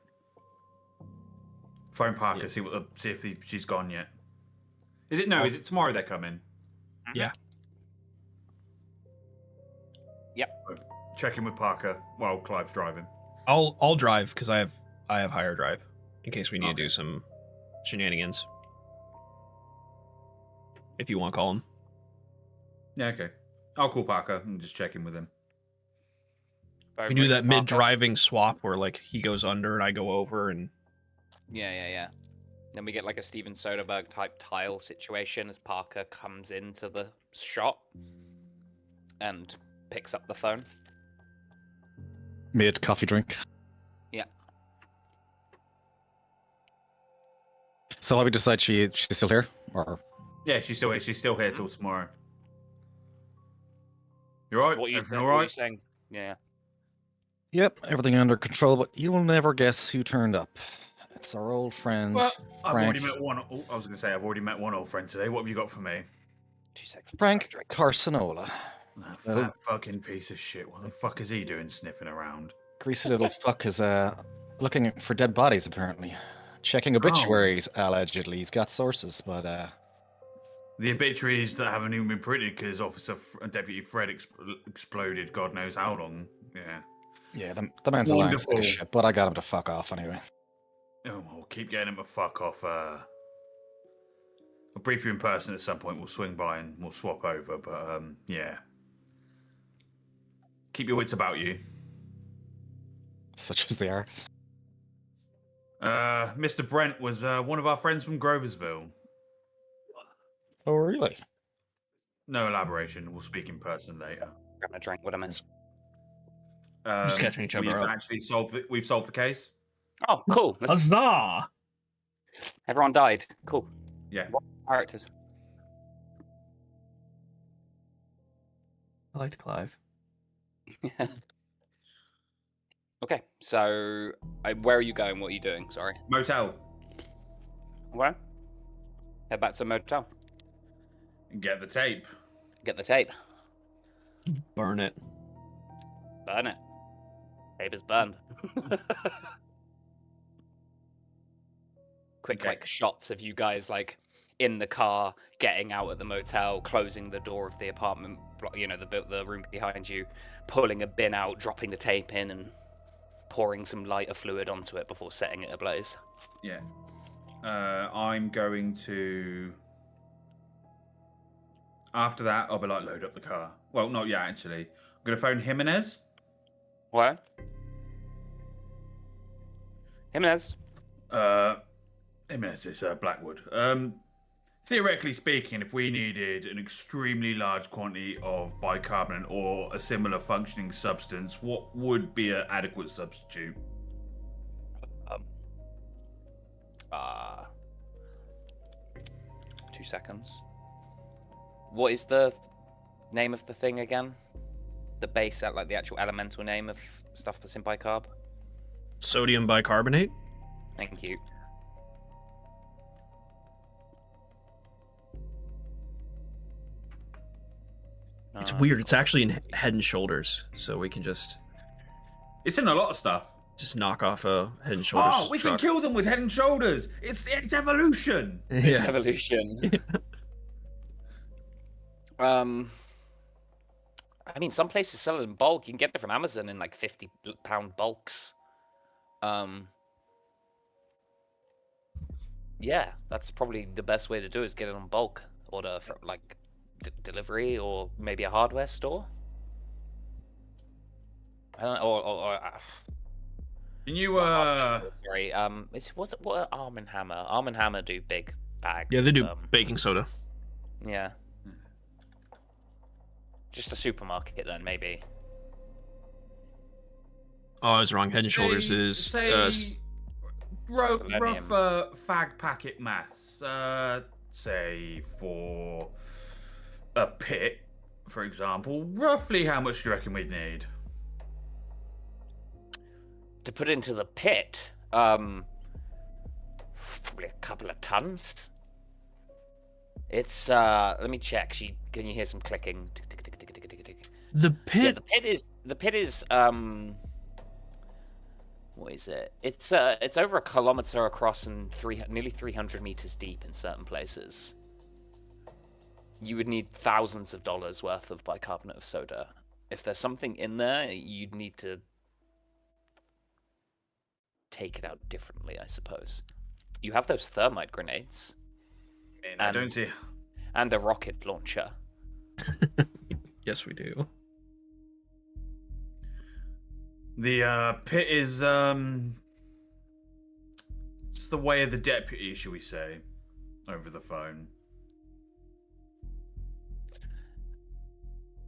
Phone Parker, see if she's gone yet. Is it tomorrow they're coming? Yeah. Check in with Parker while Clive's driving. I'll drive because I have higher drive in case we need to Okay. do some shenanigans. If you want to call him. Yeah, okay. I'll call Parker and just check in with him. We do that mid-driving swap where like he goes under and I go over and Yeah. Then we get like a Steven Soderbergh type tile situation as Parker comes into the shot and picks up the phone. Mid coffee drink. Yeah. So how we decide she's still here? Or Yeah, she's still here till tomorrow. You alright? What are you, Everything what are you alright? saying? Yeah. Yep, everything under control, but you will never guess who turned up. It's our old friend. Well, I've Frank. already met one. Oh, I was going to say I've already met one old friend today. What have you got for me? 2 seconds. Frank Carcinola. That Well- fat fucking piece of shit. What the fuck is he doing sniffing around? Greasy little fuck is looking for dead bodies apparently. Checking obituaries, allegedly. He's got sources, but The obituaries that haven't even been printed because Deputy Fred exploded God knows how long. Yeah. yeah, the man's a lying sack Wonderful. of shit, but I got him to fuck off anyway. Oh, we'll keep getting him to fuck off. I'll brief you in person at some point. We'll swing by and we'll swap over. But yeah. Keep your wits about you. Such as they are. Mr. Brent was one of our friends from Groversville. Oh, really? No elaboration. We'll speak in person later. Grab a drink. What I miss. Just catching each other we've up. actually we've solved the case. Oh, cool. Huzzah! Everyone died. Cool. Yeah. Characters. I liked Clive. Okay, so where are you going? What are you doing? Sorry. Motel. Where? Head back to the motel. Get the tape. Get the tape. Burn it. Burn it. Tape is burned. Quick, Okay. like, shots of you guys, like, in the car, getting out at the motel, closing the door of the apartment, you know, the room behind you, pulling a bin out, dropping the tape in, and pouring some lighter fluid onto it before setting it ablaze. Yeah. I'm going to. After that, I'll be like, load up the car. Well, not yet, actually. I'm going to phone Jimenez. What? Jimenez? Jimenez is Blackwood. Theoretically speaking, if we needed an extremely large quantity of bicarbonate or a similar functioning substance, what would be an adequate substitute? 2 seconds. What is the name of the thing again? The base, like the actual elemental name of stuff that's in bicarb? Sodium bicarbonate? Thank you. It's weird. It's actually in Head and Shoulders, so we can just It's in a lot of stuff. knock off a Head and Shoulders. Oh, we can kill them with Head and Shoulders. It's evolution. It's Yeah. evolution. I mean, some places sell it in bulk. You can get it from Amazon in like £50 bulks. Yeah, that's probably the best way to do it, is get it on bulk. Order for like delivery or maybe a hardware store. I don't know, or Can you sorry, what are Arm & Hammer? Arm & Hammer do big bags. Yeah, they do baking soda. Yeah. Just a supermarket then, maybe. Oh, I was wrong. Head and Shoulders is rough fag packet maths. Say for a pit, for example, roughly how much do you reckon we'd need? To put into the pit, probably a couple of tons. It's let me check. Can you hear some clicking? the pit. Yeah, the pit is what is it? It's over a kilometer across and nearly 300 meters deep in certain places. You would need thousands of dollars worth of bicarbonate of soda. If there's something in there, you'd need to take it out differently, I suppose. You have those thermite grenades. I don't see. And a rocket launcher. Yes, we do. The pit is it's the way of the deputy, shall we say, over the phone.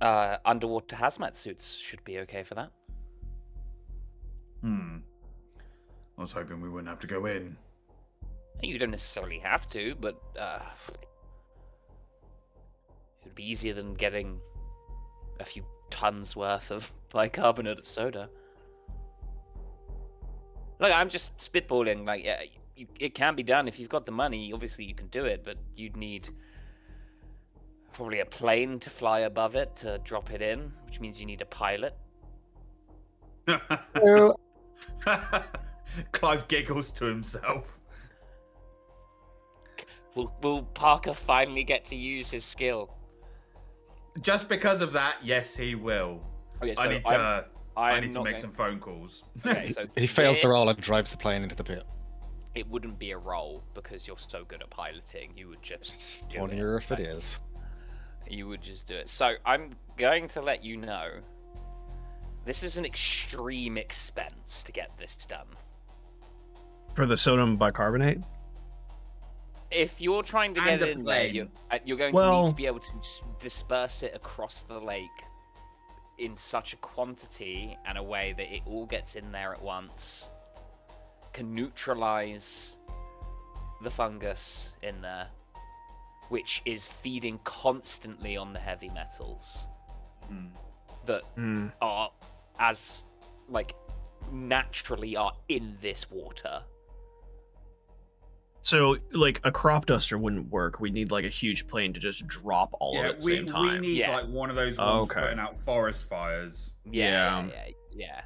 Underwater hazmat suits should be okay for that. I was hoping we wouldn't have to go in. You don't necessarily have to, but it would be easier than getting a few tons worth of bicarbonate of soda. Look, I'm just spitballing. Like, yeah, it can be done if you've got the money. Obviously, you can do it, but you'd need probably a plane to fly above it to drop it in, which means you need a pilot. Clive giggles to himself. Will Parker finally get to use his skill? Just because of that, yes, he will. Okay, so I need to make some phone calls. Okay, so He fails the roll and drives the plane into the pit. It wouldn't be a roll because you're so good at piloting. You would just do One it. year if it is. You would just do it. So I'm going to let you know this is an extreme expense to get this done. For the sodium bicarbonate? If you're trying to And get the it in there, plane. you're going to Well- need to be able to disperse it across the lake in such a quantity and a way that it all gets in there at once, can neutralize the fungus in there, which is feeding constantly on the heavy metals that are as like naturally are in this water. So, like, a crop duster wouldn't work. We need, like, a huge plane to just drop all of it at the same time. We need Yeah. like one of those ones Okay. putting out forest fires. Yeah.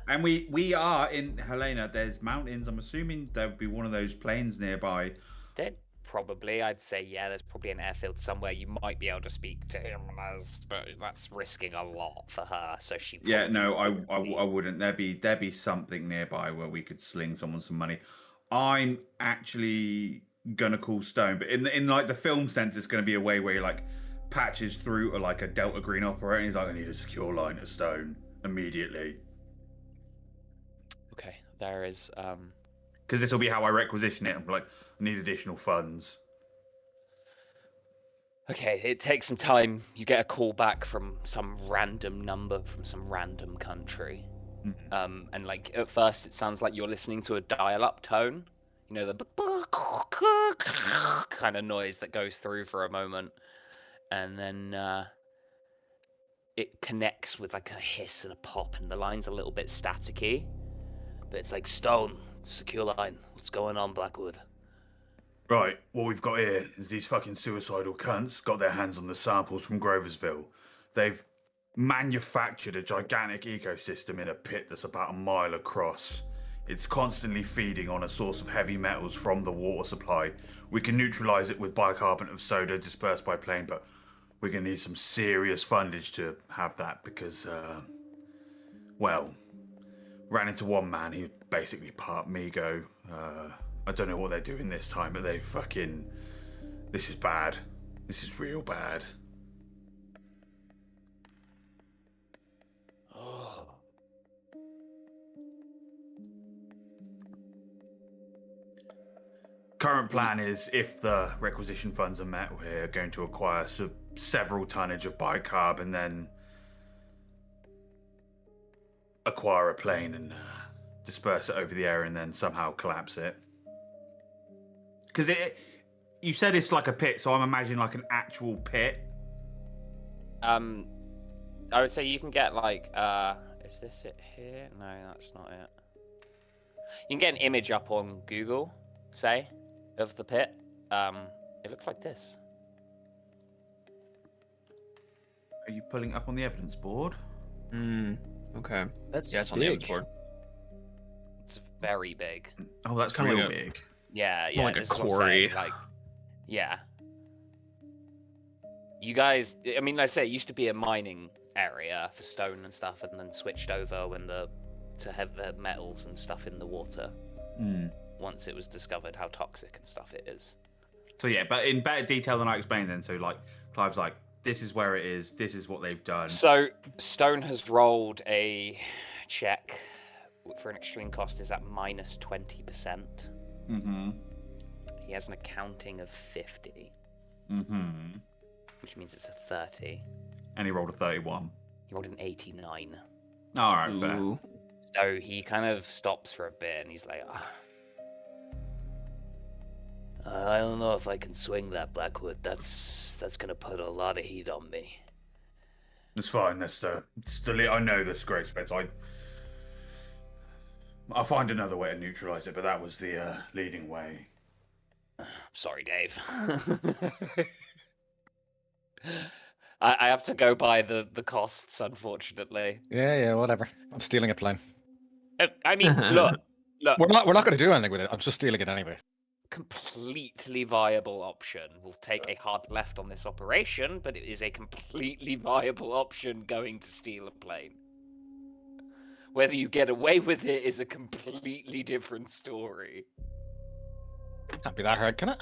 And we are in Helena. There's mountains. I'm assuming there would be one of those planes nearby. Probably, I'd say, yeah, there's probably an airfield somewhere. You might be able to speak to him, but that's risking a lot for her, so she Yeah, no, probably I wouldn't. There'd be something nearby where we could sling someone some money. I'm actually gonna call Stone, but in like the film sense, it's gonna be a way where he like patches through to like a Delta Green operator, and he's like, I need a secure line to Stone immediately. Okay, there is Because this will be how I requisition it. I'm like, I need additional funds. okay, it takes some time. You get a call back from some random number from some random country. And like at first it sounds like you're listening to a dial-up tone. You know, the kind of noise that goes through for a moment. And then it connects with like a hiss and a pop, and the line's a little bit staticky. But it's like, Stone, secure line. What's going on, Blackwood? Right, what we've got here is these fucking suicidal cunts got their hands on the samples from Groversville. They've manufactured a gigantic ecosystem in a pit that's about a mile across. It's constantly feeding on a source of heavy metals from the water supply. We can neutralize it with bicarbonate of soda dispersed by plane, but we're going to need some serious fundage to have that because, well, ran into one man who basically part Migo. I don't know what they're doing this time, but they fucking... This is bad. This is real bad. Oh. Current plan is, if the requisition funds are met, we're going to acquire several tonnage of bicarb and then acquire a plane and disperse it over the area and then somehow collapse it. Because you said it's like a pit, so I'm imagining like an actual pit. I would say you can get like, is this it here? No, that's not it. You can get an image up on Google, say, of the pit. It looks like this. Are you pulling it up on the evidence board? Okay. That's Yeah, it's on the evidence board. It's very big. Oh, that's kinda real like big. Yeah, more like a this is what I'm quarry. saying, like, yeah. You guys, I mean, like I say, it used to be a mining area for stone and stuff, and then switched over when to have the metals and stuff in the water. Once it was discovered how toxic and stuff it is. So yeah, but in better detail than I explained then. So like, Clive's like, this is where it is, this is what they've done. So Stone has rolled a check for an extreme cost is at minus 20%. He has an accounting of 50. Which means it's a 30. And he rolled a 31. He rolled an 89. Alright, fair. Ooh. So he kind of stops for a bit and he's like, I don't know if I can swing that, Blackwood. That's gonna put a lot of heat on me. It's fine. That's I know this great expense. I'll find another way to neutralize it, but that was the leading way. Sorry, Dave. I have to go by the costs, unfortunately. Yeah, whatever. I'm stealing a plane. I mean, look. We're not going to do anything with it. I'm just stealing it anyway. Completely viable option. We'll take a hard left on this operation, but it is a completely viable option going to steal a plane. Whether you get away with it is a completely different story. Can't be that hard, can it?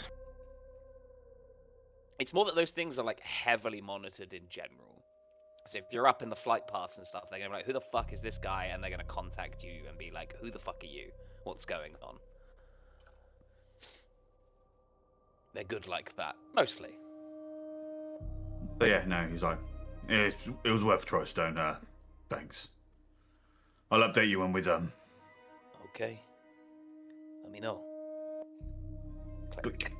It's more that those things are like heavily monitored in general. So if you're up in the flight paths and stuff, they're gonna be like, who the fuck is this guy? And they're gonna contact you and be like, who the fuck are you? What's going on? They're good like that, mostly. But yeah, no, he's like, it was worth a try, Stone. Thanks. I'll update you when we're done. Okay. Let me know. Click.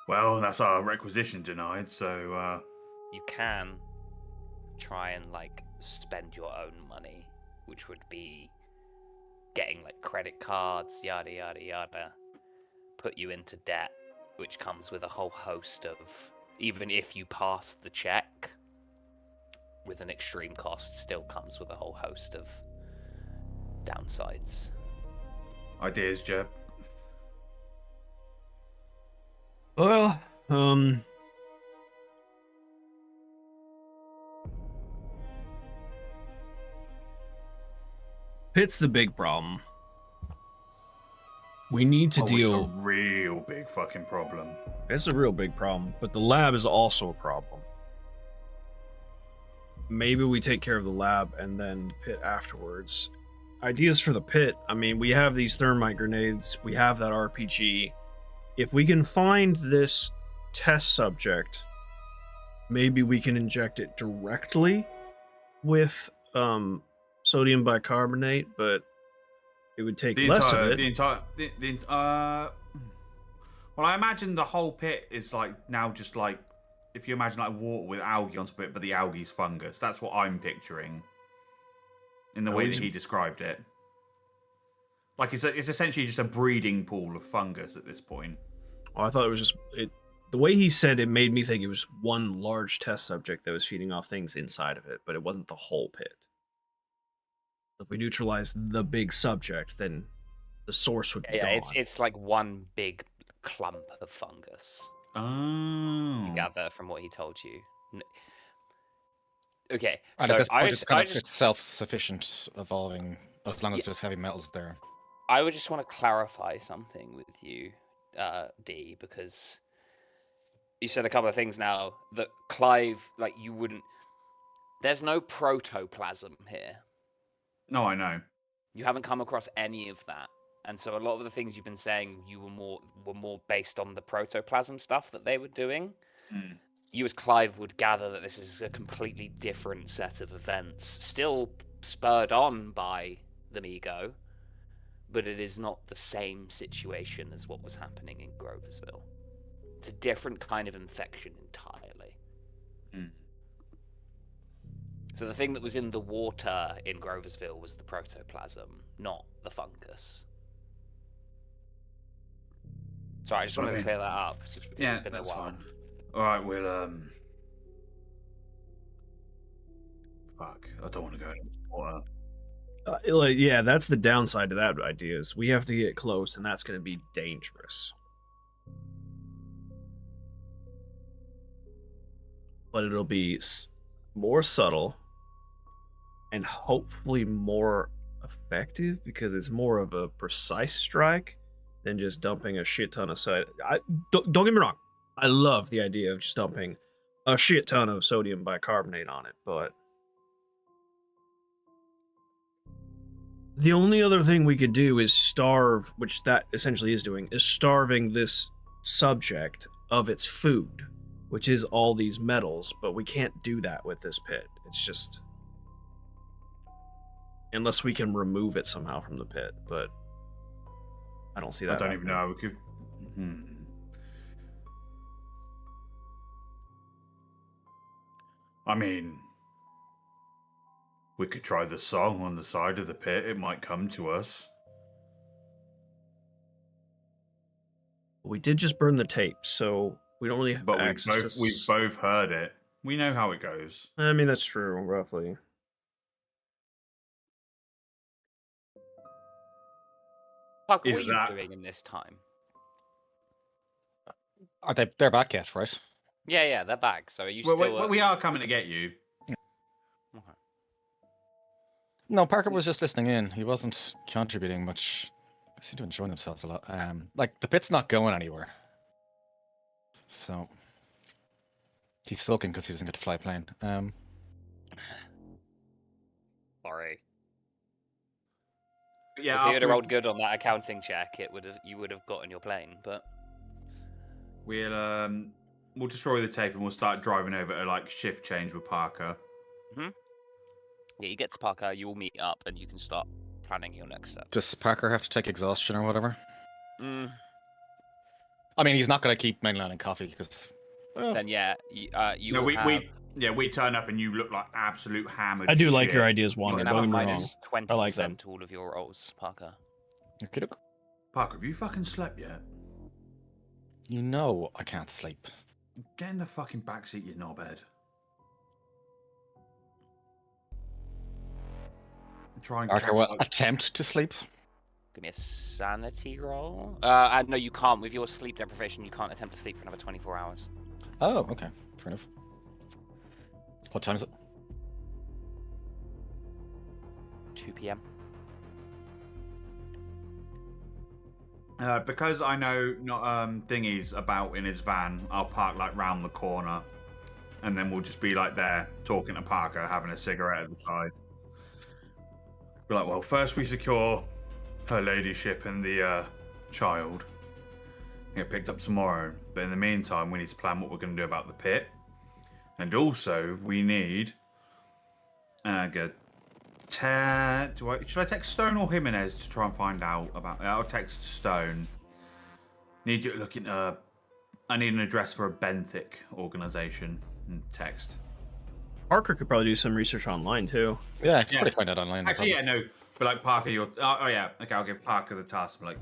Well, that's our requisition denied, so You can try and like spend your own money, which would be getting like credit cards, yada yada yada, put you into debt, which comes with a whole host of, even if you pass the check with an extreme cost, still comes with a whole host of downsides. ideas, Jeb. Well, pit's the big problem. We need to deal. It's a real big fucking problem. It's a real big problem, but the lab is also a problem. Maybe we take care of the lab and then the pit afterwards. Ideas for the pit. I mean, we have these thermite grenades. We have that RPG. If we can find this test subject, maybe we can inject it directly with sodium bicarbonate, but it would take less of it. Well, I imagine the whole pit is like now just like, if you imagine like water with algae on top of it, but the algae's fungus. That's what I'm picturing in the way that he described it. Like it's essentially just a breeding pool of fungus at this point. Oh, I thought it was just the way he said it made me think it was one large test subject that was feeding off things inside of it, but it wasn't the whole pit. If we neutralize the big subject, then the source would be gone. It's like one big clump of fungus. Oh. You gather from what he told you. Okay, And so at this point, it's it's self-sufficient, evolving as long as there's heavy metals there. I would just want to clarify something with you, D, because you said a couple of things now that Clive, like, you wouldn't. There's no protoplasm here. No, I know. You haven't come across any of that, and so a lot of the things you've been saying, you were more based on the protoplasm stuff that they were doing. Mm. You as Clive would gather that this is a completely different set of events, still spurred on by the Mego, but it is not the same situation as what was happening in Groversville. It's a different kind of infection entirely. Mm. So the thing that was in the water in Groversville was the protoplasm, not the fungus. Sorry, I just wanted to clear that up. Yeah, it's been that's a while. fine. All right, we'll Fuck, I don't want to go in the water. Yeah, that's the downside to that idea is we have to get close, and that's going to be dangerous. But it'll be more subtle and hopefully more effective because it's more of a precise strike than just dumping a shit ton of don't get me wrong. I love the idea of just dumping a shit ton of sodium bicarbonate on it, but the only other thing we could do is starve, which that essentially is doing, is starving this subject of its food, which is all these metals, but we can't do that with this pit. It's just... unless we can remove it somehow from the pit, but I don't see that. I don't even know. We could... I mean, we could try the song on the side of the pit. It might come to us. We did just burn the tape, so we don't really have But access. we've both heard it. We know how it goes. I mean, that's true, roughly. Puck, what are you doing in this time? Are they're back yet, right? Yeah, they're back. So are you still... we are coming to get you. Okay. No, Parker was just listening in. He wasn't contributing much. They seem to enjoy themselves a lot. Like, the pit's not going anywhere. So... he's sulking because he doesn't get to fly a plane. Sorry. Yeah, if you had rolled good on that accounting check, you would have gotten your plane, but... We'll destroy the tape and we'll start driving over to, like, shift change with Parker. Mm-hmm. Yeah, you get to Parker, you will meet up, and you can start planning your next step. Does Parker have to take exhaustion or whatever? I mean, he's not going to keep mainlining coffee because... Then yeah, we turn up and you look like absolute hammered. I do shit. like your ideas, Wanda. You're Don't gonna get me have wrong. -20% I like them. to all of your rolls, Parker. Okay. Parker, have you fucking slept yet? You know I can't sleep. Get in the fucking backseat, you knobhead. Try and Parker, what? Attempt to sleep? Give me a sanity roll. No, you can't. With your sleep deprivation, you can't attempt to sleep for another 24 hours. Oh, okay. Fair enough. What time is it? 2 p.m. Because I know not thingy's about in his van, I'll park like round the corner, and then we'll just be like there talking to Parker, having a cigarette at the side. Be like, well, first we secure her ladyship and the child. Get picked up tomorrow, but in the meantime, we need to plan what we're going to do about the pit, and also we need. Should I text Stone or Jimenez to try and find out about it? I'll text Stone. Need you to look into... I need an address for a Benthic organization. And text. Parker could probably do some research online, too. Yeah, I could probably find out online. Actually, yeah, no. But like, Parker, you're... Oh, yeah. Okay, I'll give Parker the task. I'm like,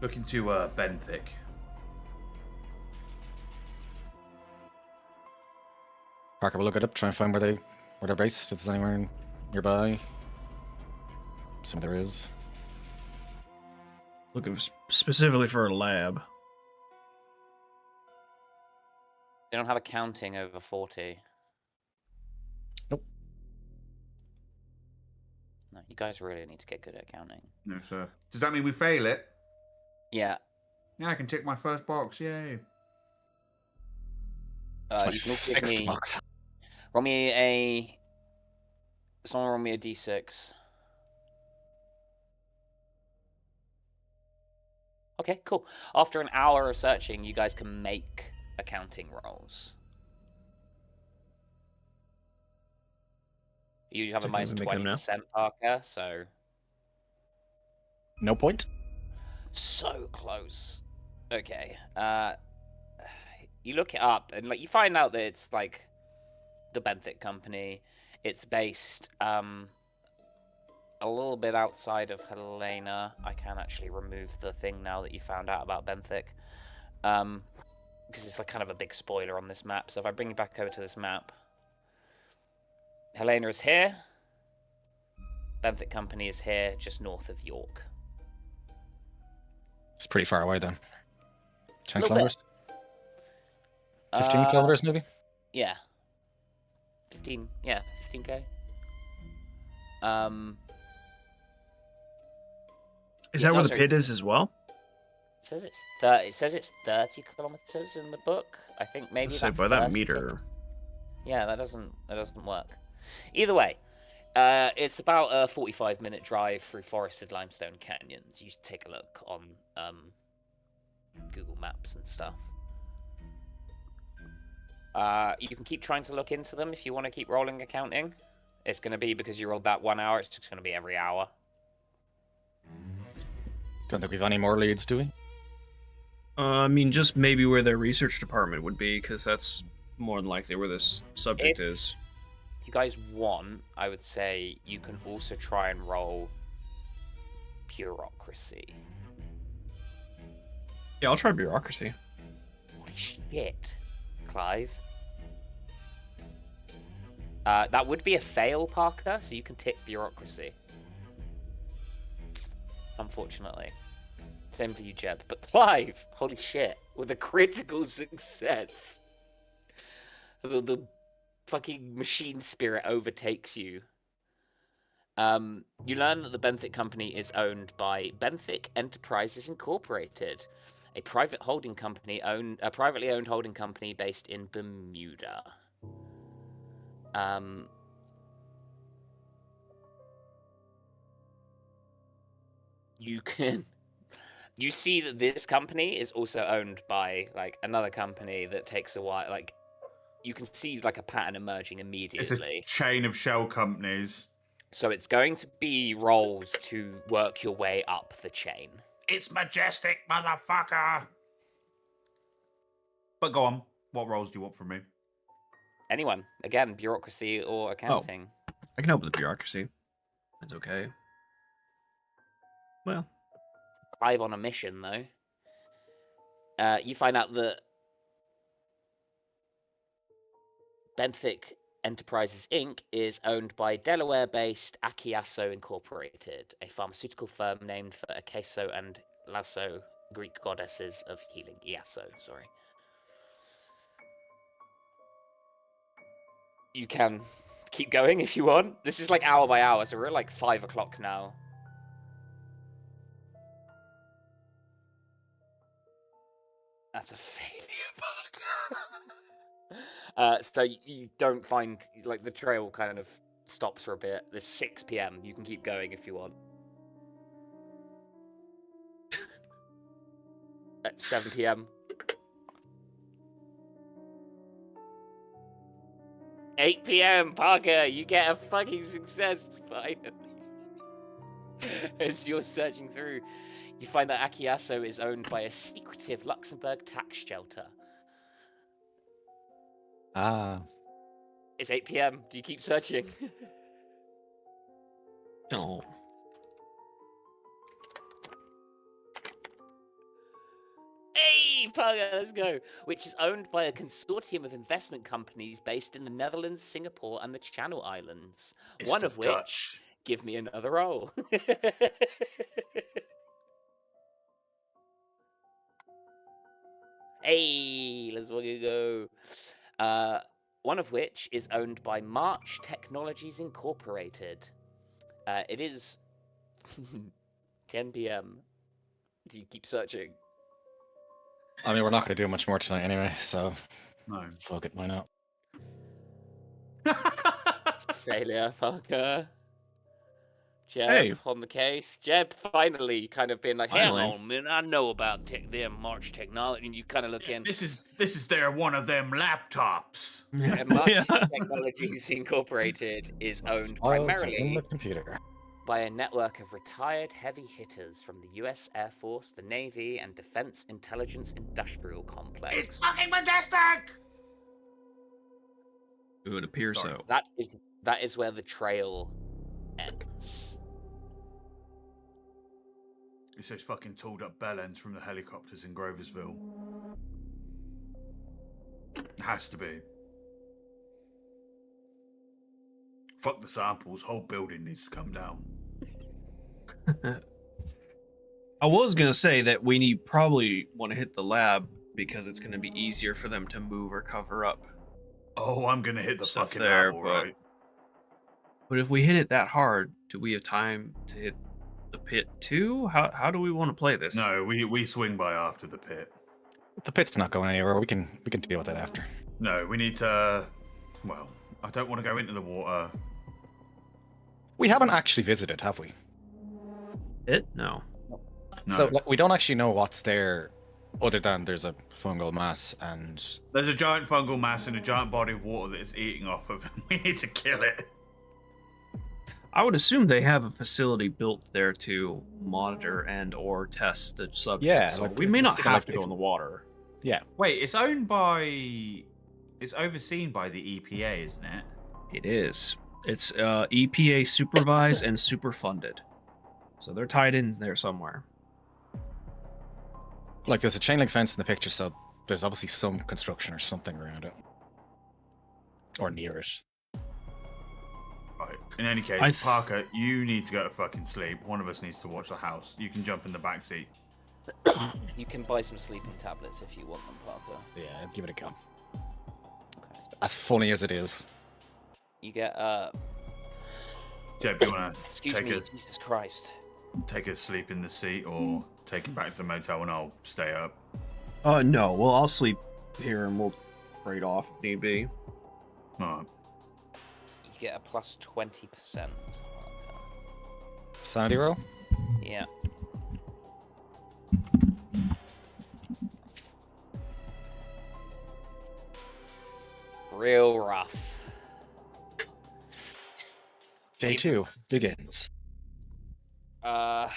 look into Benthic. Parker will look it up, try and find where they're based. If there's anywhere nearby. Some there is. Looking specifically for a lab. They don't have a counting over 40. Nope. No, you guys really need to get good at counting. No, sir. Does that mean we fail it? Yeah. Yeah, I can tick my first box. Yay. It's my You can also give sixth me... box. Roll me a... Someone roll me a d6. Okay, cool. After an hour of searching, you guys can make accounting rolls. You have a minus 20%, Parker, so... No point. So close. Okay. You look it up, and like you find out that it's like the Benthic company. It's based a little bit outside of Helena. I can actually remove the thing now that you found out about Benthic, because it's like kind of a big spoiler on this map. So if I bring you back over to this map, Helena is here. Benthic company is here, just north of York. It's pretty far away then. 10 Little kilometers? 15 kilometers maybe? Yeah. 15, yeah, 15k. Is that where the pit is as well? It says it's 30. It says it's 30 kilometers in the book. I think maybe Say by that first meter. Yeah, that doesn't work. Either way, it's about a 45-minute drive through forested limestone canyons. You should take a look on Google Maps and stuff. You can keep trying to look into them if you want to keep rolling accounting. It's going to be, because you rolled that 1 hour, it's just going to be every hour. Don't think we've any more leads, do we? I mean, just maybe where their research department would be, because that's more than likely where this subject is. If you guys want, I would say you can also try and roll bureaucracy. Yeah, I'll try bureaucracy. Holy shit, Clive. That would be a fail, Parker, so you can tick bureaucracy. Unfortunately. Same for you, Jeb. But Clive, holy shit, with a critical success. The fucking machine spirit overtakes you. You learn that the Benthic company is owned by Benthic Enterprises Incorporated, a private holding company a privately owned holding company based in Bermuda. You see that this company is also owned by like another company that takes a while. Like you can see like a pattern emerging immediately. It's a chain of shell companies. So it's going to be rolls to work your way up the chain. It's majestic, motherfucker. But go on. What roles do you want from me? Anyone. Again, bureaucracy or accounting. Oh, I can help with the bureaucracy. That's okay. Well. Clive on a mission, though. You find out that Benthic Enterprises, Inc. is owned by Delaware-based Akiasso Incorporated, a pharmaceutical firm named for Akeso and Lasso, Greek goddesses of healing. Iasso, sorry. You can keep going if you want. This is like hour by hour, so we're at like 5 o'clock now. That's a failure, Parker. So you don't find, like, the trail kind of stops for a bit. There's 6 p.m. You can keep going if you want. At 7 p.m. 8 p.m. Parker, you get a fucking success finally. As you're searching through, you find that Akiasso is owned by a secretive Luxembourg tax shelter. Ah. It's 8 p.m. Do you keep searching? No. Hey! Hey, Polka, let's go. Which is owned by a consortium of investment companies based in the Netherlands, Singapore, and the Channel Islands. It's One the of which, Dutch. give me another roll. Hey, let's fucking go. One of which is owned by March Technologies Incorporated. It is 10 p.m. Do you keep searching? I mean, we're not going to do much more tonight anyway, so No. fuck it, why not? Failure, fucker. Jeb Hey. on the case. Jeb finally kind of been like, hang Finally. on, man, I know about them March Technology. And you kind of look in. This is their one of them laptops. And March Yeah. Technologies Incorporated is owned Files in primarily the computer. by a network of retired heavy hitters from the U.S. Air Force, the Navy, and Defense Intelligence Industrial Complex. It's fucking majestic. It would appear Sorry. so. That is where the trail ends. It's those fucking tooled up bell ends from the helicopters in Groversville. Has to be. Fuck the samples. Whole building needs to come down. I was gonna say that we probably want to hit the lab because it's gonna be easier for them to move or cover up. Oh, I'm gonna hit the Stuff fucking there, lab, all but- right. But if we hit it that hard, do we have time to hit the pit too? How do we want to play this? No, we swing by after the pit. The pit's not going anywhere. We can deal with that after. No, we need to. Well, I don't want to go into the water. We haven't actually visited, have we? It? No. No. So like, we don't actually know what's there, other than there's a fungal mass and There's a giant fungal mass in a giant body of water that is eating off of him. We need to kill it. I would assume they have a facility built there to monitor and or test the subject. Yeah, so like, we may not it's have like to go if- in the water. yeah. Wait, it's owned by. It's overseen by the EPA, isn't it? It is. It's EPA supervised and super funded. So they're tied in there somewhere. Like there's a chain link fence in the picture, so there's obviously some construction or something around it. Or near it. Right. In any case, I Parker, you need to go to fucking sleep. One of us needs to watch the house. You can jump in the back seat. You can buy some sleeping tablets if you want them, Parker. Yeah, give it a go. Okay. As funny as it is. You get Jeb, you wanna excuse take me, a Jesus Christ. take a sleep in the seat, or take it back to the motel, and I'll stay up. No. Well, I'll sleep here and we'll trade off if need be. Alright. You get a plus 20%. Parker. Sanity roll? Yeah. Real rough. Day 2 begins. What's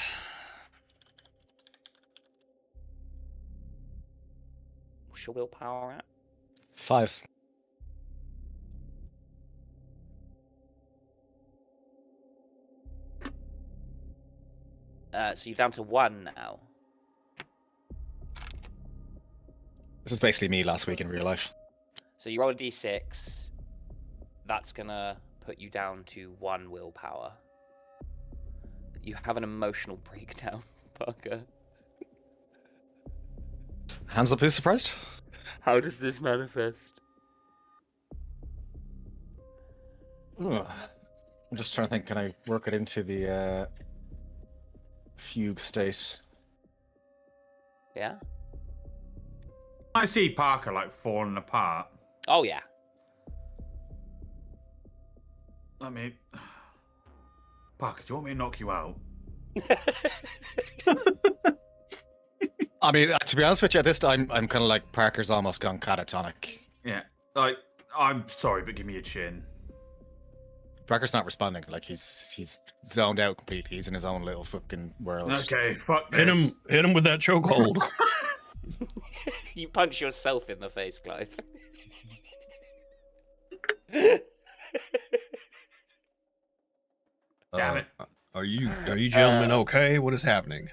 your willpower at? 5. So you're down to 1 now. This is basically me last week in real life. So you roll a d6. That's gonna put you down to 1 willpower. You have an emotional breakdown, Parker. Hands up, who's surprised? How does this manifest? Ugh. I'm just trying to think, can I work it into the fugue state? Yeah? I see Parker like falling apart. Oh, yeah. I mean, Parker, do you want me to knock you out? I mean, to be honest with you, at this time, I'm kind of like Parker's almost gone catatonic. Yeah. Like, I'm sorry, but give me a chin. Parker's not responding. Like he's zoned out completely. He's in his own little fucking world. Okay, fuck this. Hit him with that chokehold. You punch yourself in the face, Clive. Damn it. Are you gentlemen okay? What is happening?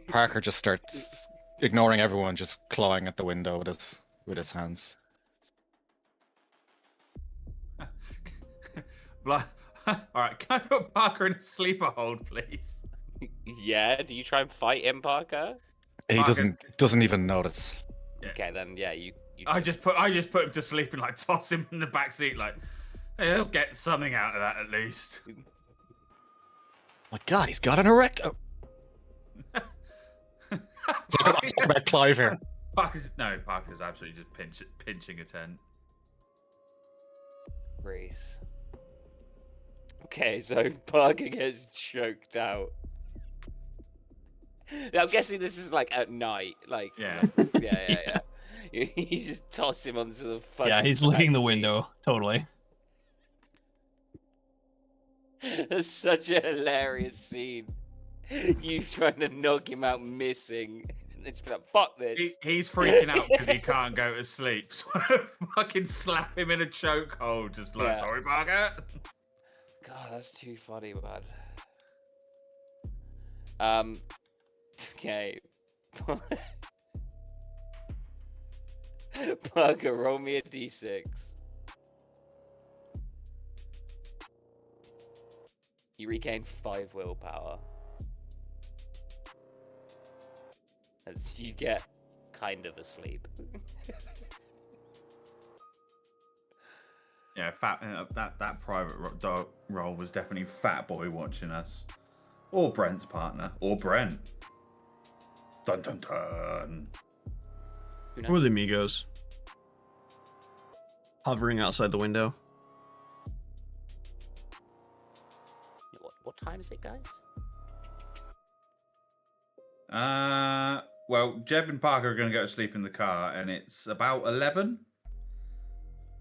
Parker just starts ignoring everyone, just clawing at the window with his hands. All right, can I put Parker in a sleeper hold, please? Yeah, do you try and fight him, Parker? He Parker- doesn't even notice. Yeah. Okay, then yeah, you I just put him to sleep and like toss him in the back seat, like he'll get something out of that at least. My God, he's got an erect. Oh. Talk about Clive here. Parker's absolutely just pinching a tent. Reese. Okay, so Parker gets choked out. Now, I'm guessing this is like at night, like Yeah. yeah. You just toss him onto the fucking. Yeah, he's looking the backseat. window. Totally. That's such a hilarious scene. You trying to knock him out, missing. And it's like, fuck this. He's freaking out because he can't go to sleep. So I fucking slap him in a chokehold, just like, Yeah. sorry, Parker. God, that's too funny, bud. Okay. Parker, roll me a d6. You regain 5 willpower. As you get kind of asleep. Yeah, that private role was definitely Fat Boy watching us, or Brent's partner, or Brent. Dun dun dun. Who Or knows? the Migos. Hovering outside the window. What time is it, guys? Well, Jeb and Parker are going to go to sleep in the car, and it's about 11.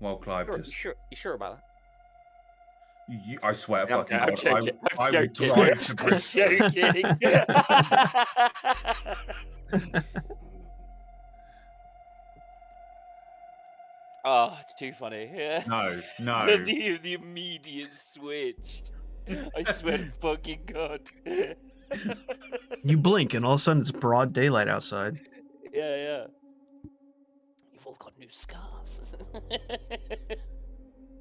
Well, Clive You just... sure about that? I swear, I'm fucking God, joking, I I'm would joking. drive to I'm Bristol. joking. Oh, it's too funny. Yeah. No, no. The immediate switch. I swear to fucking God. You blink and all of a sudden it's broad daylight outside. Yeah. You've all got new scars.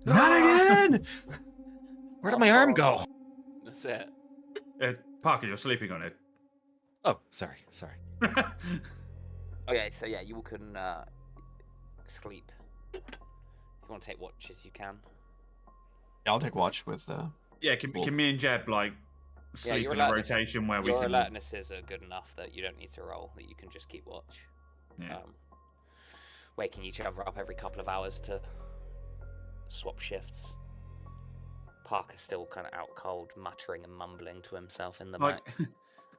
Not again! Where did my arm go? That's it. Parker, you're sleeping on it. Oh, sorry. Okay, so yeah, you all can sleep. If you want to take watches, you can. Yeah, I'll take watch with Yeah, can Cool. me and Jeb like sleep your in a alertness- rotation where we Your can? alertnesses are good enough that you don't need to roll, that you can just keep watch. Yeah. Waking each other up every couple of hours to swap shifts. Parker's still kind of out cold, muttering and mumbling to himself in the Like, back.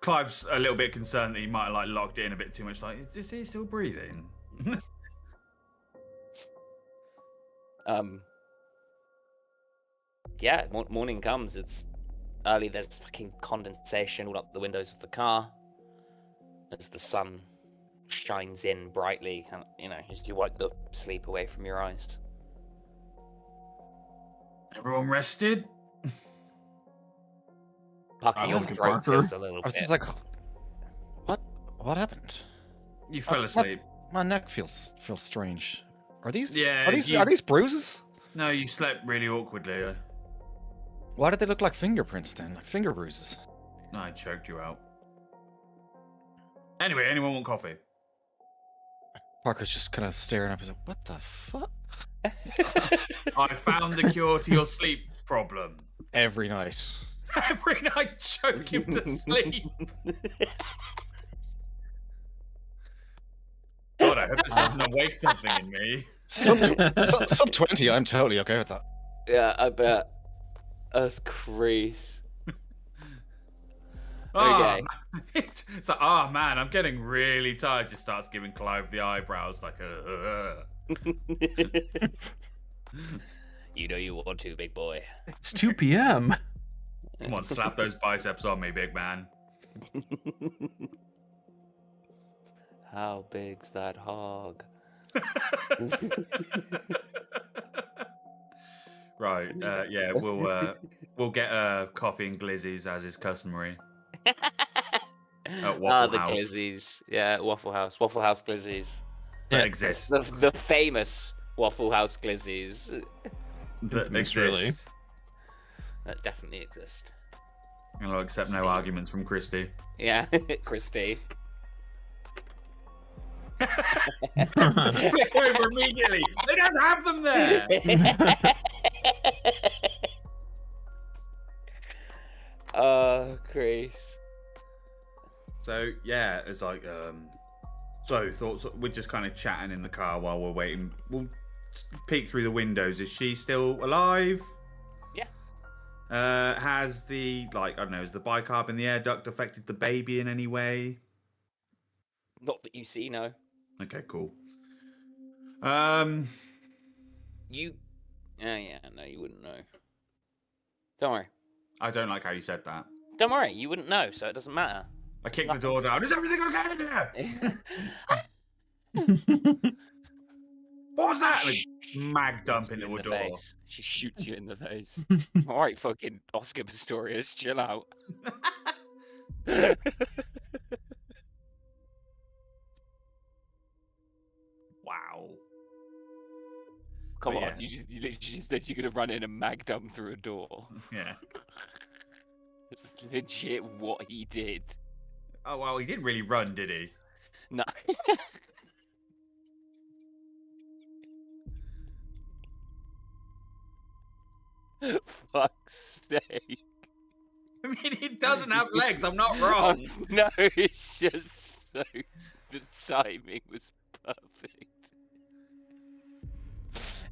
Clive's a little bit concerned that he might have like locked it in a bit too much. Like, is he still breathing? Yeah, morning comes. It's early. There's fucking condensation all up the windows of the car as the sun shines in brightly. As you wipe the sleep away from your eyes. Everyone rested? Parker, I'm your looking throat Parker. feels a little I was bit. just like, what happened? You fell asleep. My neck feels strange. Are these? Yeah, Are these bruises? No, you slept really awkwardly. Why did they look like fingerprints then? Like finger bruises? No, I choked you out. Anyway, anyone want coffee? Parker's just kind of staring up. He's like, what the fuck? I found the cure to your sleep problem. Every night. Every night, choke him to sleep. God, I hope this doesn't awake something in me. Sub 20, I'm totally okay with that. Yeah, I bet. That's crazy. Oh, Okay. it's like, oh man, I'm getting really tired. Just starts giving Clive the eyebrows, like, You know you want to, big boy. It's 2 p.m. Come on, slap those biceps on me, big man. How big's that hog? Right, yeah, we'll get coffee and glizzies as is customary. Waffle the House. glizzies. Yeah, Waffle House. Waffle House glizzies. That Yeah. exists. The famous Waffle House glizzies. That Infamous, really. exists. That definitely exist. I'll accept no arguments from Kristie. Yeah, Kristie. Flick over immediately. They don't have them there. Chris. So yeah, it's like so thoughts. We're just kind of chatting in the car while we're waiting. We'll peek through the windows. Is she still alive? Yeah. Has the I don't know, has the bicarb in the air duct affected the baby in any way? Not that you see, no. Okay, cool. You. Oh yeah, no, you wouldn't know. Don't worry. I don't like how you said that. Don't worry, you wouldn't know, so it doesn't matter. I kicked the door down. Is everything okay in here? What was that? Like, mag dump into a door. Face. She shoots you in the face. All right, fucking Oscar Pistorius, chill out. Wow. Come But on, you literally said you could have run in and mag dump through a door. Yeah. It's legit what he did. Oh well, he didn't really run, did he? No. Fuck's sake. I mean, he doesn't have legs. I'm not wrong. No, it's just so the timing was perfect.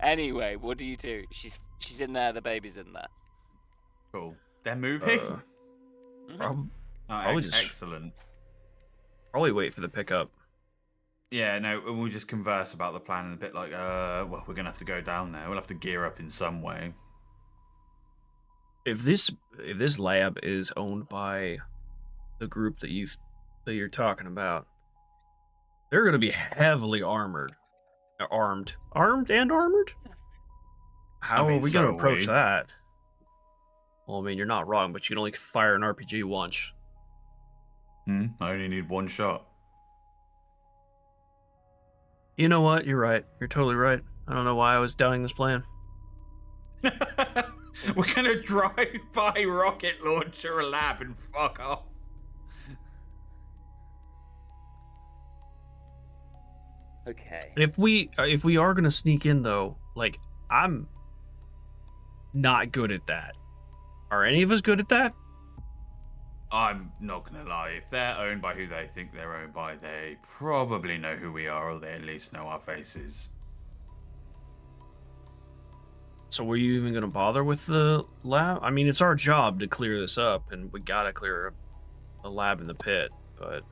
Anyway, what do you do? She's in there. The baby's in there. Cool. They're moving. Probably just excellent. Probably wait for the pickup. Yeah, no, and we'll just converse about the plan in a bit. Well, we're gonna have to go down there. We'll have to gear up in some way. If this lab is owned by the group that you're talking about, they're going to be heavily armed. How are we going to approach that? Well, I mean, you're not wrong, but you can only fire an RPG once. I only need one shot. You know what? You're right. You're totally right. I don't know why I was doubting this plan. We're gonna drive by rocket launcher a lab and fuck off. Okay. If we are gonna sneak in though, I'm not good at that. Are any of us good at that? I'm not gonna lie. If they're owned by who they think they're owned by, they probably know who we are, or they at least know our faces. So were you even going to bother with the lab? I mean, it's our job to clear this up, and we got to clear the lab in the pit, but...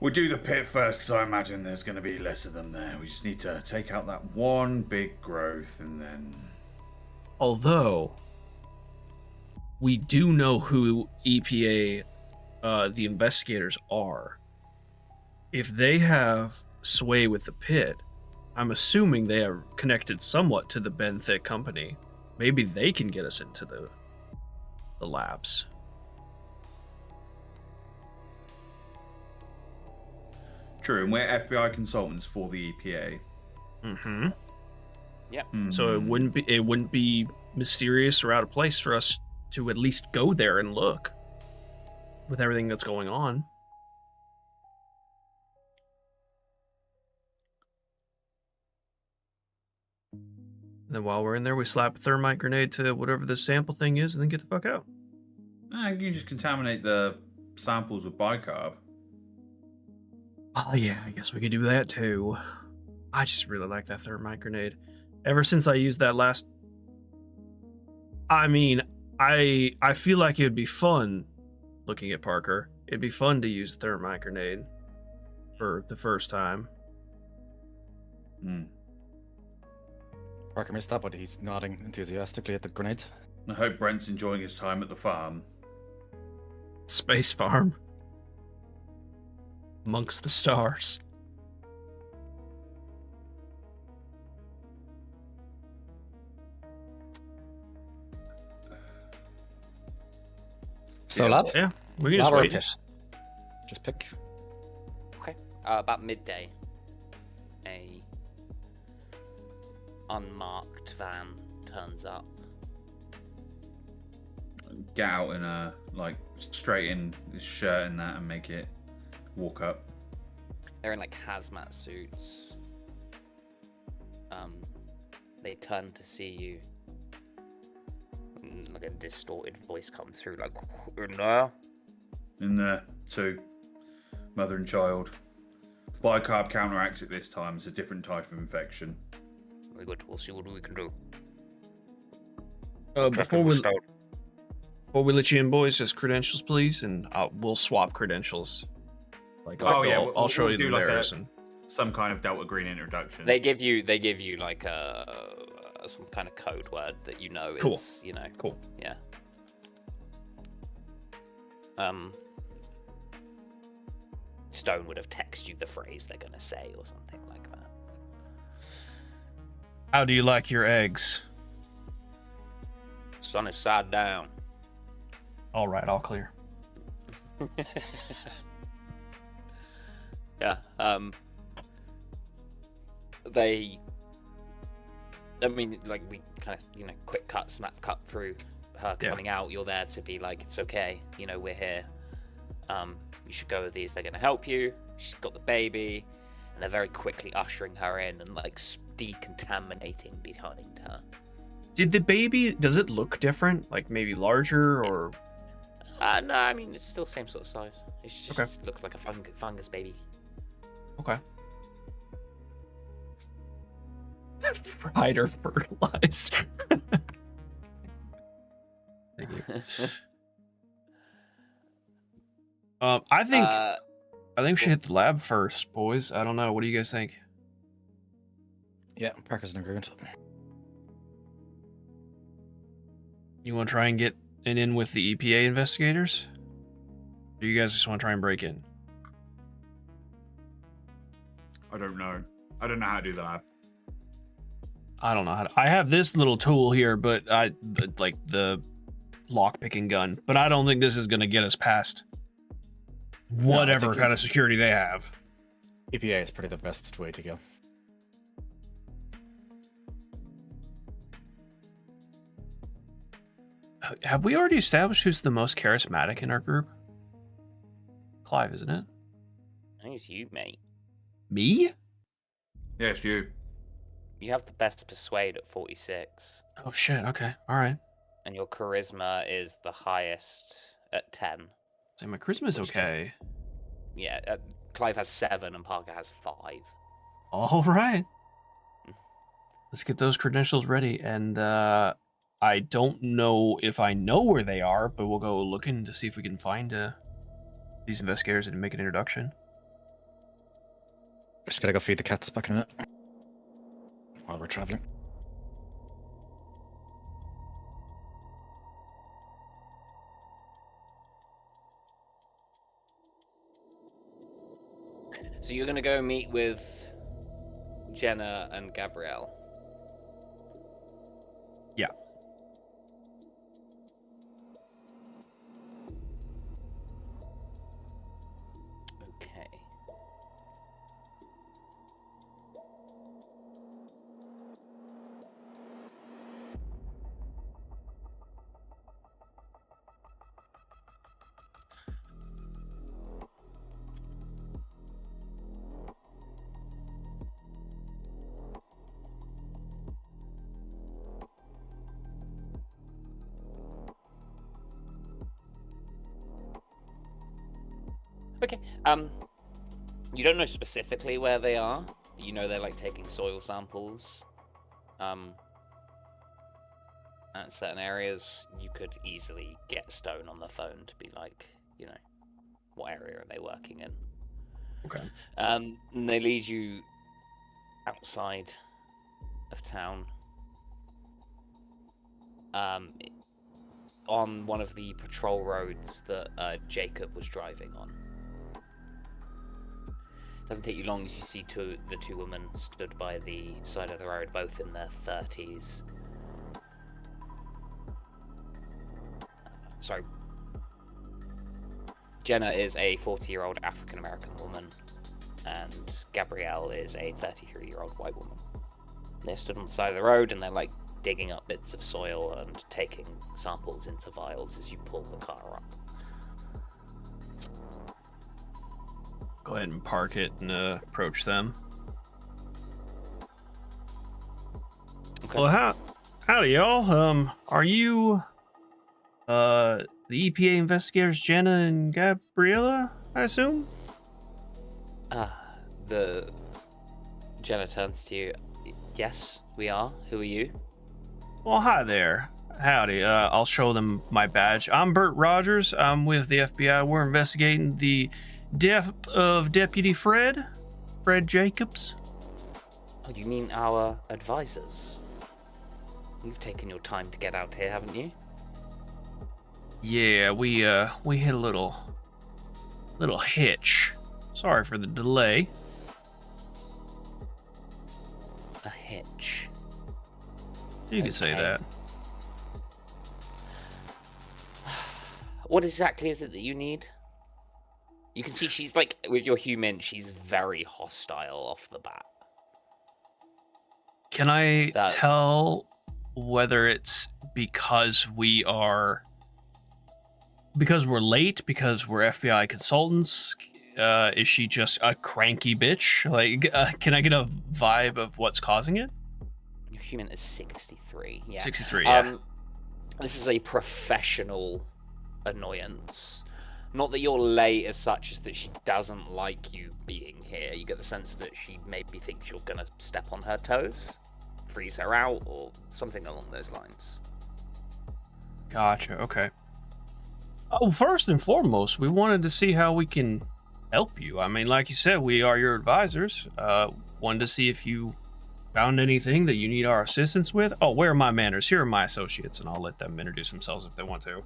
We'll do the pit first, because I imagine there's going to be less of them there. We just need to take out that one big growth, and then... Although, we do know who EPA, the investigators, are. If they have sway with the pit, I'm assuming they are connected somewhat to the Benthic company. Maybe they can get us into the labs. True, and we're FBI consultants for the EPA. Mm-hmm. Yep. So it wouldn't be mysterious or out of place for us to at least go there and look with everything that's going on. Then while we're in there, we slap a thermite grenade to whatever the sample thing is and then get the fuck out. You can just contaminate the samples with bicarb. Oh yeah, I guess we could do that too. I just really like that thermite grenade. Ever since I used that last... I mean, I feel like it would be fun, looking at Parker, it'd be fun to use a thermite grenade for the first time. Parker missed that, but he's nodding enthusiastically at the grenade. I hope Brent's enjoying his time at the farm. Space farm. Amongst the stars. So, lad? Yeah. We can just Lava or wait. pit? Just pick. Okay. About midday, a unmarked van turns up. Get out in a straighten his shirt and that, and make it walk up. They're in like hazmat suits. They turn to see you. And, like a distorted voice comes through, like, in there. In there, two. Mother and child. Bicarb counteracts it this time. It's a different type of infection. Very good. We'll see what we can do. Before we let you in, boys, just credentials, please, and we'll swap credentials. Like, I'll show you theirs. Some kind of Delta Green introduction. They give you like some kind of code word that you know Cool. is, you know. Cool. Yeah. Stone would have texted you the phrase they're gonna say or something like that. How do you like your eggs? Sun is side down. All right, all clear. Yeah. I mean, like, we kind of, quick cut, snap cut through her coming out. You're there to be like, it's okay, we're here. You should go with these. They're gonna help you. She's got the baby, and they're very quickly ushering her in and like decontaminating behind her. Did the baby? Does it look different? Like maybe larger or? No, I mean it's still same sort of size. It just looks like a fungus baby. Okay. Fried or fertilized. Thank you. I think we should hit the lab first, boys. I don't know. What do you guys think? Yeah, Parker's in agreement. You want to try and get in with the EPA investigators? Or do you guys just want to try and break in? I don't know. I don't know how to do that. I don't know how to. I have this little tool here, but like the lock-picking gun. But I don't think this is going to get us past whatever kind of security they have. EPA is probably the best way to go. Have we already established who's the most charismatic in our group? Clive, isn't it? I think it's you, mate. Me? Yes, you. You have the best persuade at 46. Oh shit, okay. Alright. And your charisma is the highest at 10. So my charisma's okay. Clive has 7 and Parker has 5. Alright. Let's get those credentials ready. And I don't know if I know where they are, but we'll go looking to see if we can find these investigators and make an introduction. Just gotta go feed the cats back in a minute while we're traveling. So you're gonna go meet with Jenna and Gabrielle. Yeah. Okay. Okay. You don't know specifically where they are. You know they're like taking soil samples. At certain areas, you could easily get Stone on the phone to be like, what area are they working in? Okay. And they lead you outside of town. On one of the patrol roads that Jacob was driving on. Doesn't take you long as you see the two women stood by the side of the road, both in their 30s. Sorry. Jenna is a 40-year-old African-American woman, and Gabrielle is a 33-year-old white woman. They're stood on the side of the road, and they're like digging up bits of soil and taking samples into vials as you pull the car up. Go ahead and park it and approach them. Okay. Well, howdy, y'all. Are you the EPA investigators Jenna and Gabriella, I assume? The Jenna turns to you. Yes, we are. Who are you? Well, hi there. Howdy. I'll show them my badge. I'm Bert Rogers. I'm with the FBI. We're investigating the death of Deputy Fred Jacobs. Oh, you mean our advisors? You've taken your time to get out here, haven't you? Yeah, we hit a little hitch. Sorry for the delay. A hitch. You can say Okay. that. What exactly is it that you need? You can see she's like, with your human, she's very hostile off the bat. Can I That- tell whether it's because we're late, because we're FBI consultants? Is she just a cranky bitch? Like, can I get a vibe of what's causing it? Your human is 63. Yeah. 63, yeah. This is a professional annoyance. Not that you're late as such, as that she doesn't like you being here. You get the sense that she maybe thinks you're gonna step on her toes, freeze her out, or something along those lines. Gotcha, okay. Oh, first and foremost, we wanted to see how we can help you. I mean, like you said, we are your advisors. Wanted to see if you found anything that you need our assistance with. Oh, where are my manners? Here are my associates, and I'll let them introduce themselves if they want to.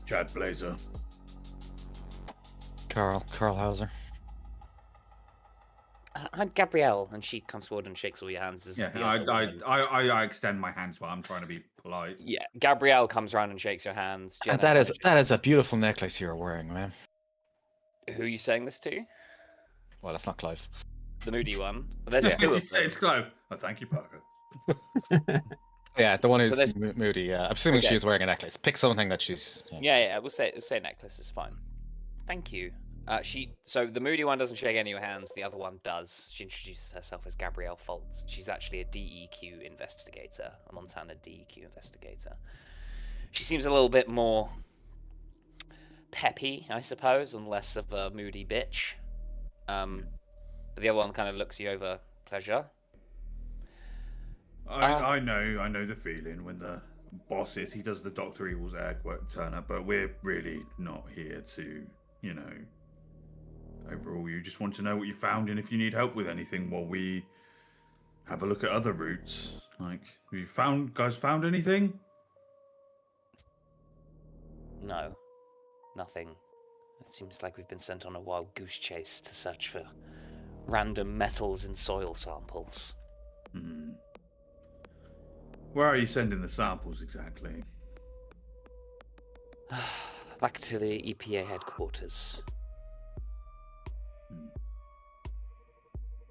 Chad Blazer. Carl Hauser. I'm Gabrielle, and she comes forward and shakes all your hands. This is Yeah, the other woman. I extend my hands while I'm trying to be polite. Yeah, Gabrielle comes around and shakes your hands. Jenna That is kinda a beautiful necklace you're wearing, man. Who are you saying this to? Well, that's not Clive. The moody one. Well, there's Yeah. two of them. It's Glow. Oh, thank you, Parker. Yeah, the one So who's there's- moody. Yeah, I'm assuming Okay. she's wearing a necklace. Pick something that she's. Yeah, we'll say necklace is fine. Thank you. So the moody one doesn't shake any of your hands. The other one does. She introduces herself as Gabrielle Foltz. She's actually a DEQ investigator, a Montana DEQ investigator. She seems a little bit more peppy, I suppose, and less of a moody bitch. But the other one kind of looks you over. Pleasure. I know the feeling when the boss he does the Dr. Evil's air quote turn up, but we're really not here to, overall you just want to know what you found and if you need help with anything while we have a look at other routes. Like, have you guys found anything? No, nothing. It seems like we've been sent on a wild goose chase to search for random metals in soil samples. Hmm. Where are you sending the samples exactly? Back to the EPA headquarters.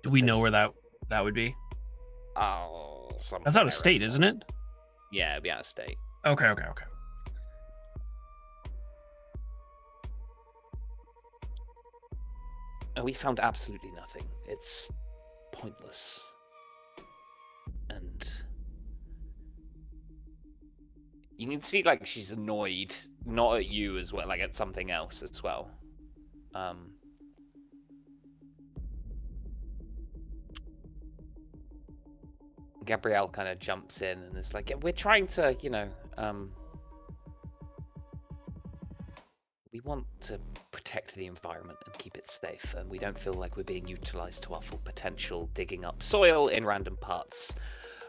Do we know where that would be? Oh, That's out of state, isn't it? Yeah, it'd be out of state. Okay. And we found absolutely nothing. It's pointless. And you can see, like, she's annoyed, not at you as well, like at something else as well. Gabrielle kind of jumps in and is like, we're trying to, we want to protect the environment and keep it safe, and we don't feel like we're being utilized to our full potential, digging up soil in random parts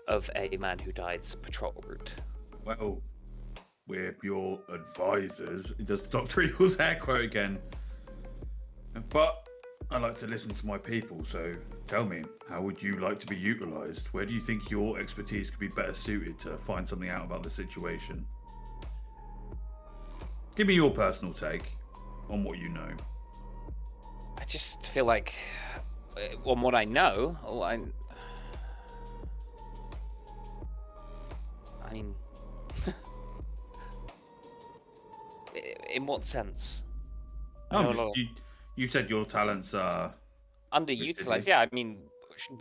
of a man who died's patrol route. Well, we're your advisors. It does Dr. Evil's air quote again. But I like to listen to my people, so tell me, how would you like to be utilized? Where do you think your expertise could be better suited to find something out about the situation? Give me your personal take. on what you know? I just feel like, on what I know, I mean, in what sense? You said your talents are underutilized. Yeah, I mean,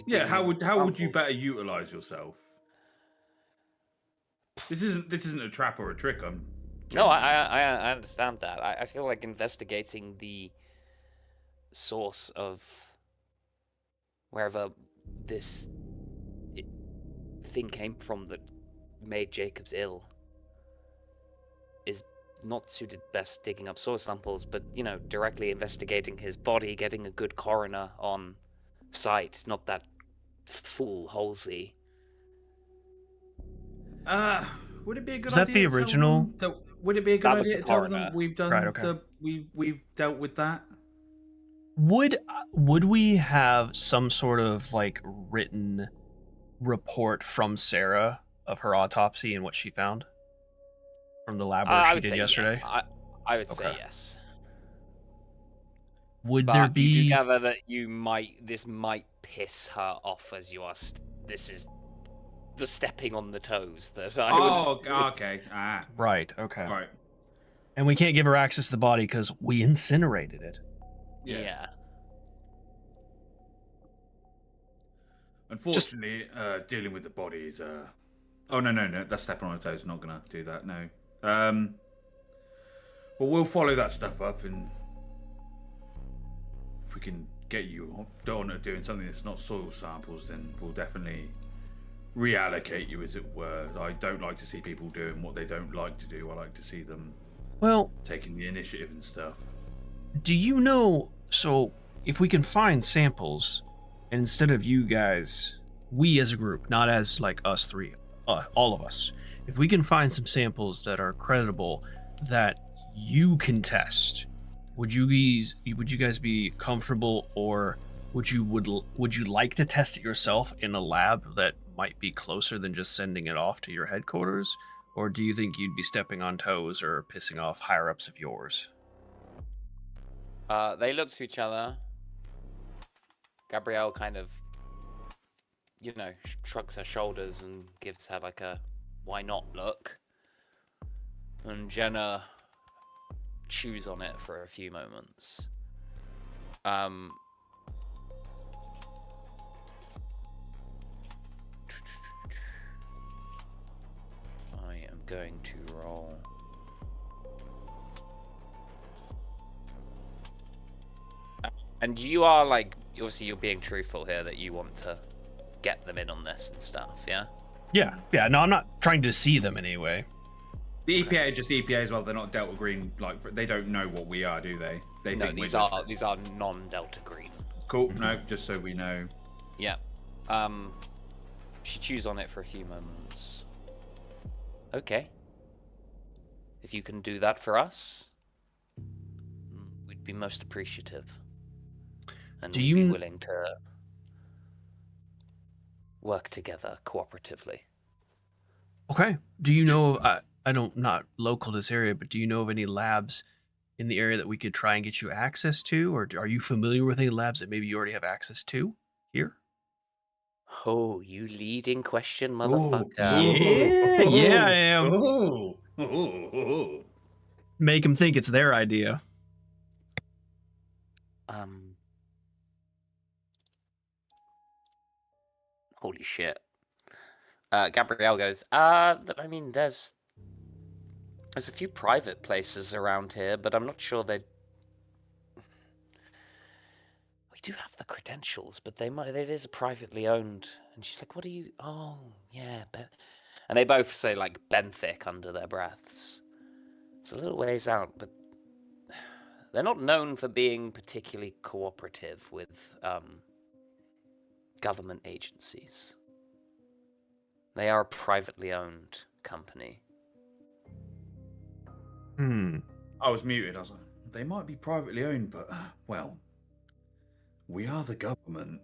yeah. How would you better utilize yourself? This isn't a trap or a trick. No, I understand that. I feel like investigating the source of wherever this thing came from that made Jacobs ill is not suited best digging up soil samples, but, you know, directly investigating his body, getting a good coroner on site, not that fool Halsey. Would it be a good idea? Is that the original? Would it be a good idea to tell them we've done okay. we've dealt with that? Would we have some sort of like written report from Sarah of her autopsy and what she found from the lab work she did yesterday? Yeah. I would say yes. Would there be? You do gather that this might piss her off as you are. This is the stepping on the toes that I would. Oh, okay. Right. Okay. All right. And we can't give her access to the body because we incinerated it. Yeah. Unfortunately, dealing with the body is oh no, that's stepping on the toes. Not gonna do that. No. Well, we'll follow that stuff up, and if we can get you on doing something that's not soil samples, then we'll definitely reallocate you, as it were. I don't like to see people doing what they don't like to do. I like to see them taking the initiative and stuff. Do you know, so if we can find samples, and instead of you guys, we as a group, not as like us three, all of us, if we can find some samples that are creditable that you can test, would you guys be comfortable, or would you like to test it yourself in a lab that might be closer than just sending it off to your headquarters? Or do you think you'd be stepping on toes or pissing off higher ups of yours? They look to each other. Gabrielle kind of, you know, shrugs her shoulders and gives her like a why not look. And Jenna chews on it for a few moments. I am going to roll. And you are like, obviously you're being truthful here that you want to get them in on this and stuff, yeah? Yeah, no, I'm not trying to see them in any way. The EPA are just EPA as well. They're not Delta Green. Like, they don't know what we are, do they? They no, think these are non-Delta Green. Cool. No, just so we know. Yeah. She chews on it for a few moments. Okay. If you can do that for us, we'd be most appreciative. And we'd be willing to work together cooperatively. Okay. Do you know, I don't, not local to this area, but do you know of any labs in the area that we could try and get you access to? Or are you familiar with any labs that maybe you already have access to here? Oh, you leading question, motherfucker. Yeah, I am. Make them think it's their idea. Holy shit. Gabrielle goes, I mean, there's a few private places around here, but I'm not sure they... We do have the credentials, but it is a privately owned... And she's like, what are you... Oh, yeah, and they both say, like, benthic under their breaths. It's a little ways out, but they're not known for being particularly cooperative with government agencies. They are a privately owned company. I was muted. I was like, they might be privately owned, but, well, we are the government.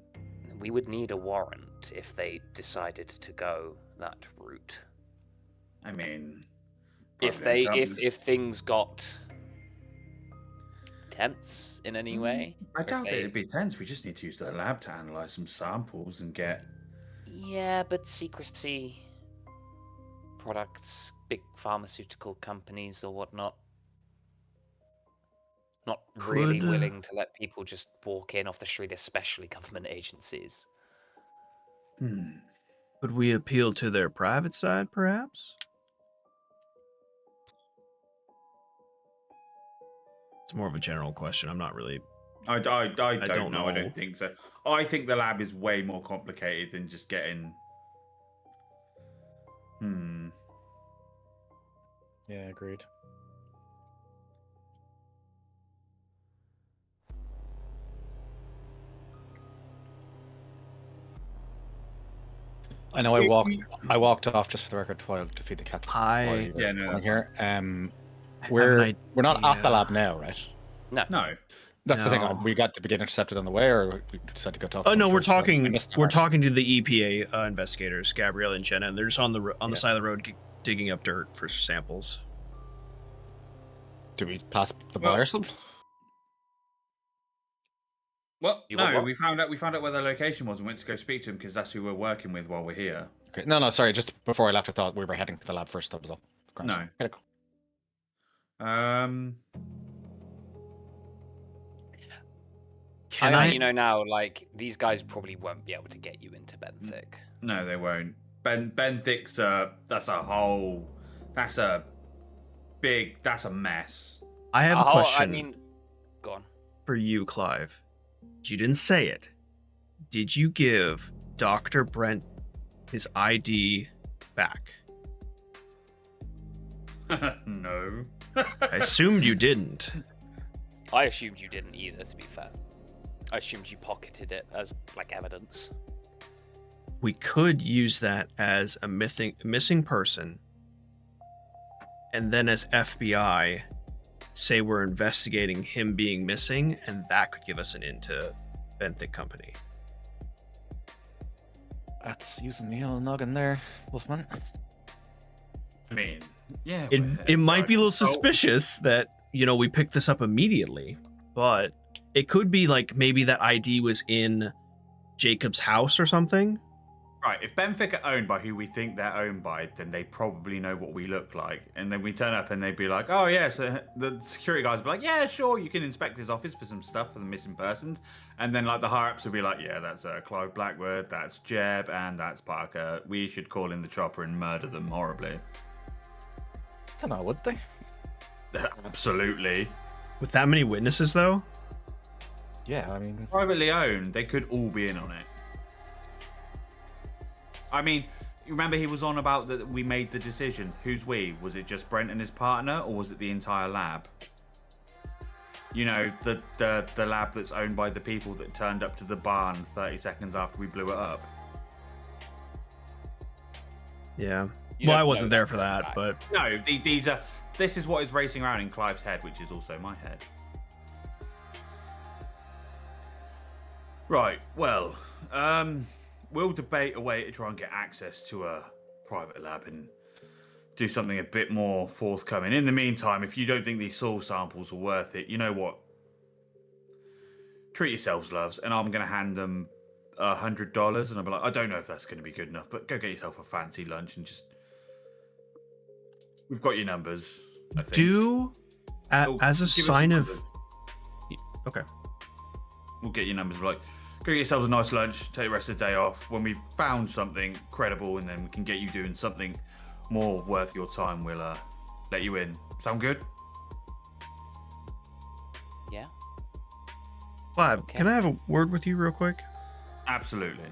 We would need a warrant if they decided to go that route. I mean, if things got tense in any way? I doubt Okay. it'd be tense. We just need to use the lab to analyze some samples and get. Yeah, but secrecy, products, big pharmaceutical companies or whatnot, not really Could- willing to let people just walk in off the street, especially government agencies. Could we appeal to their private side, perhaps? It's more of a general question. I'm not really. I don't know. I know. don't think so. I think the lab is way more complicated than just getting. Yeah, agreed. I know I walked off just for the record while to feed the cats. I- Yeah, no, that's here. We're We're not at the lab now, right? No. That's the thing. No. We got to get intercepted on the way, or we decided to go talk. Oh to no, them we're first, so I talking. missed that We're part. talking to the EPA investigators, Gabrielle and Jenna. And they're just on the Yeah. side of the road digging up dirt for samples. Do we pass the Well- bar or something? Well, You want no. what? We found out where their location was and went to go speak to him because that's who we're working with while we're here. Okay. No, sorry. Just before I left, I thought we were heading to the lab first. That was all. Grand. No. Okay, cool. Can I I? let you know now, like, these guys probably won't be able to get you into Benthic. No, they won't. Benthick's that's a mess. I have a question I mean, go on. for you, Clive. You didn't say it. Did you give Dr. Brent his ID back? No. I assumed you didn't. I assumed you didn't either, to be fair. I assumed you pocketed it as, like, evidence. We could use that as a missing person, and then as FBI, say we're investigating him being missing, and that could give us an into Benthic Company. That's using the old noggin there, Wolfman. I mean, yeah. It might be a little suspicious that, you know, we picked this up immediately, but it could be like maybe that ID was in Jacob's house or something. Right, if Benthic are owned by who we think they're owned by, then they probably know what we look like. And then we turn up and they'd be like, oh, yeah, so the security guys would be like, yeah, sure, you can inspect his office for some stuff for the missing persons. And then, like, the higher-ups would be like, yeah, that's Clive Blackwood, that's Jeb, and that's Parker. We should call in the chopper and murder them horribly. I don't know, would they? Absolutely. With that many witnesses, though? Yeah, I mean... Privately owned, they could all be in on it. I mean, you remember he was on about that we made the decision. Who's we? Was it just Brent and his partner, or was it the entire lab? You know, the lab that's owned by the people that turned up to the barn 30 seconds after we blew it up. Yeah. You Well, I don't wasn't know there that for for a that, fact. but No, these are. This is what is racing around in Clive's head, which is also my head. Right. Well, we'll debate a way to try and get access to a private lab and do something a bit more forthcoming. In the meantime, if you don't think these soil samples are worth it, you know what? Treat yourselves, loves, and I'm going to hand them $100, and I'll be like, I don't know if that's going to be good enough, but go get yourself a fancy lunch and just. We've got your numbers, I think. Oh, as a give us sign your of. numbers. Okay. We'll get your numbers. We're like, go get yourselves a nice lunch, take the rest of the day off. When we've found something credible and then we can get you doing something more worth your time, we'll let you in. Sound good? Yeah. Clive, Okay. can I have a word with you real quick? Absolutely.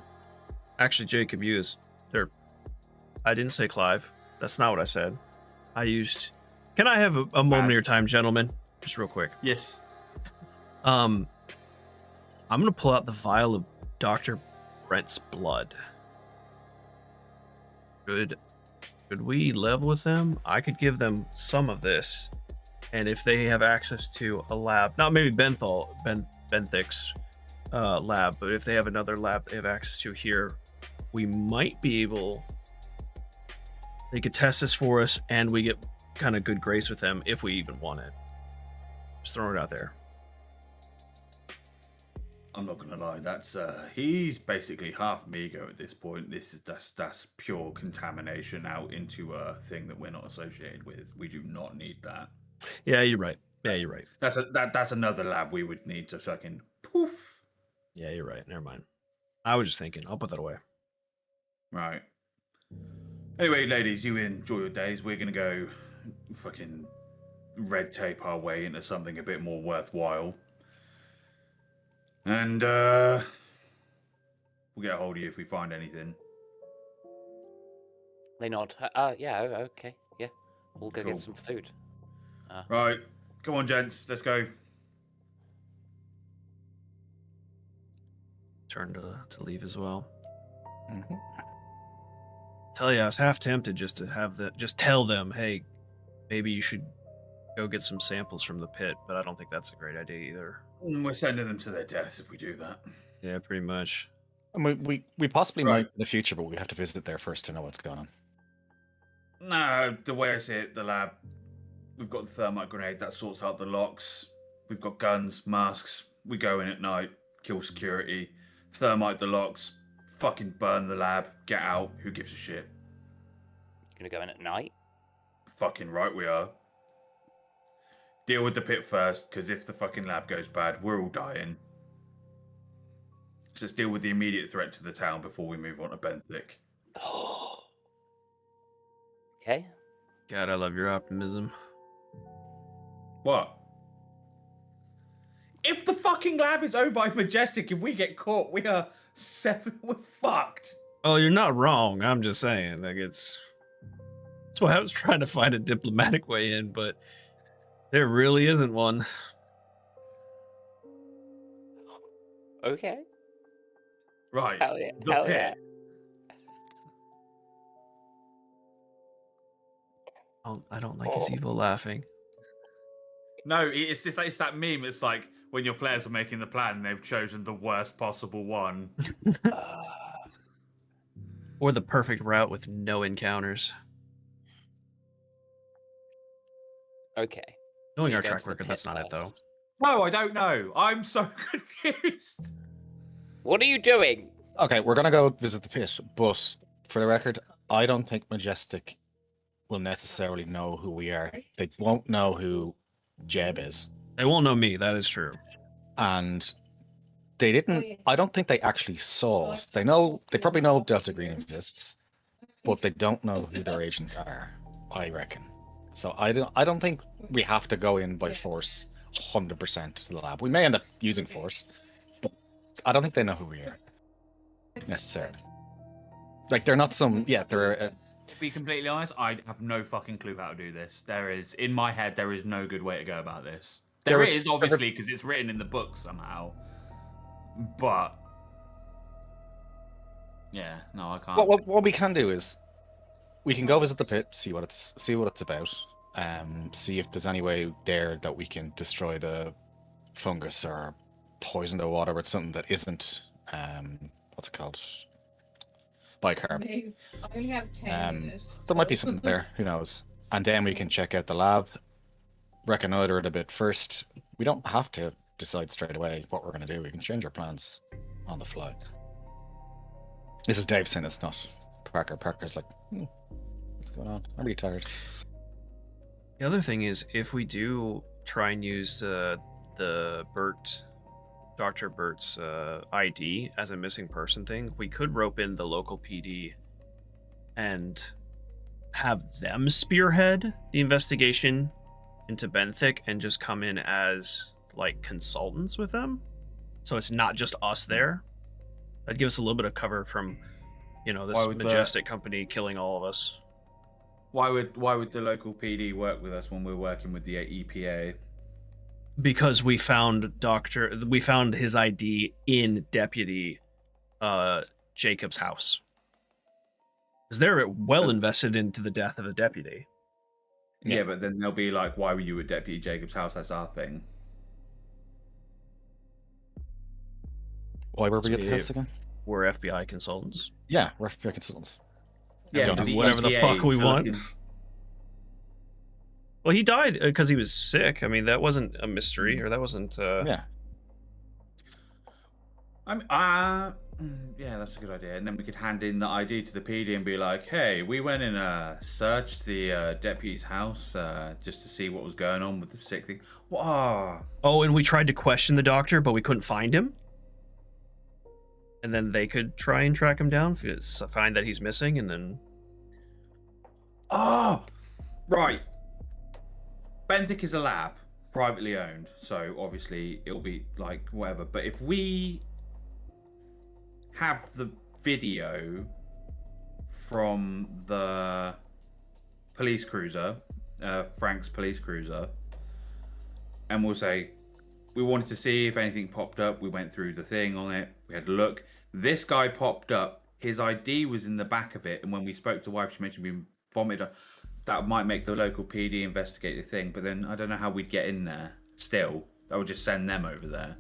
Actually, Jacob, you is there. I didn't say Clive. That's not what I said. I used. Can I have a moment of your time, gentlemen? Just real quick. Yes. I'm gonna pull out the vial of Dr. Brent's blood. Could we level with them? I could give them some of this, and if they have access to a lab, not maybe Benthic's lab, but if they have another lab they have access to here, we might be able. They could test this for us, and we get kind of good grace with them if we even want it. Just throwing it out there. I'm not gonna lie. That's he's basically half Migo at this point. That's pure contamination out into a thing that we're not associated with. We do not need that. Yeah, you're right. Yeah, you're right. That's another lab we would need to fucking poof. Yeah, you're right. Never mind. I was just thinking. I'll put that away. Right. Anyway, ladies, you enjoy your days. We're gonna go fucking red tape our way into something a bit more worthwhile. And we'll get a hold of you if we find anything. They nod. Yeah, okay. Yeah. We'll go Cool. get some food. Right. Come on, gents. Let's go. Turn to leave as well. Mm-hmm. Tell you, I was half tempted just to tell them, hey, maybe you should go get some samples from the pit, but I don't think that's a great idea either. We're sending them to their deaths if we do that. Yeah, pretty much. And we possibly Right. might in the future, but we have to visit there first to know what's going on. No, the way I see it, the lab, we've got the thermite grenade that sorts out the locks. We've got guns, masks. We go in at night, kill security, thermite the locks, fucking burn the lab, get out. Who gives a shit? Gonna go in at night? Fucking right we are. Deal with the pit first, because if the fucking lab goes bad, we're all dying. So let's deal with the immediate threat to the town before we move on to Benthic. Oh. Okay. God, I love your optimism. What? If the fucking lab is owned by Majestic and we get caught, we're fucked. Oh, you're not wrong. I'm just saying, like that's why I was trying to find a diplomatic way in, but there really isn't one. Okay. Right. Hell yeah. The Hell pit. yeah. I don't like his evil laughing. No, it's that meme. It's like when your players are making the plan, they've chosen the worst possible one. Or the perfect route with no encounters. Okay. Knowing So our you go track to the record, that's pit not it though. first. No, I don't know. I'm so confused. What are you doing? Okay, we're gonna go visit the pit, but for the record, I don't think Majestic will necessarily know who we are. They won't know who Jeb is. They won't know me, that is true. And they didn't I don't think they actually saw us. They probably know Delta Green exists, but they don't know who their agents are, I reckon. So I don't think we have to go in by force 100% to the lab. We may end up using force, but I don't think they know who we are necessarily. Like they're not some they're To be completely honest, I have no fucking clue how to do this. In my head, there is no good way to go about this. There is, obviously, because it's written in the book somehow. But yeah, no, I can't. What we can do is we can go visit the pit, see what it's about, see if there's any way there that we can destroy the fungus or poison the water with something that isn't what's it called? Bicarb. I only have 10 minutes. There might be something there, who knows? And then we can check out the lab, reconnoiter it a bit first. We don't have to decide straight away what we're going to do. We can change our plans on the fly. This is Dave saying it's not Parker. Parker's like, what's going on? I'm really tired. The other thing is, if we do try and use the Dr. Bert's ID as a missing person thing, we could rope in the local PD and have them spearhead the investigation into Benthic and just come in as like consultants with them. So it's not just us there. That'd give us a little bit of cover from, this Majestic company killing all of us. Why would the local PD work with us when we're working with the EPA? Because we found his ID in Deputy Jacob's house. Because they're well invested into the death of a deputy. Yeah, but then they'll be like, why were you at Deputy Jacob's house? That's our thing. Why were we at the house again? We're FBI consultants. Yeah, we're FBI consultants. Yeah, Don't for do the whatever the EPA fuck we to want. look in- Well, he died because he was sick. I mean, that wasn't a mystery, or that wasn't... Yeah. Yeah, that's a good idea. And then we could hand in the ID to the PD and be like, hey, we went and searched the deputy's house just to see what was going on with the sick thing. Wow. Oh, and we tried to question the doctor, but we couldn't find him. And then they could try and track him down, find that he's missing, and then... Oh, right. Benthic is a lab, privately owned, so obviously it'll be like whatever. But if we have the video from the police cruiser, Frank's police cruiser, and we'll say, we wanted to see if anything popped up. We went through the thing on it. We had a look. This guy popped up. His ID was in the back of it. And when we spoke to wife, she mentioned being vomited. That might make the local PD investigate the thing. But then I don't know how we'd get in there still. That would just send them over there.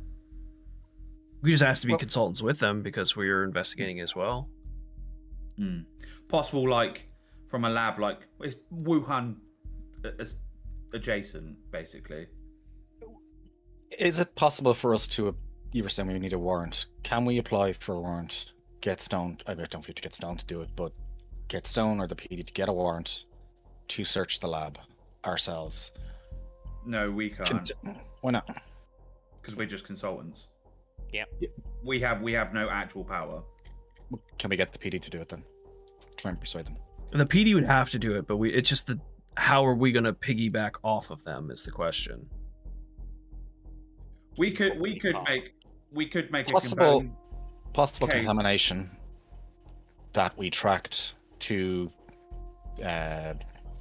We just asked to be consultants with them because we were investigating as well. Possible, like, from a lab, like, it's Wuhan adjacent, basically. Is it possible for us to, you were saying we need a warrant. Can we apply for a warrant, get Stone, I don't know if you have to get Stone to do it, but get Stone or the PD to get a warrant to search the lab ourselves? No, we can't. Why not? Because we're just consultants. Yeah. We have no actual power. Can we get the PD to do it then? Try and persuade them. The PD would have to do it, but it's just how are we going to piggyback off of them is the question. We could make possible case. Contamination that we tracked to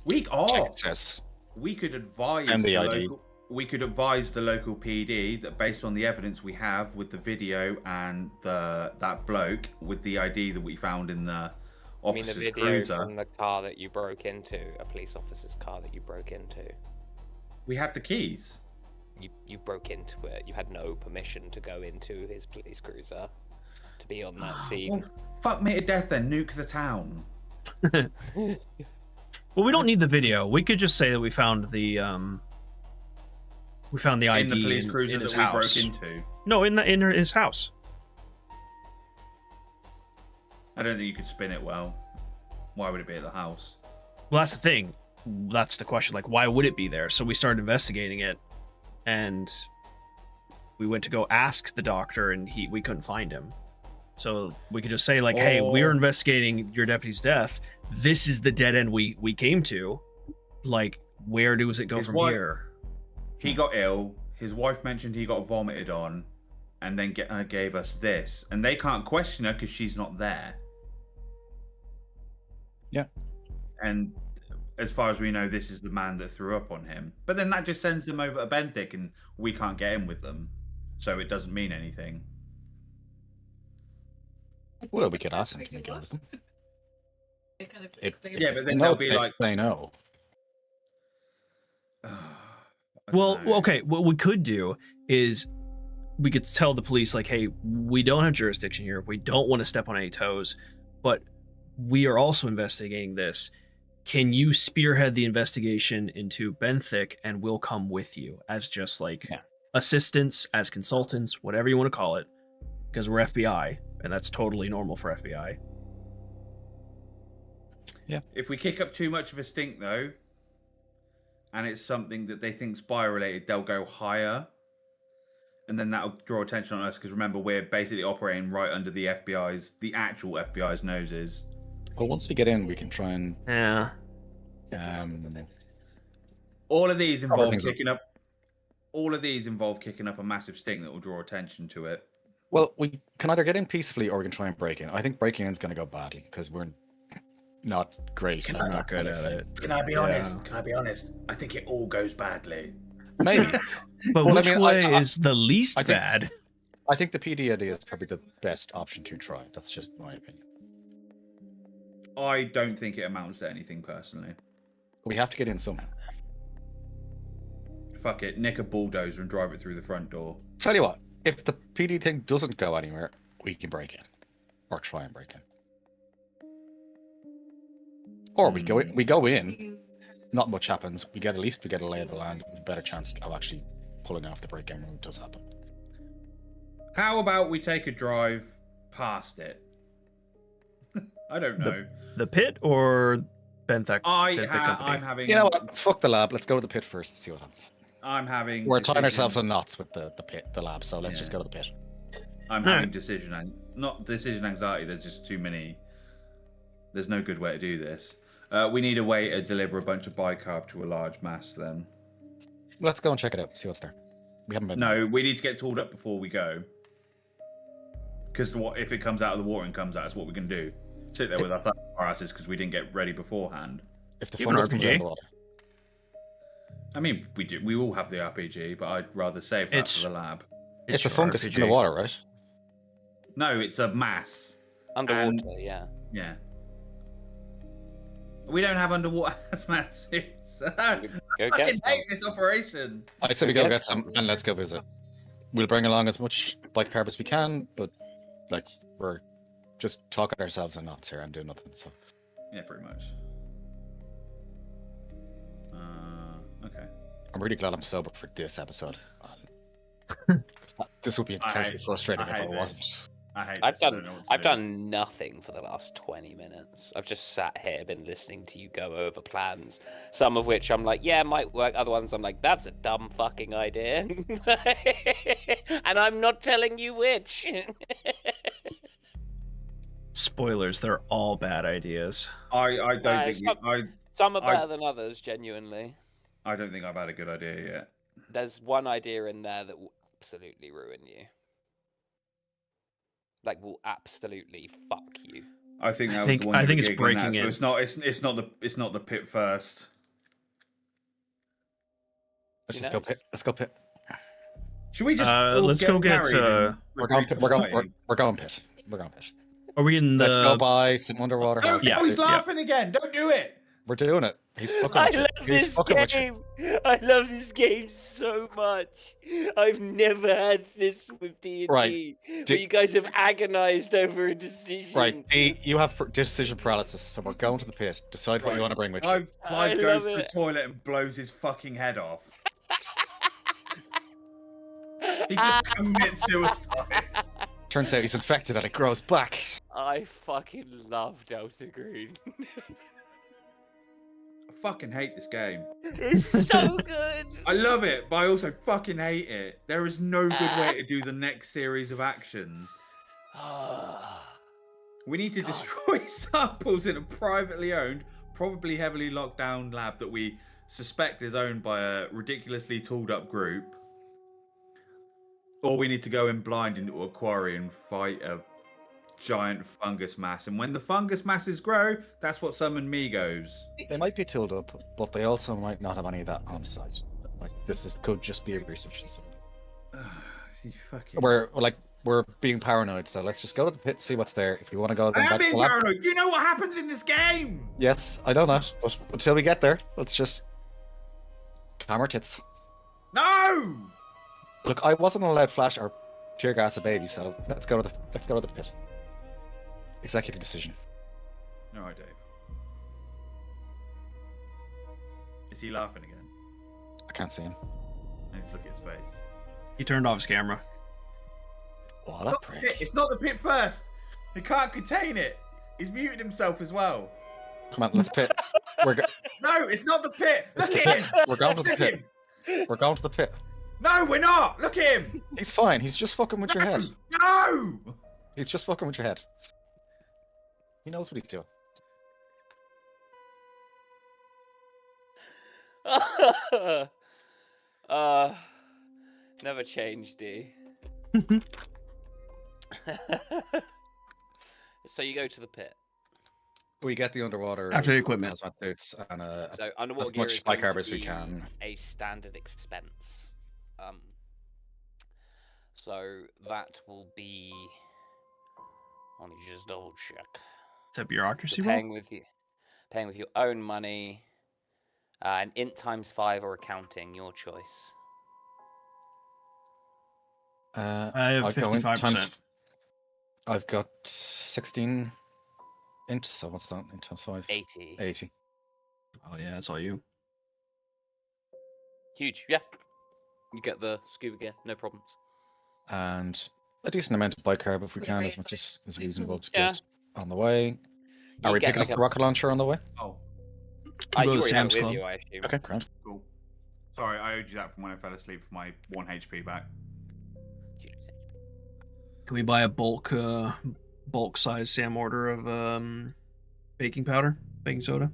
We could advise and the ID. local, we could advise the local PD that based on the evidence we have with the video and that bloke with the ID that we found in the officer's the video cruiser. from the car that you broke into, a police officer's car that you broke into. We had the keys. You broke into it. You had no permission to go into his police cruiser to be on that scene. Well, fuck me to death then. Nuke the town. Well, we don't need the video. We could just say that we found the ID in the police cruiser in his that we house. broke into. No, in his house. I don't think you could spin it well. Why would it be at the house? Well, that's the thing. That's the question. Like, why would it be there? So we started investigating it, and we went to go ask the doctor, and we couldn't find him. So we could just say, like, hey, we're investigating your deputy's death. This is the dead end we came to. Like, where does it go from here? He got ill. His wife mentioned he got vomited on, and then gave us this. And they can't question her because she's not there. Yeah. And as far as we know, this is the man that threw up on him. But then that just sends them over to Benthic, and we can't get in with them. So it doesn't mean anything. Well, we could ask them, can we go with them? Yeah, but then they'll be like... They know. Well, okay, what we could do is we could tell the police, like, hey, we don't have jurisdiction here. We don't want to step on any toes, but we are also investigating this. Can you spearhead the investigation into Benthic, and we'll come with you as just, like, assistants, as consultants, whatever you want to call it, because we're FBI, and that's totally normal for FBI. Yeah. If we kick up too much of a stink, though, and it's something that they think spy related, they'll go higher, and then that'll draw attention on us. Because remember, we're basically operating right under the actual FBI's noses. Well, once we get in, we can try and all of these involve kicking up. All of these involve kicking up a massive stink that will draw attention to it. Well, we can either get in peacefully or we can try and break in. I think breaking in is going to go badly because we're not great. I'm not good at it. Can I be honest? Can I be honest? I think it all goes badly. Maybe. But well, which way is the least bad? I think the PD idea is probably the best option to try. That's just my opinion. I don't think it amounts to anything personally. We have to get in somehow. Fuck it, nick a bulldozer and drive it through the front door. Tell you what, if the PD thing doesn't go anywhere, we can break in. Or try and break in. Or we go in, not much happens. At least we get a lay of the land with a better chance of actually pulling off the break-in when it does happen. How about we take a drive past it? I don't know. The pit or Benthic? I'm having. You know what? Fuck the lab. Let's go to the pit first and see what happens. I'm having. We're tying ourselves on knots with the lab, so let's just go to the pit. I'm having not decision anxiety. There's just too many. There's no good way to do this. We need a way to deliver a bunch of bicarb to a large mass. Then let's go and check it out. See what's there. We haven't been. No, we need to get tooled up before we go. Because what if it comes out of the water and comes out? That's what we're gonna do. Sit there with our asses because we didn't get ready beforehand. If the fungus comes out of the water. I mean, we do. We all have the RPG, but I'd rather save that for the lab. It's a fungus in the water, right? No, it's a mass. Underwater, yeah. Yeah. We don't have underwater hazmat suits. I fucking hate this operation. I say we go get some and let's go visit. We'll bring along as much bicarb as we can, but like we're just talking ourselves in knots here and doing nothing. So. Yeah, pretty much. Okay. I'm really glad I'm sober for this episode. This would be intensely frustrating if I wasn't. I've done nothing for the last 20 minutes. I've just sat here, been listening to you go over plans. Some of which I'm like, yeah, might work. Other ones I'm like, that's a dumb fucking idea. And I'm not telling you which. Spoilers, they're all bad ideas. I don't think some are better than others, genuinely. I don't think I've had a good idea yet. There's one idea in there that will absolutely ruin you. Like, will absolutely fuck you. I think that was the one. I think it's breaking it. So it's not the pit first. Let's just go pit. Let's go pit. Should we just let's go get we're going pit. We're going pit. Are we in the Let's go by some underwater house. Oh, he's laughing again. Don't do it. We're doing it. He's fucking I with you. love He's this fucking with you. game. I love this game so much. I've never had this with D&D. Right. Where you guys have agonized over a decision. Right. D, you have decision paralysis, so we're going to the pit. Decide what you want to bring with you. Clive goes to the toilet and blows his fucking head off. He just commits suicide. Turns out he's infected and it grows back. I fucking love Delta Green. I fucking hate this game. It's so good. I love it, but I also fucking hate it. There is no good way to do the next series of actions. We need to destroy samples in a privately owned, probably heavily locked down lab that we suspect is owned by a ridiculously tooled up group. Or we need to go in blind into a quarry and fight a giant fungus mass. And when the fungus masses grow, that's what summoned me goes. They might be tooled up, but they also might not have any of that on site. Like could just be a research facility. You fucking... We're being paranoid, so let's just go to the pit, see what's there. If you want to go, then I am back to being the lab. paranoid. Do you know what happens in this game? Yes, I know that, but until we get there, let's just calm our tits. No! Look, I wasn't allowed flash or tear gas a baby, so let's go to the pit. Executive decision. All right, Dave. Is he laughing again? I can't see him. I need to look at his face. He turned off his camera. What a prick. It's not the pit first. He can't contain it. He's muted himself as well. Come on, let's pit. No, it's not the pit. It's Look the at pit. him. We're going to the pit. We're going to the pit. No, we're not. Look at him. He's fine. He's just fucking with your head. No. He's just fucking with your head. He knows what he's doing. Never change, D. So you go to the pit. We get the underwater after the equipment, hazmat suits, and so underwater as much bicarb as we can. A standard expense. So that will be. Let me just double check. Is that bureaucracy? Paying with your own money, an int ×5 or accounting, your choice. I have 55%. I've got 16 int, so what's that? Int ×5? 80. 80. Oh yeah, that's all you. Huge, yeah. You get the scuba gear, no problems. And A decent amount of bicarb if we can, as much as is reasonable to get on the way. Are we picking up the rocket launcher on the way? Oh, you go to already have Sam's it with Club. you, I assume. Okay, grand. cool. Sorry, I owed you that from when I fell asleep for my 1 HP back. Can we buy a bulk size Sam order of baking powder, baking soda?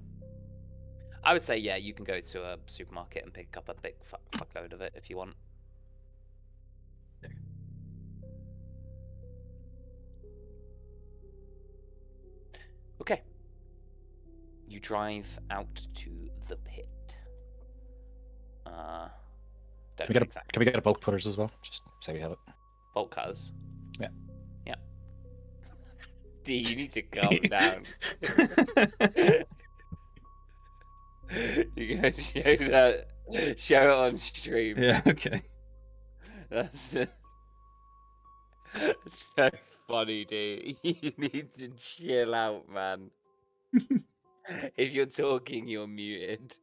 I would say, yeah, you can go to a supermarket and pick up a big fuckload of it if you want. Okay. You drive out to the pit. Can we get a bulk putters as well? Just say we have it. Bulk cutters? Yeah. Yeah. D, you need to calm down. You're gonna show it on stream. Yeah, okay. That's so funny, dude. You need to chill out, man. If you're talking, you're muted.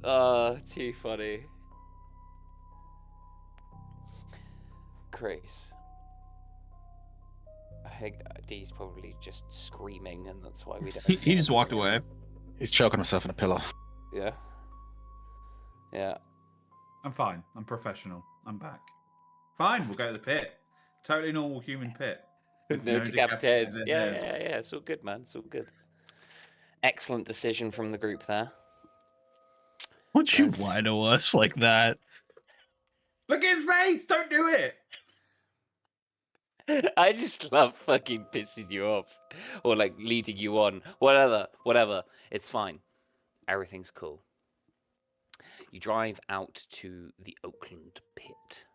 Oh, too funny. Chris. I think D's probably just screaming, and that's why we don't. He just walked away. He's choking himself in a pillow. Yeah. Yeah. I'm fine. I'm professional. I'm back. Fine, we'll go to the pit. Totally normal human pit. No decapitated. Yeah. It's all good, man. It's all good. Excellent decision from the group there. Why'd you lie to us like that? Look at his face! Don't do it! I just love fucking pissing you off. Or like leading you on. Whatever. It's fine. Everything's cool. You drive out to the Oakland pit.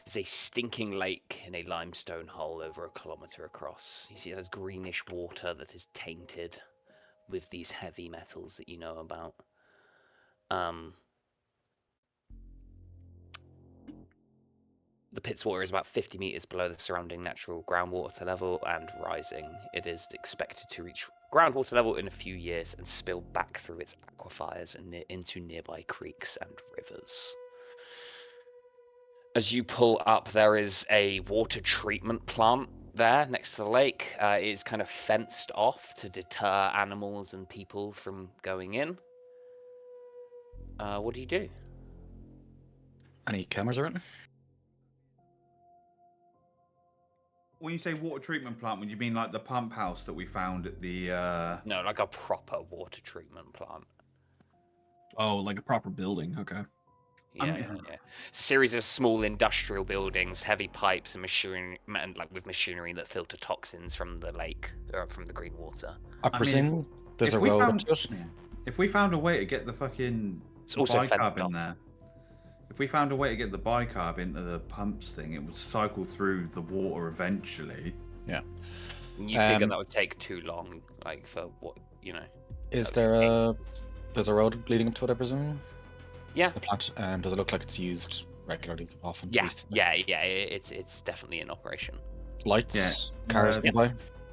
There's a stinking lake in a limestone hole over 1 kilometer across. You see there's greenish water that is tainted with these heavy metals that you know about. The pit's water is about 50 meters below the surrounding natural groundwater level and rising. It is expected to reach groundwater level in a few years and spill back through its aquifers and into nearby creeks and rivers. As you pull up, there is a water treatment plant there next to the lake. It is kind of fenced off to deter animals and people from going in. What do you do? Any cameras around? When you say water treatment plant, would you mean like the pump house that we found at the... No, like a proper water treatment plant. Oh, like a proper building. Okay. Yeah. Series of small industrial buildings, heavy pipes, and machinery, with machinery that filter toxins from the lake or from the green water. I presume there's a road up to it. If we found a way to get the fucking bicarb in there, if we found a way to get the bicarb into the pumps thing, it would cycle through the water eventually. Yeah. You figure that would take too long, like for what Is there there's a road leading up to it, I presume? Yeah. The plant. Does it look like it's used regularly, often? Yeah. It's definitely in operation. Lights, cars nearby.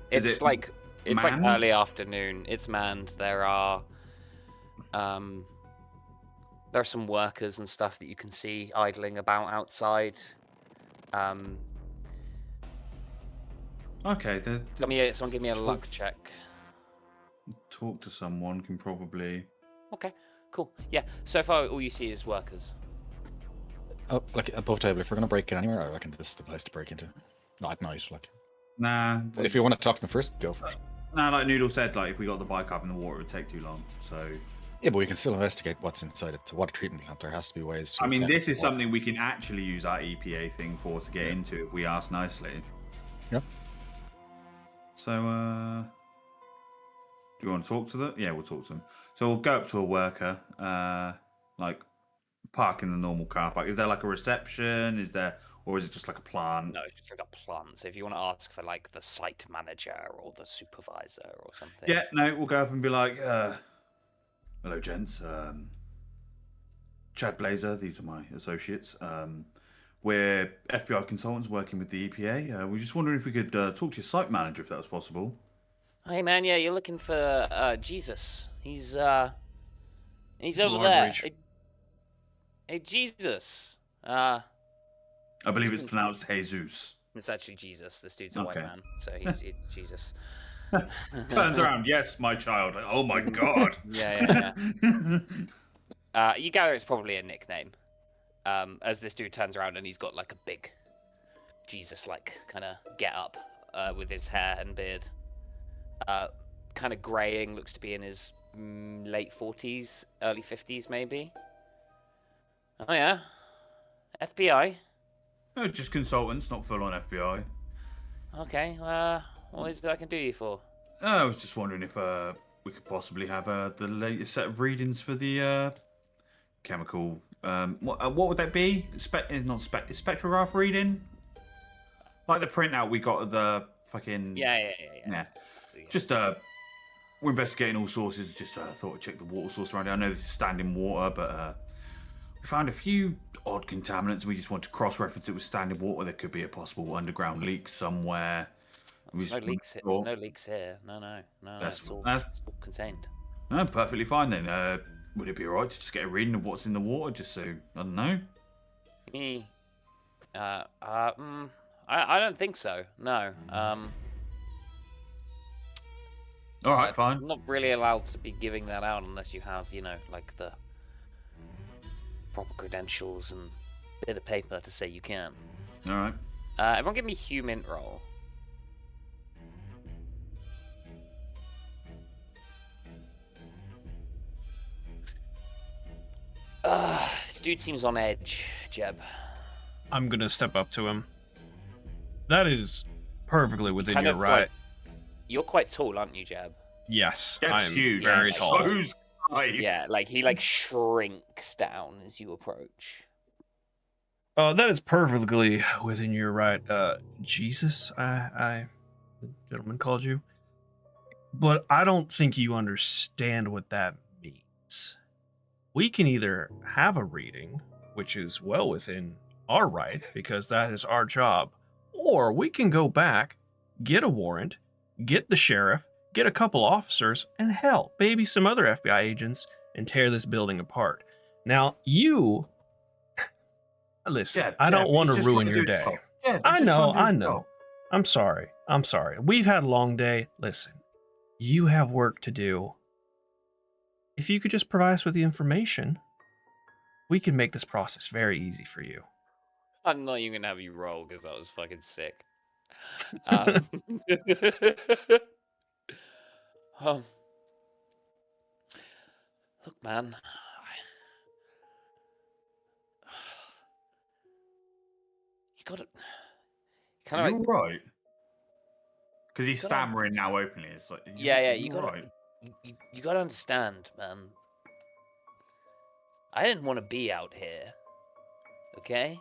It's like early afternoon. It's manned. There are some workers and stuff that you can see idling about outside. Okay. Someone give me a luck check. Talk to someone can probably. Okay. Cool. Yeah. So far, all you see is workers. Oh, like above table. If we're gonna break in anywhere, I reckon this is the place to break into. Not at night, like. Nah. But if you want to talk to them first, go for it. Nah, like Noodle said, like if we got the bicarb in the water, it would take too long. So. Yeah, but we can still investigate what's inside it. It's a water treatment plant. There has to be ways to. I mean, this is something we can actually use our EPA thing for to get into if we ask nicely. Yep. So, do you want to talk to them? Yeah, we'll talk to them. So we'll go up to a worker, like park in the normal car park. Is there like a reception? Or is it just like a plant? No, it's just like a plant. So if you want to ask for like the site manager or the supervisor or something. Yeah, no, we'll go up and be like, hello, gents. Chad Blazer, these are my associates. We're FBI consultants working with the EPA. We're just wondering if we could talk to your site manager if that was possible. Hey man, yeah, you're looking for Jesus. He's over Lord there. Reach. Hey Jesus. I believe it's pronounced Jesus. It's actually Jesus. This dude's a white Okay. man, so it's Jesus. Turns around, yes, my child. Like, oh my god. Yeah. You gather it's probably a nickname. As this dude turns around and he's got like a big Jesus-like kind of get up with his hair and beard. Kind of graying, looks to be in his late 40s, early 50s maybe. Oh yeah. FBI? No, just consultants, not full-on FBI. Okay, what is it I can do you for? I was just wondering if we could possibly have the latest set of readings for the chemical. What would that be? Spectrograph reading? Like the printout we got of the fucking. Yeah. Just we're investigating all sources. Just thought I'd check the water source around here. I know this is standing water, but we found a few odd contaminants. We just want to cross-reference it with standing water. There could be a possible underground leak somewhere. There's no leaks here. There's no leaks here. No. It's all contained. No, perfectly fine then. Would it be alright to just get a reading of what's in the water, just so I don't know? I don't think so. No. All right, fine. I'm not really allowed to be giving that out unless you have, like the proper credentials and bit of paper to say you can. All right. Everyone give me human roll. This dude seems on edge, Jeb. I'm gonna step up to him. That is perfectly within your right. You're quite tall, aren't you, Jeb? Yes, That's I am huge. very tall. Yeah, like he shrinks down as you approach. That is perfectly within your right. Jesus, the gentleman called you. But I don't think you understand what that means. We can either have a reading, which is well within our right, because that is our job, or we can go back, get a warrant, get the sheriff, get a couple officers, and hell, maybe some other FBI agents, and tear this building apart. Now, you... Listen, Yeah, I don't want to ruin your day. Yeah, I know. I'm sorry. We've had a long day. Listen, you have work to do. If you could just provide us with the information, we can make this process very easy for you. I'm not even gonna have you roll because that was fucking sick. Look, man. You gotta. Are you right? Because he's stammering now openly. It's like, you gotta. You gotta understand, man. I didn't want to be out here. Okay?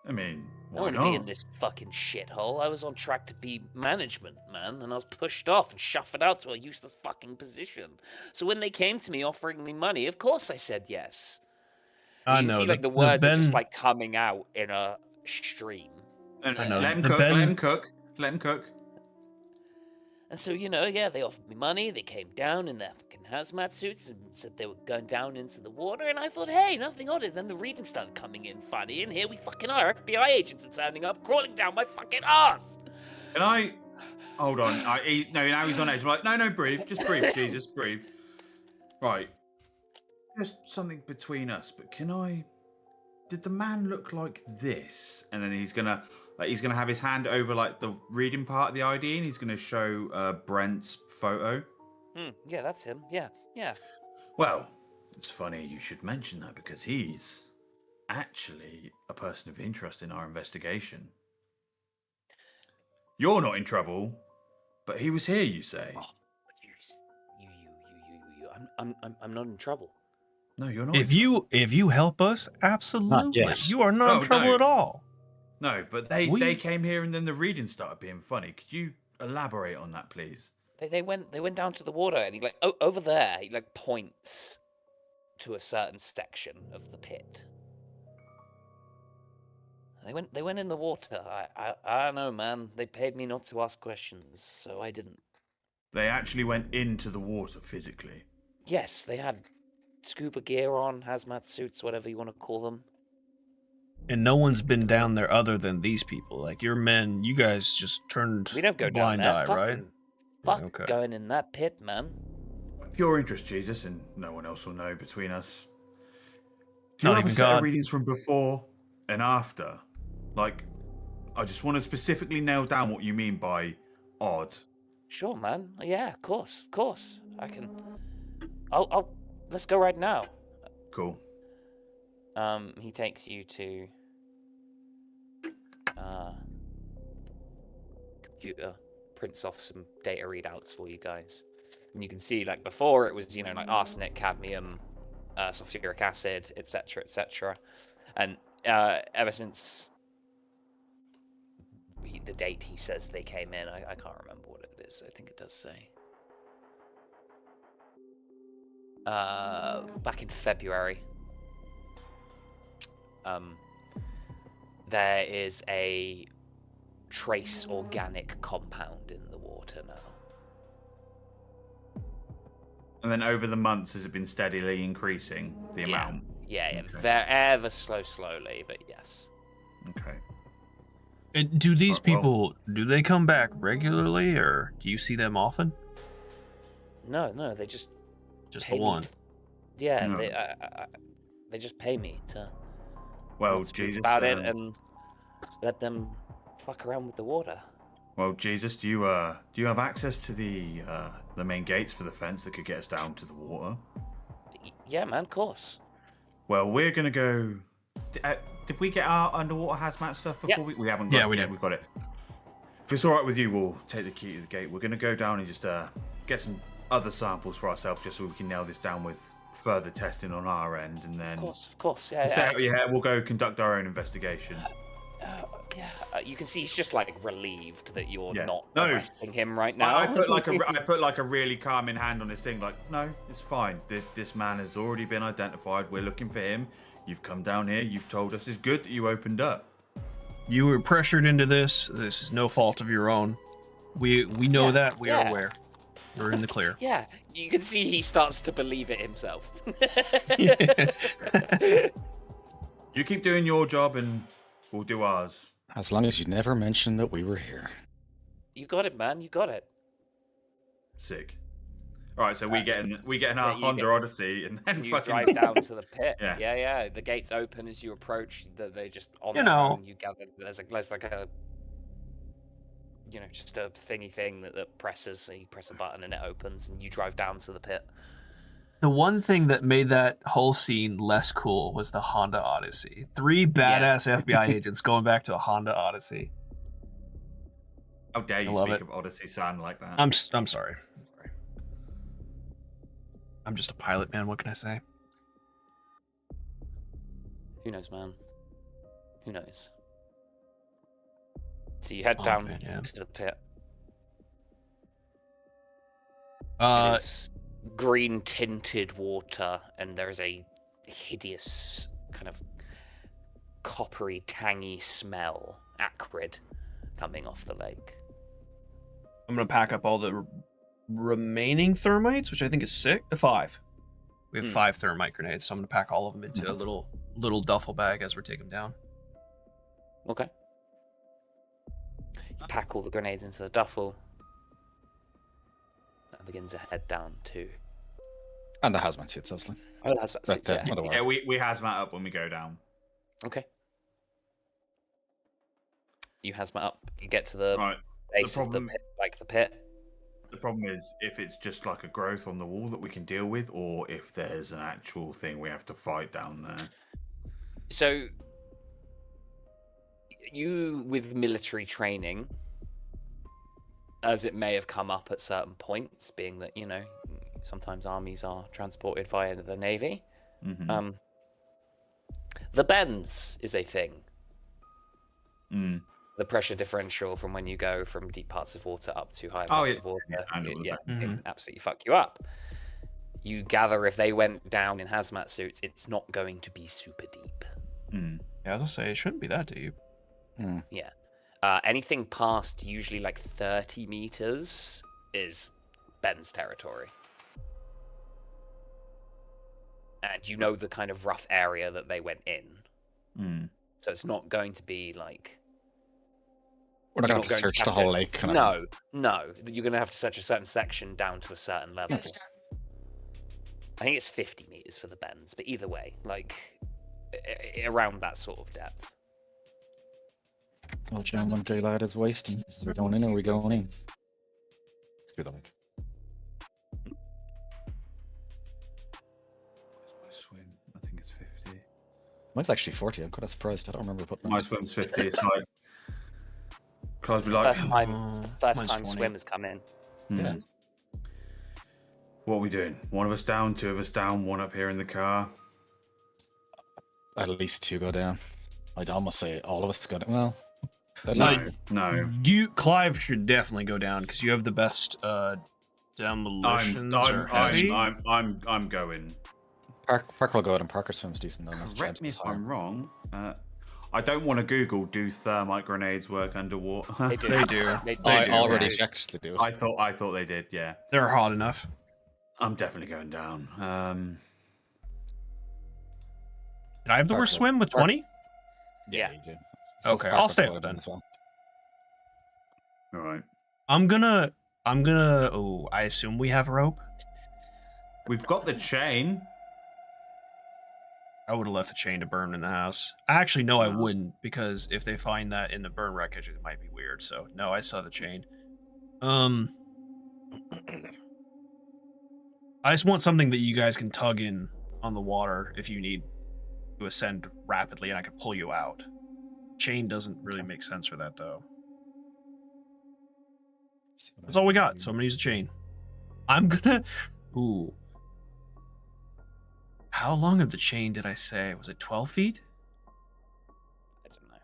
I mean, I don't want to be in this fucking shithole. I was on track to be management, man, and I was pushed off and shuffled out to a useless fucking position. So when they came to me offering me money, of course I said yes. I know. See, like the words are just like coming out in a stream. I know. Let him cook. And so, they offered me money. They came down in their fucking hazmat suits and said they were going down into the water. And I thought, hey, nothing odd. And then the reading started coming in funny. And here we fucking are. FBI agents are turning up, crawling down my fucking ass. Can I... Hold on. No, now he's on edge. I'm like, no, breathe. Just breathe, Jesus, breathe. Right. Just something between us. But can I... Did the man look like this? And then he's gonna have his hand over like the reading part of the ID, and he's gonna show Brent's photo. Yeah, that's him. Yeah. Well, it's funny you should mention that because he's actually a person of interest in our investigation. You're not in trouble, but he was here. You say? Oh, I'm not in trouble. No, you're not. If you help us, absolutely. You are not in trouble at all. No, but they came here and then the reading started being funny. Could you elaborate on that, please? They went down to the water and he over there. He points to a certain section of the pit. They went in the water. I don't know, man. They paid me not to ask questions, so I didn't. They actually went into the water physically. Yes, they had scuba gear on, hazmat suits, whatever you want to call them. And no one's been down there other than these people. Like, your men, you guys just turned We don't go a down blind there. eye, right? Fuck Yeah, okay. going in that pit, man. Pure interest, Jesus, and no one else will know between us. Do you Not have a even set God. of readings from before and after? Like, I just want to specifically nail down what you mean by odd. Sure, man. Yeah, of course. I can. I'll. Let's go right now. Cool. He takes you to computer, prints off some data readouts for you guys, and you can see like before it was like arsenic, cadmium, sulfuric acid, etc., and ever since the date he says they came in, I can't remember what it is. I think it does say back in February. There is a trace organic compound in the water now. And then over the months, has it been steadily increasing the amount? Yeah, Okay. they're ever slowly, but yes. Okay. And do these Well- people, do they come back regularly, or do you see them often? No, they just Just pay the me one. t- Yeah, No. they just pay me to Well, not speak Jesus. about it and let them fuck around with the water. Well, Jesus, do you have access to the main gates for the fence that could get us down to the water? Yeah, man, of course. Well, we're gonna go. Did we get our underwater hazmat stuff before we haven't got Yeah, it we yet? did. We've got it. If it's all right with you, we'll take the key to the gate. We're gonna go down and just get some other samples for ourselves, just so we can nail this down with further testing on our end, and then Of course. Yeah, stay out your hair. We'll go conduct our own investigation. You can see he's just like relieved that you're Yeah. not No. arresting him right now. I put like a really calming hand on his thing. Like, no, it's fine. This man has already been identified. We're looking for him. You've come down here. You've told us it's good that you opened up. You were pressured into this. This is no fault of your own. We know that. We are aware. We're in the clear. Yeah, you can see he starts to believe it himself. You keep doing your job, and we'll do ours. As long as you never mention that we were here. You got it, man. You got it. Sick. All right, so we get in our you Honda get- Odyssey, and then You fucking drive down to the pit. Yeah. Yeah. The gates open as you approach. They just on You their know. own, you gather. There's like a just a thingy thing that presses. So you press a button and it opens, and you drive down to the pit. The one thing that made that whole scene less cool was the Honda Odyssey. 3 badass FBI agents going back to a Honda Odyssey. How dare you I love speak it. of Odyssey sound like that? I'm sorry. I'm just a pilot, man. What can I say? Who knows, man? Who knows? So you head Oh, down man, yeah. to the pit. Uh, It's green tinted water, and there's a hideous kind of coppery, tangy smell, acrid, coming off the lake. I'm gonna pack up all the remaining thermites, which I think is 5. We have 5 thermite grenades, so I'm gonna pack all of them into a little duffel bag as we're taking them down. Okay. You pack all the grenades into the duffel and begin to head down to. And the hazmat suits, obviously. Oh, that's But, yeah. otherwise- Yeah, we hazmat up when we go down. Okay. You hazmat up. You get to the Right. base The of the problem- pit, like the pit. The problem is if it's just like a growth on the wall that we can deal with, or if there's an actual thing we have to fight down there. So, you with military training, as it may have come up at certain points, being that sometimes armies are transported via the navy. Mm-hmm. The bends is a thing. Mm. The pressure differential from when you go from deep parts of water up to high Oh, parts yeah. of water, Yeah, I know it that. can absolutely fuck you up. You gather if they went down in hazmat suits, it's not going to be super deep. Mm. Yeah, I was gonna say it shouldn't be that deep. Yeah. Anything past usually like 30 meters is Ben's territory. And you know the kind of rough area that they went in. So it's not going to be like... We're not going to search the whole lake. No. You're going to have to search a certain section down to a certain level. I think it's 50 meters for the bends, but either way, like, around that sort of depth. Well, gentlemen, daylight is wasting. Are we going in or are we going in? Do the lake. My swim, I think it's 50. Mine's actually 40. I'm kind of surprised. I don't remember putting My swim's 50. It's like... It's the first time swim has come in. Yeah. What are we doing? One of us down, two of us down, one up here in the car. At least 2 go down. I'd almost say all of us go down. Well, at No, least no. Clive should definitely go down because you have the best demolitions. I'm going. Park will go out and Parker swims decent though. Correct me if I'm wrong. I don't want to Google, do thermite grenades work underwater? They do. They do. I already checked to do. I thought they did, yeah. They're hot enough. I'm definitely going down. Did I have the worst swim with 20? Yeah. you do. Okay, I'll stay with then. as well. All right. I'm gonna. Oh, I assume we have rope. We've got the chain. I would have left the chain to burn in the house. I actually know I wouldn't because if they find that in the burn wreckage, it might be weird. So no, I saw the chain. I just want something that you guys can tug in on the water if you need to ascend rapidly, and I can pull you out. Chain doesn't really make sense for that though. That's all we got. So I'm gonna use a chain. I'm gonna. Ooh. How long of the chain did I say? Was it 12 feet? I don't know.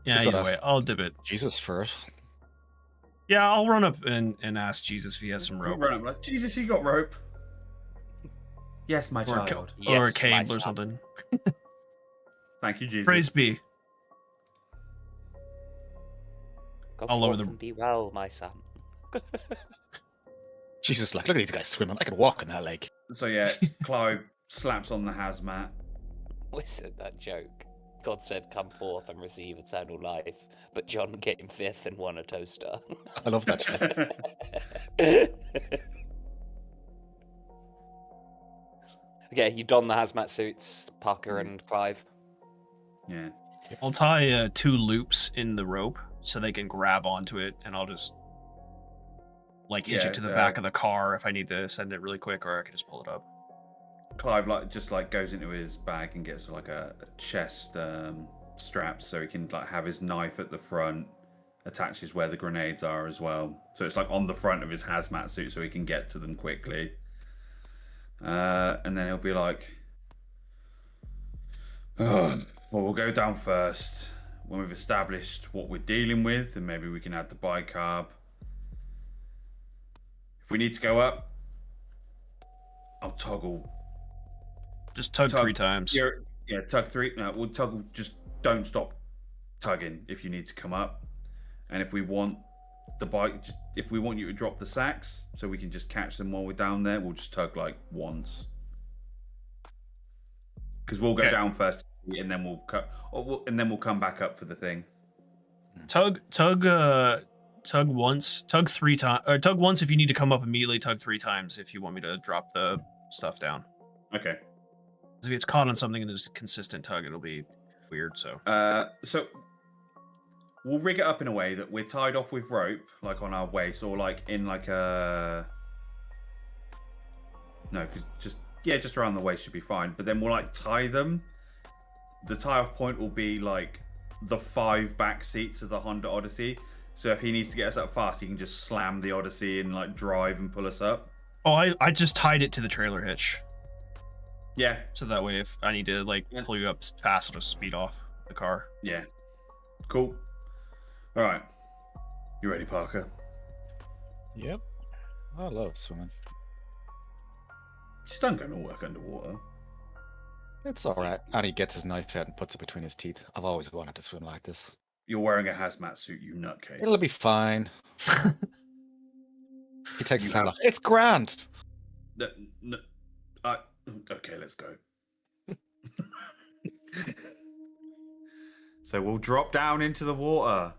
Yeah, either way, I'll dip it. Jesus for it. Yeah, I'll run up and ask Jesus if he has some rope. Run up like, Jesus, you got rope? Yes, my child. Or a Yes, my cable or son. something. Thank you, Jesus. Praise be. Go I'll lower forth the- and be well, my son. Jesus, like, look at these guys swimming. I could walk in that lake. So yeah, Clive slaps on the hazmat. Listen, that joke. God said, "Come forth and receive eternal life," but John came fifth and won a toaster. I love that shit. Okay, you don the hazmat suits, Parker and Clive. Yeah. I'll tie 2 loops in the rope so they can grab onto it, and I'll just like hitch it to the back of the car if I need to send it really quick, or I can just pull it up. Clive just goes into his bag and gets like a chest strap so he can like have his knife at the front, attaches where the grenades are as well. So it's like on the front of his hazmat suit so he can get to them quickly. And then he'll be like, well, we'll go down first. When we've established what we're dealing with, and maybe we can add the bicarb. If we need to go up, I'll toggle. Just tug 3 times. Yeah, tug 3. No, we'll toggle. Just don't stop tugging if you need to come up. And if we want the bike, if we want you to drop the sacks so we can just catch them while we're down there, we'll just tug like once. Because we'll go down first, and then we'll and then we'll come back up for the thing. Tug once, tug 3 times, or tug once if you need to come up immediately. Tug 3 times if you want me to drop the stuff down. Okay. If it's caught on something and there's a consistent tug, it'll be weird. So. So we'll rig it up in a way that we're tied off with rope, like on our waist, or like in like a. No, because just around the waist should be fine. But then we'll like tie them. The tie-off point will be like the 5 back seats of the Honda Odyssey. So if he needs to get us up fast, he can just slam the Odyssey and like drive and pull us up. Oh, I just tied it to the trailer hitch. Yeah. So that way, if I need to like pull you up fast, I'll just speed off the car. Yeah. Cool. All right. You ready, Parker? Yep. I love swimming. Just don't go to work underwater. It's alright. And he gets his knife out and puts it between his teeth. I've always wanted to swim like this. You're wearing a hazmat suit, you nutcase. It'll be fine. He takes his hat off. It's grand. Okay, let's go. So we'll drop down into the water.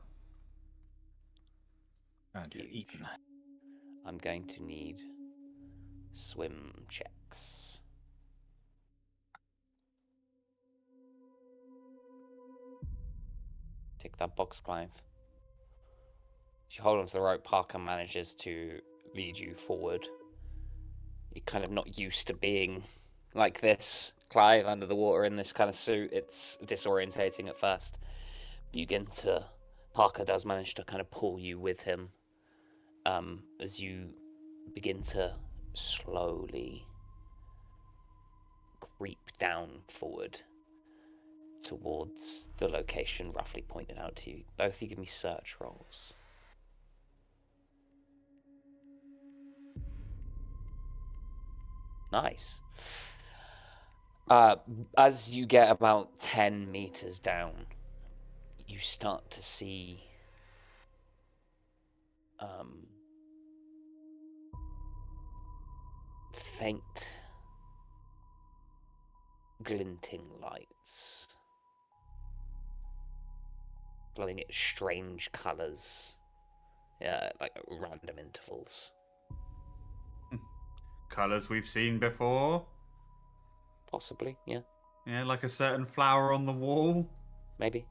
And get eaten. I'm going to need swim checks. Take that box, Clive. As you hold onto the rope, Parker manages to lead you forward. You're kind of not used to being like this, Clive, under the water in this kind of suit. It's disorientating at first. Parker does manage to kind of pull you with him as you begin to slowly creep down forward towards the location roughly pointed out to you. Both of you give me search rolls. Nice. As you get about 10 meters down, you start to see faint glinting lights glowing at strange colors, like at random intervals. Colors we've seen before? Possibly, yeah. Yeah, like a certain flower on the wall? Maybe,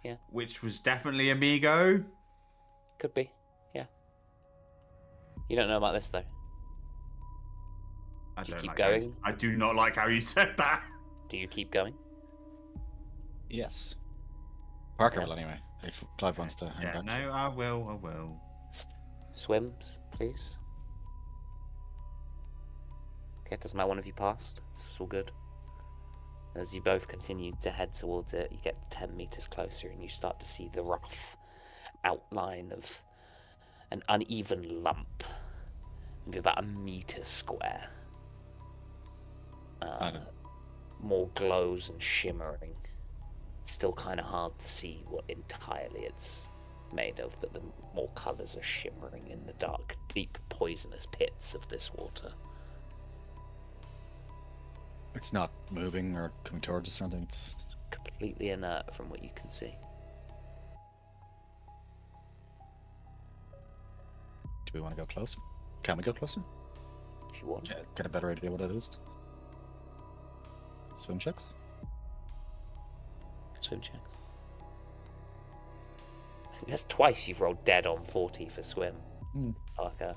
yeah. Which was definitely Amigo? Could be, yeah. You don't know about this, though. I Do you don't keep like going? I do not like how you said that. Do you keep going? Yes. Parker will anyway, if Clive wants to hang back. No, I will. Swims, please. Okay, doesn't matter, one of you passed. It's all good. As you both continue to head towards it, you get 10 meters closer and you start to see the rough outline of an uneven lump. Maybe about 1 meter square. More glows and shimmering. It's still kind of hard to see what entirely it's made of, but the more colors are shimmering in the dark, deep, poisonous pits of this water. It's not moving or coming towards us or anything. It's completely inert from what you can see. Do we want to go closer? Can we go closer? If you want. Get a better idea what it is. Swim checks? Swim checks. That's twice you've rolled dead on 40 for swim, Parker.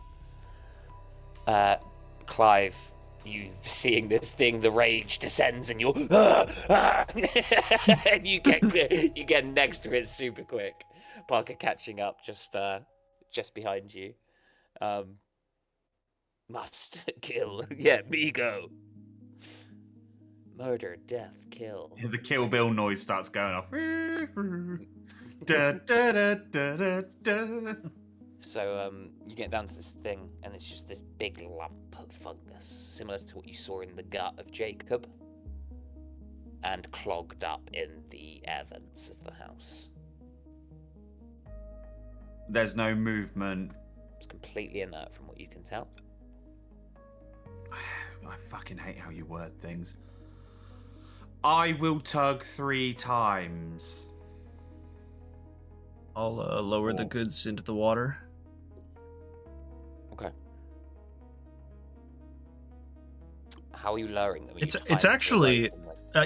Clive, you seeing this thing, the rage descends and you're and you get next to it super quick. Parker catching up just behind you. Must kill. Yeah, me go. Murder, death, kill. The Kill Bill noise starts going off. Da, da, da, da, da, da. So you get down to this thing, and it's just this big lump of fungus, similar to what you saw in the gut of Jacob, and clogged up in the air vents of the house. There's no movement. It's completely inert from what you can tell. I fucking hate how you word things. I will tug 3 times. I'll lower the goods into the water. Okay. How are you lowering them? It's actually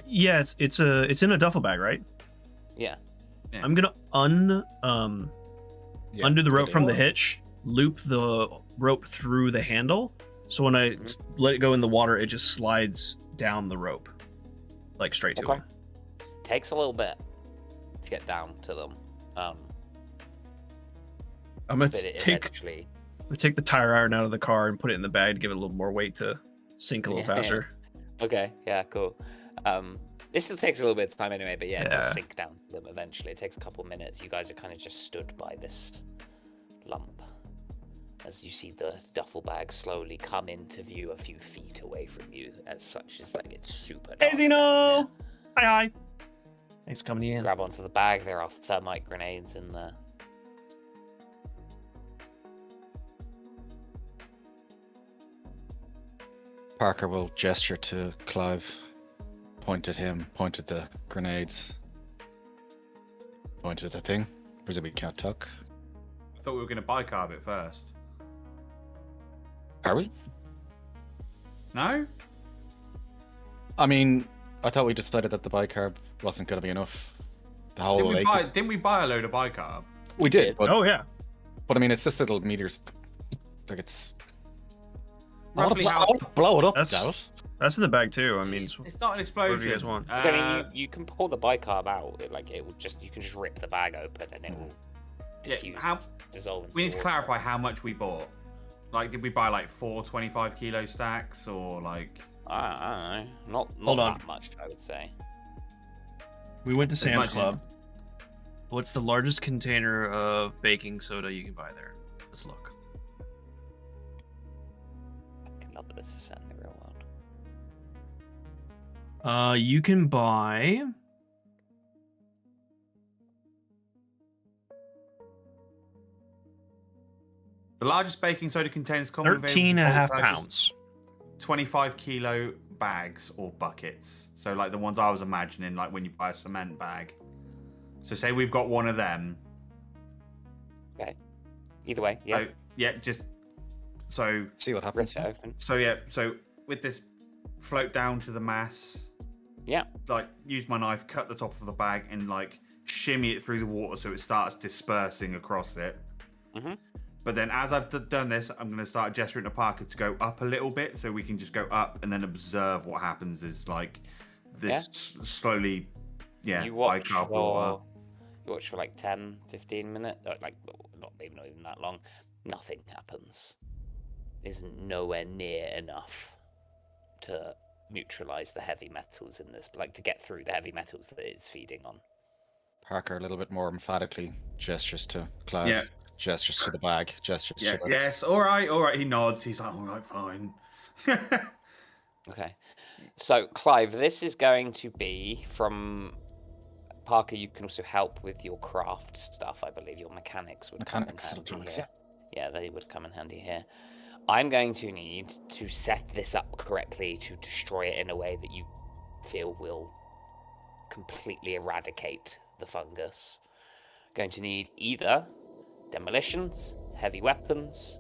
yeah, it's in a duffel bag, right? Yeah. I'm gonna undo the rope from the hitch, loop the rope through the handle, so when I let it go in the water, it just slides down the rope, like straight to him. Takes a little bit to get down to them. I'm gonna take the tire iron out of the car and put it in the bag to give it a little more weight to sink a little faster. Okay, yeah, cool. This still takes a little bit of time anyway, but it does sink down to them eventually. It takes a couple minutes. You guys are kind of just stood by this lump as you see the duffel bag slowly come into view a few feet away from you. As such, it's like it's super dark. Hey, Zeno! Hi. Thanks for coming in. Grab onto the bag. There are thermite grenades in there. Parker will gesture to Clive, point at him, point at the grenades, point at the thing. Presumably can't talk. I thought we were going to bicarb it first. Are we? No? I mean, I thought we decided that the bicarb wasn't going to be enough. The whole Didn't we buy a load of bicarb? We did. But, Oh yeah. but I mean, it's just little meters. Like it's. Roughly I want to blow it up, That's- That's in the bag too. I mean, It's not an explosion. Whatever you guys want. I mean, you can pull the bicarb out. It will just you can just rip the bag open and it will diffuse, dissolve. Into we need to water. clarify how much we bought. Like, did we buy like 4 25 kilo stacks or like? I don't know. Not Hold on. that much, I would say. we went to As Sam's much as- Club. What's the largest container of baking soda you can buy there? Let's look. I love that this is set in the real world. You can buy. The largest baking soda containers commonly 13 and a half available for pounds. 25 kilo bags or buckets. So like the ones I was imagining, like when you buy a cement bag. So say we've got one of them. Okay. Either way, yeah. So, yeah, just so See what happens. Rip it open. so with this, float down to the mass. Yeah. Like use my knife, cut the top of the bag, and like shimmy it through the water so it starts dispersing across it. Mhm. But then as I've done this, I'm going to start gesturing to Parker to go up a little bit so we can just go up and then observe what happens is like this slowly, You watch bicarb water. for like 10, 15 minutes, like not even that long. Nothing happens. Isn't nowhere near enough to neutralize the heavy metals in this, like to get through the heavy metals that it's feeding on. Parker a little bit more emphatically gestures to Clive. Yeah. Gestures to the bag. Gestures Yeah, to the. yes, all right. He nods. He's like, all right, fine. Okay. So, Clive, this is going to be from Parker. You can also help with your craft stuff, I believe. Your mechanics would Mechanics, come in handy electronics, here. Yeah, they would come in handy here. I'm going to need to set this up correctly to destroy it in a way that you feel will completely eradicate the fungus. Going to need either demolitions, heavy weapons,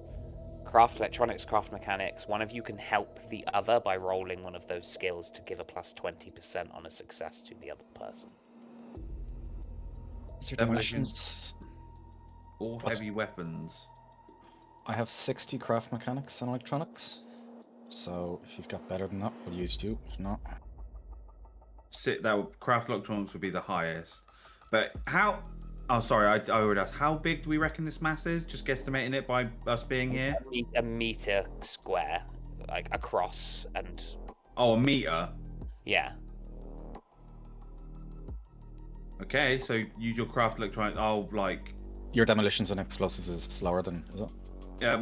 craft electronics, craft mechanics. One of you can help the other by rolling one of those skills to give a plus 20% on a success to the other person. Is there Demolitions. demolitions? All What's- heavy weapons. I have 60 craft mechanics and electronics. So if you've got better than that, we'll use you. If not, Craft electronics would be the highest. But how? Oh, sorry, I already asked. How big do we reckon this mass is? Just guesstimating it by us being here. A meter square, like across, and Oh, a meter. yeah. Okay, so use your craft electronics. Oh, like your demolitions and explosives is slower than, is it?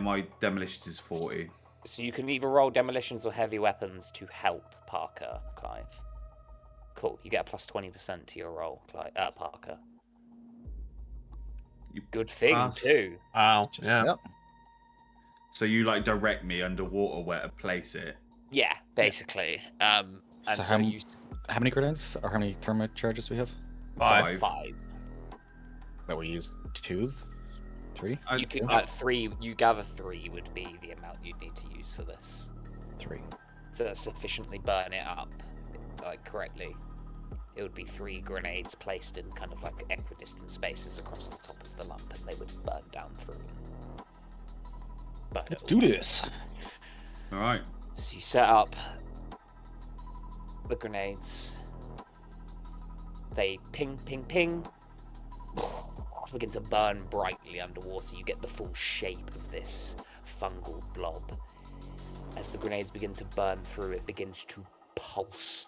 my demolitions is 40. So you can either roll demolitions or heavy weapons to help Parker, Clive. Cool. You get a plus 20% to your roll, Parker. Good thing pass. too. Wow. Just, Yeah. Yep. So you like direct me underwater where to place it. Yeah, basically. And So so, how- you How many grenades or how many thermite charges we have? 5. 5. That we use 2, 3, You can 3. You gather 3 would be the amount you'd need to use for this. 3. So that sufficiently burn it up, like correctly. It would be 3 grenades placed in kind of like equidistant spaces across the top of the lump, and they would burn down through. But Let's do this. All right. so you set up the grenades. They ping, ping, ping. Begin to burn brightly underwater. You get the full shape of this fungal blob. As the grenades begin to burn through, it begins to pulse.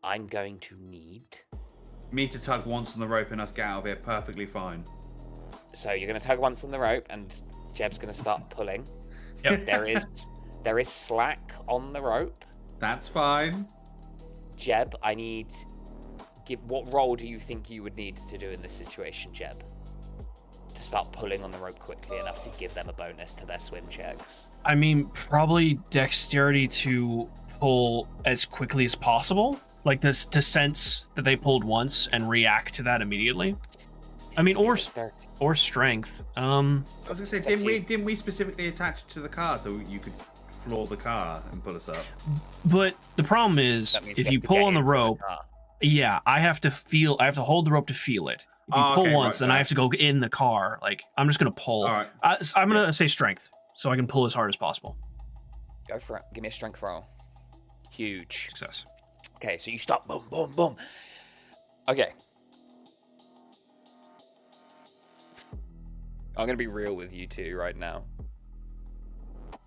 I'm going to need... Me to tug once on the rope and us get out of here perfectly fine. So you're going to tug once on the rope, and Jeb's going to start pulling. Yep. There is slack on the rope. That's fine. Jeb, I need... What role do you think you would need to do in this situation, Jeb? To start pulling on the rope quickly enough to give them a bonus to their swim checks. I mean, probably dexterity to pull as quickly as possible. Like this, to sense that they pulled once and react to that immediately. I mean, or strength. I was gonna say, didn't we specifically attach it to the car so you could floor the car and pull us up? But the problem is, if you pull on the rope, yeah, I have to hold the rope to feel it. If you pull once, then I have to go in the car. Like, I'm just gonna pull. All right. I'm gonna say strength, so I can pull as hard as possible. Go for it. Give me a strength roll. Huge. Success. Okay, so you stop. Boom, boom, boom. Okay. I'm gonna be real with you two right now.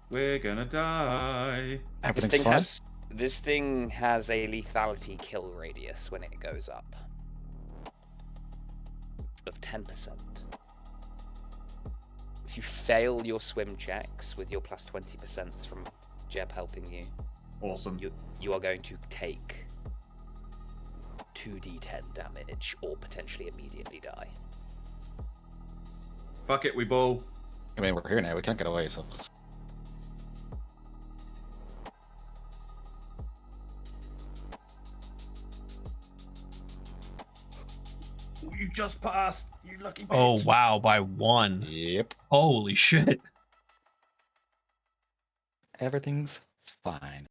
We're gonna die. This thing has a lethality kill radius when it goes up of 10%. If you fail your swim checks with your plus 20% from Jeb helping you, awesome. You are going to take 2d10 damage or potentially immediately die. Fuck it, we ball. I mean, we're here now. We can't get away, so. You just passed, you lucky bitch. Oh, wow, by 1. Yep. Holy shit. Everything's fine.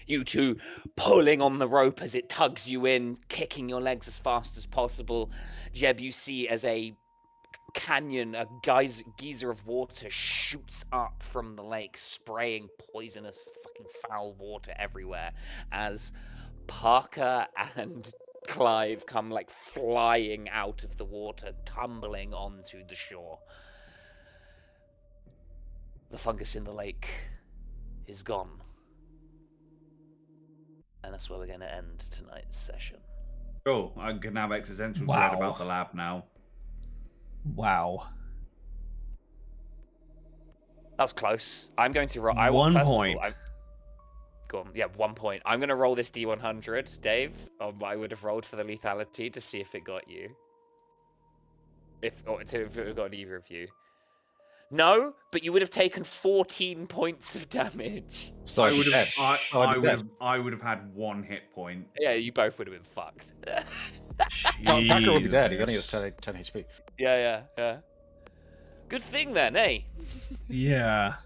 You two pulling on the rope as it tugs you in, kicking your legs as fast as possible. Jeb, you see as a canyon, a geyser of water shoots up from the lake, spraying poisonous, fucking foul water everywhere as Parker and Clive come like flying out of the water, tumbling onto the shore. The fungus in the lake is gone. And that's where we're going to end tonight's session. Cool. I can have existential dread about the lab now. Wow. That was close. I'm going to roll. 1 point. Go on. Yeah, 1 point. I'm going to roll this D100, Dave. I would have rolled for the lethality to see if it got you. If it got either of you. No, but you would have taken 14 points of damage. So I would have had 1 hit point. Yeah, you both would have been fucked. Parker would be dead. He only has 10 HP. Yeah. Good thing then, eh? Yeah.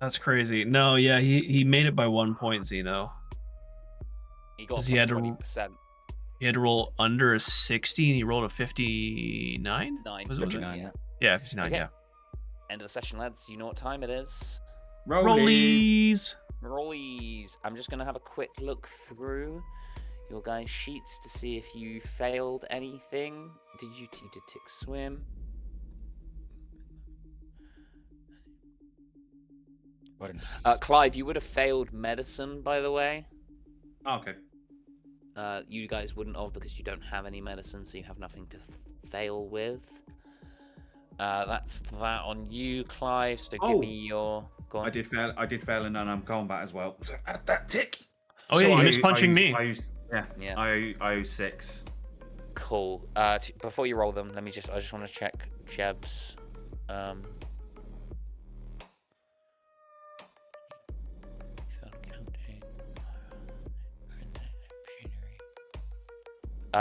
That's crazy. No, yeah, he made it by 1 point, Xeno. He got 20%. He had to roll under a 60, and he rolled a 59? 59, yeah, 59, okay. Yeah. End of the session, lads. You know what time it is. Rollies! I'm just going to have a quick look through your guys' sheets to see if you failed anything. You did tick swim. Clive, you would have failed medicine, by the way. Oh, okay. You guys wouldn't have because you don't have any medicine, so you have nothing to fail with. That's that on you, Clive. So give me your. Go on. I did fail in unarmed combat as well. So add that tick. Oh yeah, you missed punching me. I owe 6. Cool. Before you roll them, I just want to check Jeb's.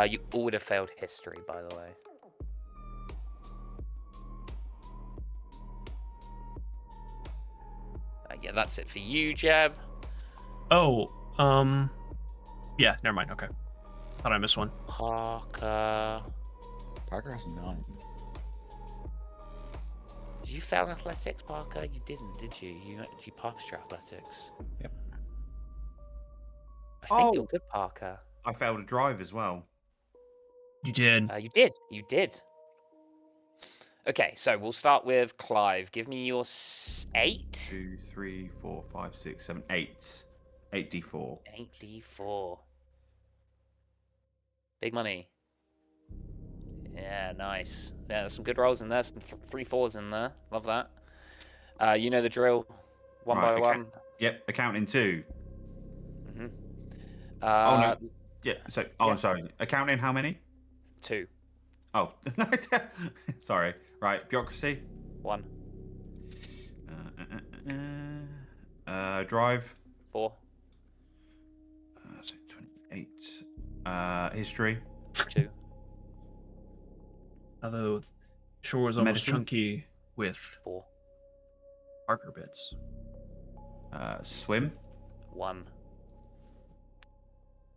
You all would have failed history, by the way. Yeah, that's it for you, Jeb. Oh, yeah, never mind. Okay, thought I missed one. Parker has 9. Did you fail in athletics, Parker? You didn't, did you? You passed your athletics. Yep. I think you're good, Parker. I failed a drive as well. You did. You did. Okay, so we'll start with Clive. Give me your 8. 2, 3, 4, 5, 6, 7, 8. 8d4. 8d4. Big money. Yeah, nice. Yeah, there's some good rolls in there. Some 3 4s in there. Love that. You know the drill. One Right, by one. Yep, accounting 2. Mm-hmm. Oh no. Yeah. So, yeah. sorry. Accounting how many? 2. Oh, sorry. Right, bureaucracy. 1. Drive. 4. So 28. History. 2. Although Shore was almost Medicine? chunky with 4. Parker bits. Swim. 1.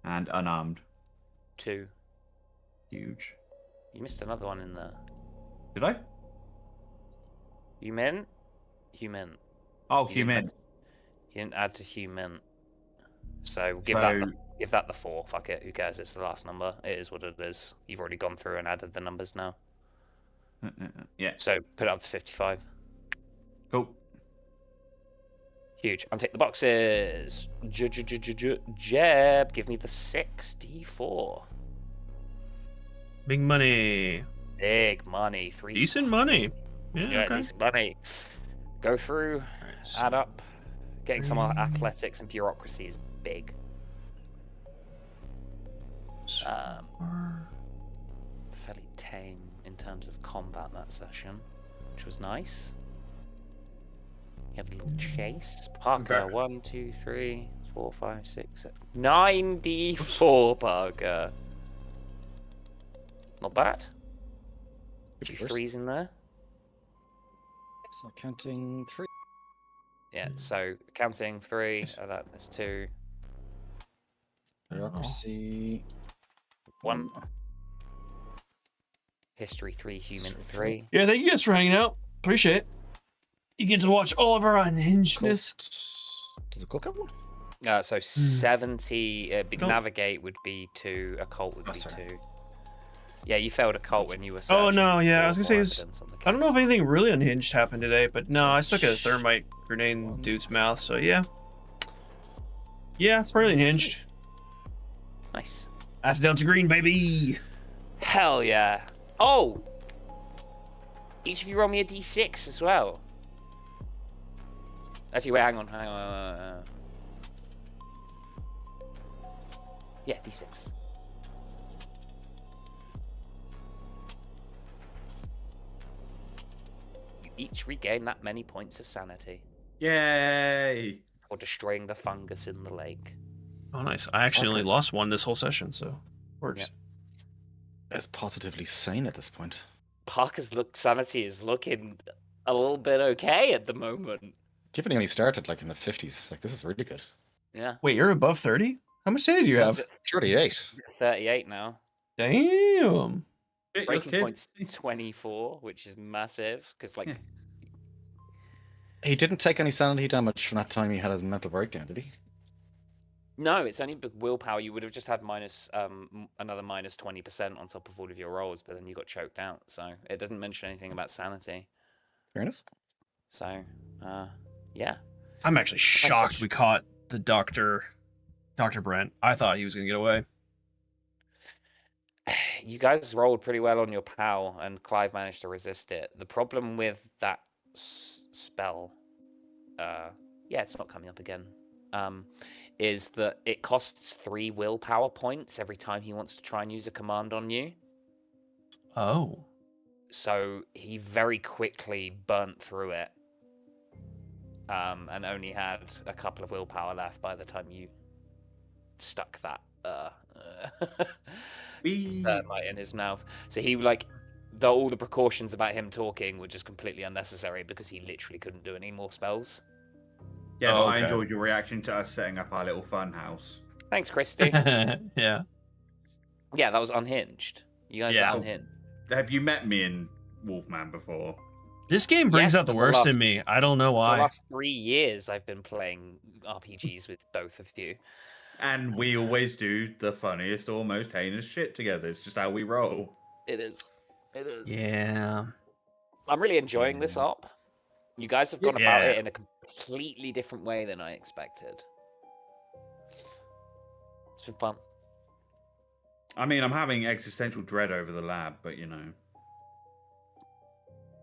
And unarmed. 2. Huge. You missed another one in there. Did I? Human? Human. Oh, You human. didn't add to human. So give that the 4. Fuck it. Who cares? It's the last number. It is what it is. You've already gone through and added the numbers now. Yeah. So put it up to 55. Cool. Huge. Untick the boxes. Jeb, give me the 64. Big money. Big money. 3. Decent money. Yeah, okay. Decent money. Go through, Alright, so add up. Getting some athletics and bureaucracy is big. Fairly tame in terms of combat that session, which was nice. You had a little chase. Parker, Okay. 1, 2, 3, 4, 5, 6, 7. 94, Parker. Not bad. Good Few first. 3s in there. So counting 3. Yeah, so counting 3, that's 2. Bureaucracy. 1. History 3, human 3. Yeah, thank you guys for hanging out. Appreciate it. You get to watch all of our unhingedness. Does it cook have one? So 70. Big Nope. navigate would be 2. Occult would Oh, be sorry. 2. Yeah, you failed occult when you were. Oh, searching no, yeah, I for was gonna more say evidence on the I don't know if case. anything really unhinged happened today, but no, I stuck a thermite grenade in dude's mouth, so yeah. Yeah, probably unhinged. Nice. That's Delta Green, baby! Hell yeah. Oh! Each of you roll me a d6 as well. Actually, wait, hang on. Yeah, d6. You each regain that many points of sanity Yay! for destroying the fungus in the lake. Oh, nice. I actually only Okay. lost one this whole session, so works. Yep. It's positively sane at this point. Parker's sanity is looking a little bit okay at the moment. Given he only started like in the 50s, like this is really good. Yeah. Wait, you're above 30? How much sanity do you have? 38. 38 now. Damn. Bit your Breaking kid. point's 24, which is massive, because, like, Yeah. He didn't take any sanity damage from that time he had his mental breakdown, did he? no, it's only willpower. You would have just had another minus 20% on top of all of your rolls, but then you got choked out, so it doesn't mention anything about sanity. Fair enough. So, yeah. I'm actually shocked such- we caught the Dr. Brent. I thought he was going to get away. You guys rolled pretty well on your POW, and Clive managed to resist it. The problem with that spell, yeah, it's not coming up again, is that it costs 3 willpower points every time he wants to try and use a command on you. Oh. So he very quickly burnt through it, and only had a couple of willpower left by the time you stuck that thermite in his mouth. So he, like, all the precautions about him talking were just completely unnecessary because he literally couldn't do any more spells. Yeah, no, Oh, I okay. enjoyed your reaction to us setting up our little fun house. Thanks, Christy. Yeah. Yeah, that was unhinged. You guys Yeah. are unhinged. Have you met me in Wolfman before? This game brings Yes, out the for the worst in last- me. I don't know For the why. last 3 years, I've been playing RPGs with both of you. And we always do the funniest, almost heinous shit together. It's just how we roll. It is. It is. Yeah. I'm really enjoying this op. You guys have gone about Yeah. it in a completely different way than I expected. It's been fun. I mean, I'm having existential dread over the lab, but you know.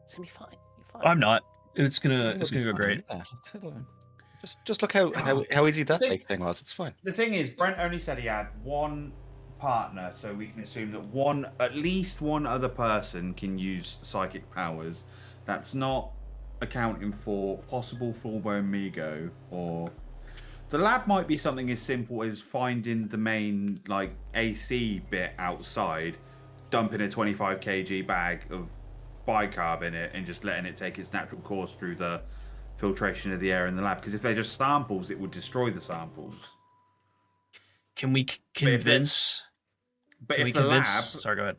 It's gonna be fine. You're fine. I'm not. It's gonna go great. Just look how easy that fake thing was. It's fine. The thing is, Brent only said he had one partner, so we can assume that at least one other person can use psychic powers. That's not accounting for possible full-blown Migo, or the lab might be something as simple as finding the main like AC bit outside, dumping a 25 kg bag of bicarb in it, and just letting it take its natural course through the filtration of the air in the lab. Because if they're just samples, it would destroy the samples. Can we convince? But if the lab, sorry, go ahead.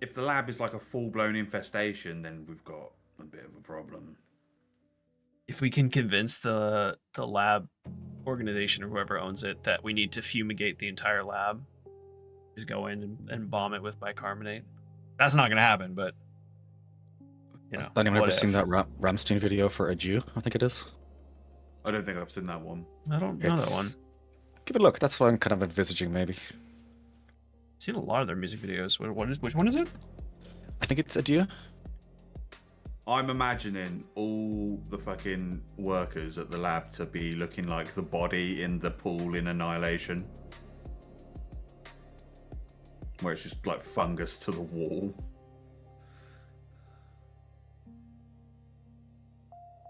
If the lab is like a full-blown infestation, then we've got a bit of a problem. If we can convince the lab organization or whoever owns it that we need to fumigate the entire lab, just go in and bomb it with bicarbonate. That's not going to happen, but you know. Has anyone ever seen that Ramstein video for Adieu? I think it is. I don't think I've seen that one. I don't know that one. Give it a look. That's what I'm kind of envisaging, maybe. I've seen a lot of their music videos. Which one is it? I think it's Adieu. I'm imagining all the fucking workers at the lab to be looking like the body in the pool in Annihilation, where it's just like fungus to the wall.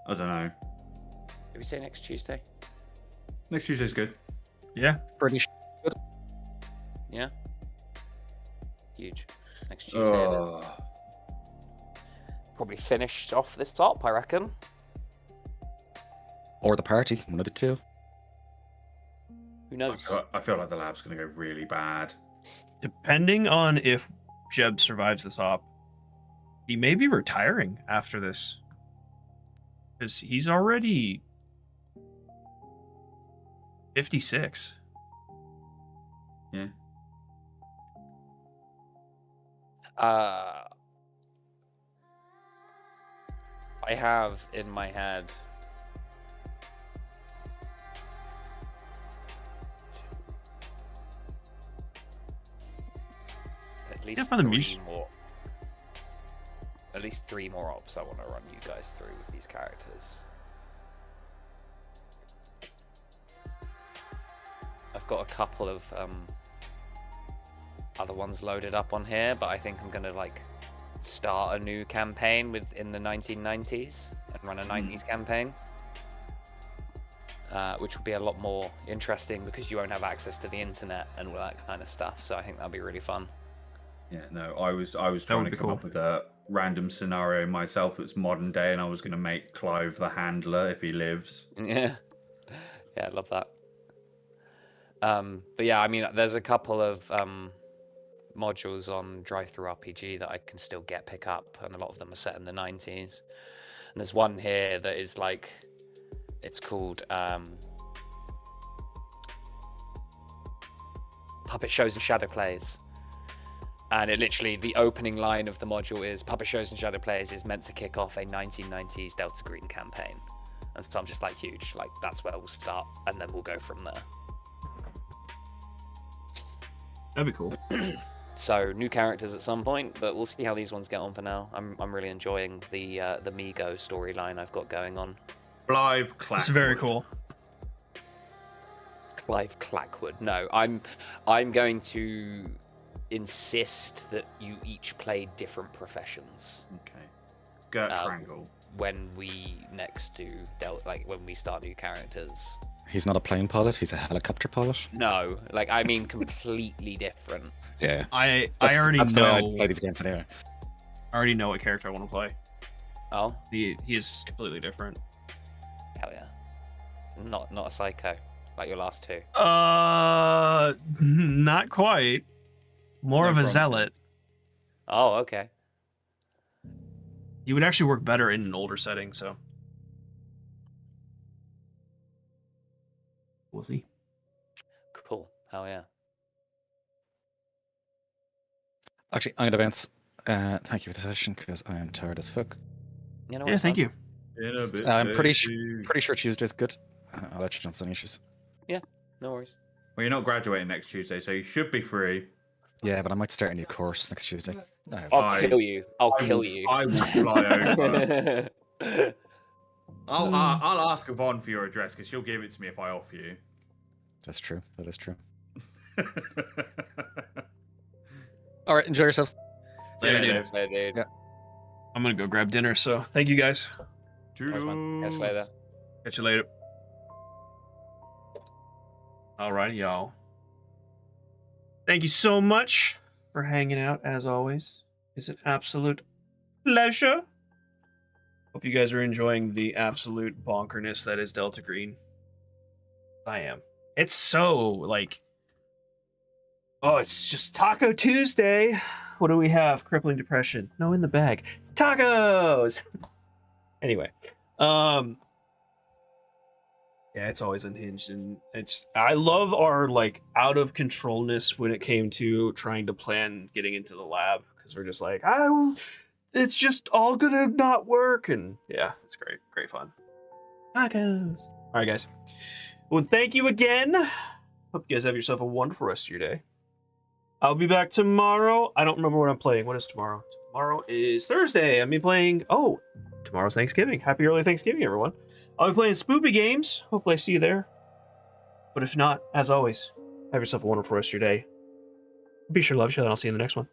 I don't know. Did we say next Tuesday? Next Tuesday's good. Yeah. Pretty good. Yeah. Huge. Next Tuesday it is. Probably finished off this top, I reckon. Or the party, one of the two. Who knows? I feel like the lab's going to go really bad. Depending on if Jeb survives this op, he may be retiring after this. Because he's already 56. Yeah. I have in my head at least three more ops I want to run you guys through with these characters. I've got a couple of other ones loaded up on here, but I think I'm gonna like start a new campaign in the 1990s and run a 90s campaign, which will be a lot more interesting because you won't have access to the internet and all that kind of stuff. So I think that'll be really fun. Yeah, no, I was trying to come up with a random scenario myself that's modern day, and I was going to make Clive the handler if he lives. Yeah, I love that. But yeah, I mean, there's a couple of modules on Drive-Thru RPG that I can still pick up, and a lot of them are set in the 90s. And there's one here that is like, it's called Puppet Shows and Shadow Plays. And it literally, the opening line of the module is Puppet Shows and Shadow Plays is meant to kick off a 1990s Delta Green campaign. And so I'm just like, huge, like that's where we'll start, and then we'll go from there. That'd be cool. So new characters at some point, but we'll see how these ones get on for now. I'm really enjoying the Migo storyline I've got going on. Clive Clackwood. It's very cool. Clive Clackwood. No, I'm going to insist that you each play different professions. Okay. Gert Krangle. When we next do when we start new characters. He's not a plane pilot, he's a helicopter pilot. No, like I mean completely different. Yeah. I already that's know. The way I play these games anyway. I already know what character I want to play. Oh? He is completely different. Hell yeah. Not a psycho like your last two. Not quite. More of a zealot. Oh, okay. He would actually work better in an older setting, so we'll see. Cool. Hell yeah. Actually, I'm gonna bounce. Thank you for the session because I am tired as fuck. You know yeah, thank you. I'm pretty sure Tuesday's good. I'll let you know if there's any issues. Yeah, no worries. Well, you're not graduating next Tuesday, so you should be free. Yeah, but I might start a new course next Tuesday. I'll kill you. I'll kill you. I will fly over. I'll ask Yvonne for your address because she'll give it to me if I offer you. That's true. That is true. All right, enjoy yourselves. Later, dude. Later, dude. Yeah. I'm gonna go grab dinner, so thank you guys. Toodles. Catch you later. Catch you later. Alrighty, y'all. Thank you so much for hanging out, as always. It's an absolute pleasure. Hope you guys are enjoying the absolute bonkerness that is Delta Green. I am. It's so, like... Oh, it's just Taco Tuesday. What do we have? Crippling depression. No, in the bag. Tacos! Anyway. Yeah, it's always unhinged, and I love our, like, out of controlness when it came to trying to plan getting into the lab, because we're just like, it's just all gonna not work, and yeah, it's great fun. Tacos! Alright, guys. Well, thank you again. Hope you guys have yourself a wonderful rest of your day. I'll be back tomorrow. I don't remember what I'm playing. What is tomorrow? Tomorrow is Thursday. I'll be playing... Oh, tomorrow's Thanksgiving. Happy early Thanksgiving, everyone. I'll be playing spoopy games. Hopefully I see you there. But if not, as always, have yourself a wonderful rest of your day. Be sure to love each other, and I'll see you in the next one.